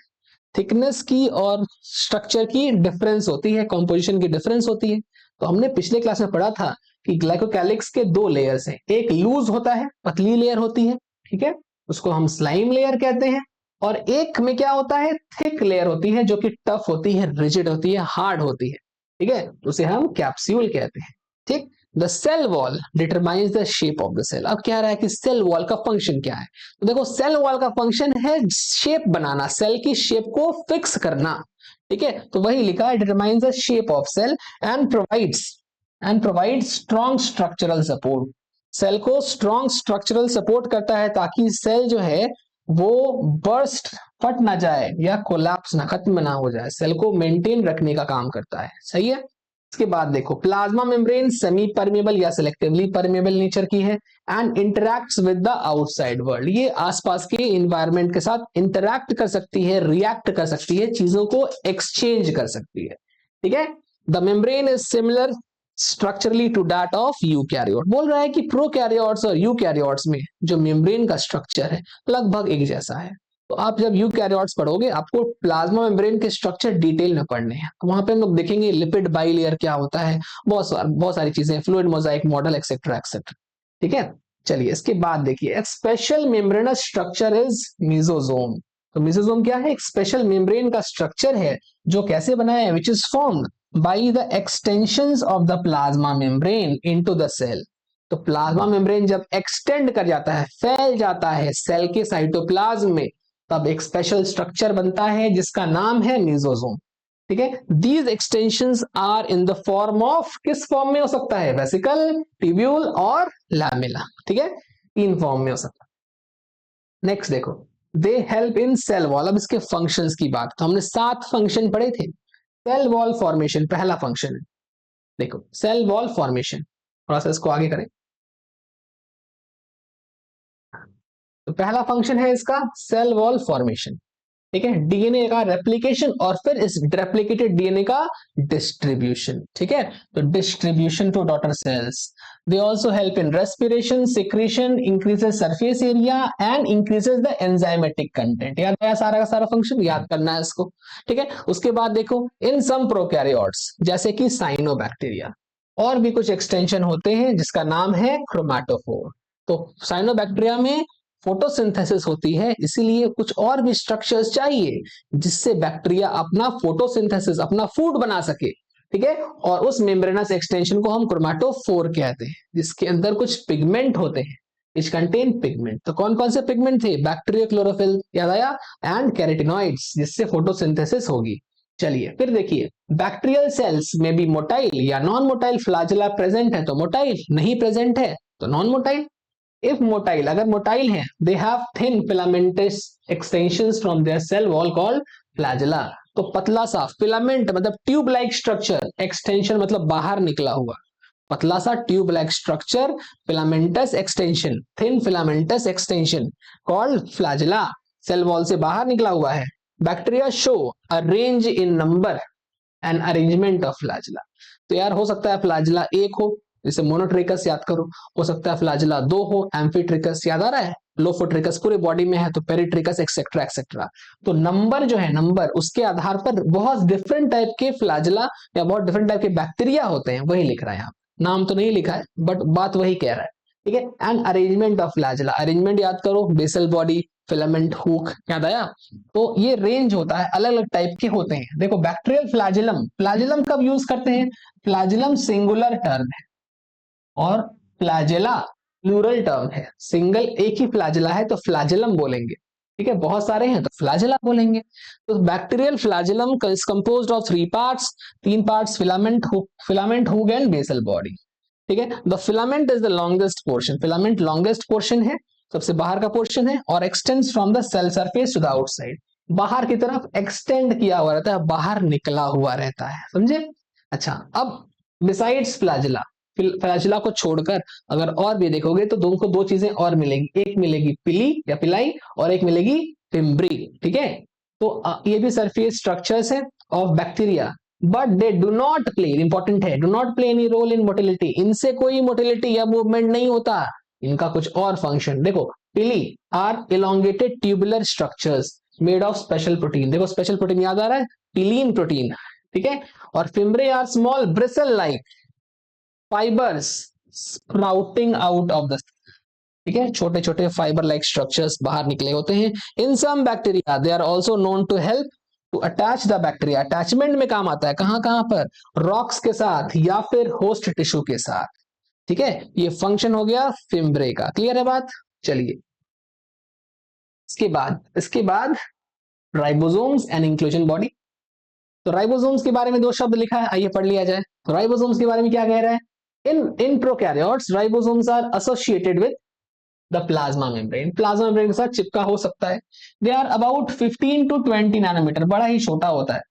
S1: थिकनेस की और स्ट्रक्चर की डिफरेंस होती है, कंपोजिशन की डिफरेंस होती है। तो हमने पिछले क्लास में पढ़ा था कि ग्लाइकोकैलिक्स के दो लेयर्स हैं, एक लूज होता है, पतली लेयर होती है, ठीक है, उसको हम स्लाइम लेयर कहते हैं, और एक में क्या होता है, थिक लेयर होती है जो कि टफ होती है, रिजिड होती है, हार्ड होती है, ठीक है, उसे हम कैप्सूल कहते हैं। ठीक, the cell wall determines the shape of the cell. अब कह रहा है कि सेल वॉल का फंक्शन क्या है? तो देखो, सेल वॉल का फंक्शन है शेप बनाना, सेल की शेप को फिक्स करना, ठीक है, तो वही लिखा है, determines the shape of cell and provides strong structural support. Cell को स्ट्रॉन्ग स्ट्रक्चरल सपोर्ट करता है ताकि सेल जो है वो बर्स्ट, फट ना जाए या कोलैप्स ना, खत्म ना हो जाए, सेल को मेंटेन रखने का काम करता है। सही है। इसके बाद देखो, प्लाज्मा मेम्ब्रेन सेमी परमेबल या सिलेक्टिवली परमेबल नेचर की है and interacts with the outside world. ये आसपास के इन्वायरमेंट के साथ इंटरैक्ट कर सकती है, रिएक्ट कर सकती है, चीजों को एक्सचेंज कर सकती है, ठीक है। The membrane is similar structurally to that of eukaryote. बोल रहा है कि प्रोकैरियोट्स और यूकैरियोट्स में जो मेम्ब्रेन का स्ट्रक्चर है लगभग एक जैसा है। तो आप जब यूकैरियोट्स पढ़ोगे आपको प्लाज्मा मेम्ब्रेन के स्ट्रक्चर डिटेल में पढ़ने हैं, तो वहां पे हम लोग देखेंगे लिपिड बाइलेयर क्या होता है, बहुत सारी चीजें, fluid Mosaic model etcetera etcetera, ठीक है। चलिए इसके बाद देखिए, एक special membranous structure is mesosome. तो मेसोसोम क्या है? एक स्पेशल मेम्ब्रेन का स्ट्रक्चर है जो कैसे बना है, which is formed by the extensions of the plasma membrane into the cell. तो प्लाज्मा मेम्ब्रेन जब एक्सटेंड कर जाता है, फैल जाता है सेल के साइटोप्लाज्म में, तब एक स्पेशल स्ट्रक्चर बनता है जिसका नाम है मेसोसोम, ठीक है। These extensions are in the form of, किस फॉर्म में हो सकता है? वेसिकल, ट्यूब्यूल और लैमेला, ठीक है, तीन फॉर्म में हो सकता है। नेक्स्ट देखो, they help in cell wall. अब इसके फंक्शंस की बात, तो हमने 7 फंक्शन पढ़े थे। सेल वॉल फॉर्मेशन पहला फंक्शन है। देखो, सेल वॉल फॉर्मेशन, थोड़ा सा इसको आगे करें, तो पहला फंक्शन है इसका सेल वॉल फॉर्मेशन, ठीक है, डीएनए का रेप्लिकेशन और फिर इस रेप्लिकेटेड डीएनए का डिस्ट्रीब्यूशन, ठीक है, तो distribution to daughter cells. They also help in respiration, secretion, increases surface area and increases the enzymatic content. याद आया सारा का सारा फंक्शन, याद करना है इसको, ठीक है। उसके बाद देखो, इन सम प्रोकैरियोट्स जैसे कि साइनोबैक्टीरिया और भी कुछ एक्सटेंशन होते हैं जिसका नाम है क्रोमैटोफोर। तो साइनोबैक्टीरिया में फोटोसिंथेसिस होती है, इसीलिए कुछ और भी स्ट्रक्चर्स चाहिए जिससे बैक्टीरिया अपना फोटोसिंथेसिस, अपना फूड बना सके, ठीक है, और उस मेम्ब्रेनस एक्सटेंशन को हम क्रोमैटोफोर कहते हैं, जिसके अंदर कुछ पिगमेंट होते हैं, which contain pigment। तो कौन कौन से पिगमेंट थे? बैक्टीरिया क्लोरोफिल, याद आया, एंड कैरोटिनॉइड्स, जिससे फोटोसिंथेसिस होगी। चलिए फिर देखिए, बैक्टीरियल सेल्स में भी मोटाइल या नॉन मोटाइल फ्लैजेला प्रेजेंट है तो मोटाइल, नहीं प्रेजेंट है तो नॉन मोटाइल। इफ मोटाइल, अगर मोटाइल है, they have thin filamentous extensions from their cell wall called flagella. तो पतला सा फिलामेंट मतलब ट्यूब लाइक स्ट्रक्चर, एक्सटेंशन मतलब बाहर निकला हुआ, पतला सा tube like structure, filamentous extension, thin filamentous extension called flagella, cell wall से बाहर निकला हुआ है। Bacteria show a range in number and arrangement of flagella. तो यार हो सकता है फ्लैजेला एक हो, जैसे मोनोट्रिकस याद करो, हो सकता है फ्लैजेला 2 हो, एम्फीट्रिकस याद आ रहा है, लोफोट्रिकस पूरे बॉडी में है तो पेरिट्रिकस एक्सेट्रा एक्सेट्रा। तो नंबर जो है, नंबर, उसके आधार पर बहुत डिफरेंट टाइप के फ्लैजेला या बहुत डिफरेंट टाइप के बैक्टीरिया होते हैं, वही लिख रहा है यहाँ, नाम तो नहीं लिखा है बट बात वही कह रहा है, ठीक है। And arrangement of flagella, arrangement याद करो, बेसल बॉडी, फिलामेंट हुक, याद आया। तो ये रेंज होता है, अलग अलग टाइप के होते हैं। देखो बैक्टीरियल फ्लैजेलम, फ्लैजेलम कब यूज करते हैं? फ्लैजेलम सिंगुलर टर्म है और फ्लैजेला प्लूरल टर्म है। सिंगल एक ही फ्लैजेला है तो फ्लैजेलम बोलेंगे, ठीक है, बहुत सारे हैं तो फ्लैजेला बोलेंगे। तो bacterial flagellum is composed of 3 parts, 3 parts, filament hook and basal body, ठीक है। The filament is the longest portion, filament longest portion है, सबसे बाहर का पोर्शन है, और extends from the cell surface to the outside. बाहर की तरफ एक्सटेंड किया हुआ रहता है, बाहर निकला हुआ रहता है, समझे। अच्छा, अब बिसाइड्स फ्लैजिला, फ्लैजिला को छोड़कर अगर और भी देखोगे तो तुमको दो चीजें और मिलेंगी, एक मिलेगी पिली या पिलाई और एक मिलेगी फिम्ब्री, ठीक है। तो ये भी सरफेस स्ट्रक्चर्स है of bacteria, but they do not play, important है, do not play any role in motility, इनसे कोई मोटिलिटी या मूवमेंट नहीं होता, इनका कुछ और फंक्शन देखो। Pili are elongated tubular structures made of special protein, देखो स्पेशल प्रोटीन याद आ रहा है, पिलीन प्रोटीन, ठीक है। और fimbriae are small bristle like fibres sprouting out of the, ठीक है, छोटे छोटे फाइबर लाइक स्ट्रक्चर्स बाहर निकले होते हैं। In some bacteria they are also known to help to attach the bacteria, attachment में काम आता है, कहां कहां पर, रॉक्स के साथ या फिर होस्ट टिश्यू के साथ, ठीक है। ये फंक्शन हो गया फिम्ब्रे का, क्लियर है बात। चलिए इसके बाद राइबोसोम्स एंड इंक्लूजन बॉडी। तो राइबोसोम्स के बारे में दो शब्द लिखा है, आइए पढ़ लिया जाए। तो राइबोसोम्स के बारे में क्या कह रहा है, in prokaryotes ribosomes are associated with the plasma membrane, plasma membrane के साथ चिपका हो सकता है। They are about 15 to 20 nanometre, बड़ा ही छोटा होता है।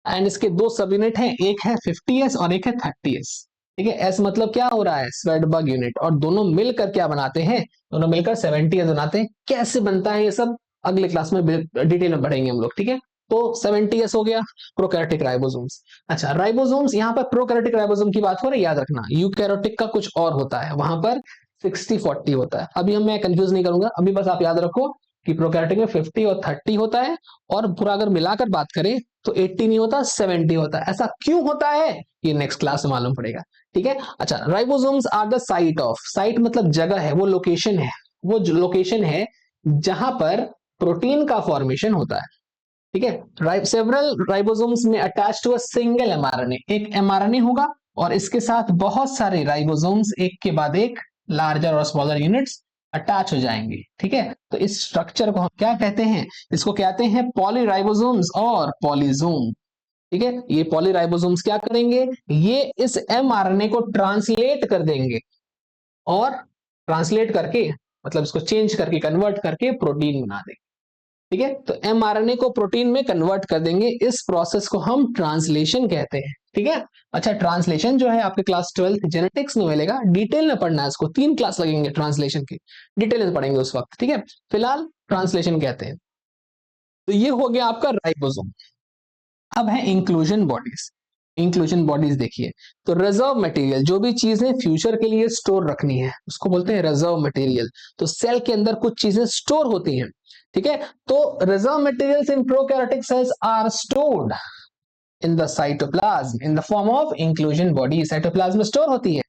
S1: एंड इसके दो सब यूनिट हैं, एक है 50s और एक है 30s, ठीक है। एस मतलब क्या हो रहा है, स्वेडबर्ग यूनिट, और दोनों मिलकर क्या बनाते हैं, दोनों मिलकर 70s बनाते हैं। कैसे बनता है ये सब अगले क्लास में डिटेल में पढ़ेंगे हम लोग, ठीक है। तो 70s हो गया प्रोकैरियोटिक राइबोसोम्स। अच्छा, राइबोसोम्स यहाँ पर प्रोकैरियोटिक राइबोसोम की बात हो रही है, याद रखना यूकैरियोटिक का कुछ और होता है, वहां पर 60-40 होता है। अभी हम मैं कंफ्यूज नहीं करूंगा, अभी बस आप याद रखो कि प्रोकैरियोटिक में 50 और 30 होता है, और पूरा अगर मिलाकर बात करें तो 80 नहीं होता, 70 होता है। ऐसा क्यों होता है ये नेक्स्ट क्लास में मालूम पड़ेगा, ठीक है। अच्छा, ribosomes are the site of, site मतलब जगह है, वो लोकेशन है, वो लोकेशन है जहां पर प्रोटीन का फॉर्मेशन होता है, ठीक है। Several ribosomes may attach to a single mRNA, एक एमआरएनए होगा और इसके साथ बहुत सारे राइबोसोम्स एक के बाद एक लार्जर और स्मॉलर यूनिट्स अटैच हो जाएंगे, ठीक है। तो इस स्ट्रक्चर को हम क्या कहते हैं, इसको कहते हैं पॉलीराइबोसोम्स और पॉलीजोम, ठीक है। ये पॉलीराइबोसोम्स क्या करेंगे, ये इस एमआरएनए को ट्रांसलेट कर देंगे, और ट्रांसलेट करके मतलब इसको चेंज करके कन्वर्ट करके प्रोटीन बना देंगे, ठीक है। तो एमआरएनए को प्रोटीन में कन्वर्ट कर देंगे, इस प्रोसेस को हम ट्रांसलेशन कहते हैं, ठीक है। अच्छा, ट्रांसलेशन जो है आपके क्लास 12 जेनेटिक्स में मिलेगा, डिटेल में पढ़ना है इसको, 3 क्लास लगेंगे ट्रांसलेशन के, डिटेल में पढ़ेंगे उस वक्त, ठीक है। फिलहाल ट्रांसलेशन कहते हैं। तो ये हो गया आपका राइबोसोम। अब है इंक्लूजन बॉडीज। इंक्लूजन बॉडीज देखिए, तो रिजर्व मटेरियल, जो भी चीजें फ्यूचर के लिए स्टोर रखनी है उसको बोलते हैं रिजर्व मटेरियल। तो सेल के अंदर कुछ चीजें स्टोर होती हैं, ठीक है। तो reserve materials in prokaryotic cells are stored in the cytoplasm in the form of inclusion body, cytoplasm में स्टोर होती है।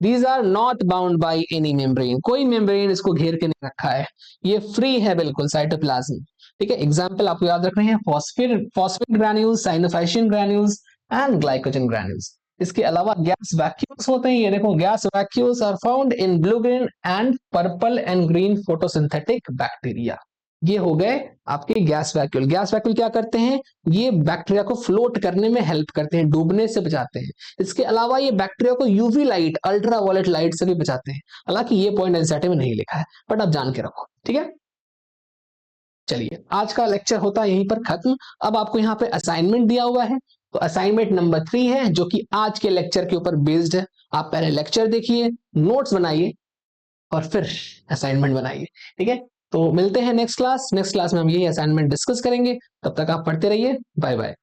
S1: These are not bound by any membrane, कोई मेम्ब्रेन इसको घेर के नहीं रखा है, ये फ्री है बिल्कुल साइटोप्लाज्म, ठीक है। एग्जाम्पल आपको याद रखने हैं, phosphate phosphate granules, cyanophycean granules and glycogen granules. इसके अलावा गैस वैक्यूल्स होते हैं, ये देखो gas vacuoles are found in blue green and purple and green photosynthetic bacteria. ये हो गए आपके गैस वैक्यूल। गैस वैक्यूल क्या करते हैं, ये बैक्टीरिया को फ्लोट करने में हेल्प करते हैं, डूबने से बचाते हैं। इसके अलावा ये बैक्टीरिया को UV light, ultraviolet light से भी बचाते हैं। हालांकि ये पॉइंट एनसीईआरटी में नहीं लिखा है, बट आप जान के रखो, ठीक है। चलिए आज का लेक्चर होता है यहीं पर खत्म। अब आपको यहाँ पे असाइनमेंट दिया हुआ है, तो असाइनमेंट नंबर 3 है जो कि आज के लेक्चर के ऊपर बेस्ड है। आप पहले लेक्चर देखिए, नोट्स बनाइए और फिर असाइनमेंट बनाइए, ठीक है। तो मिलते हैं नेक्स्ट क्लास में हम यही असाइनमेंट डिस्कस करेंगे। तब तक आप पढ़ते रहिए, बाय बाय।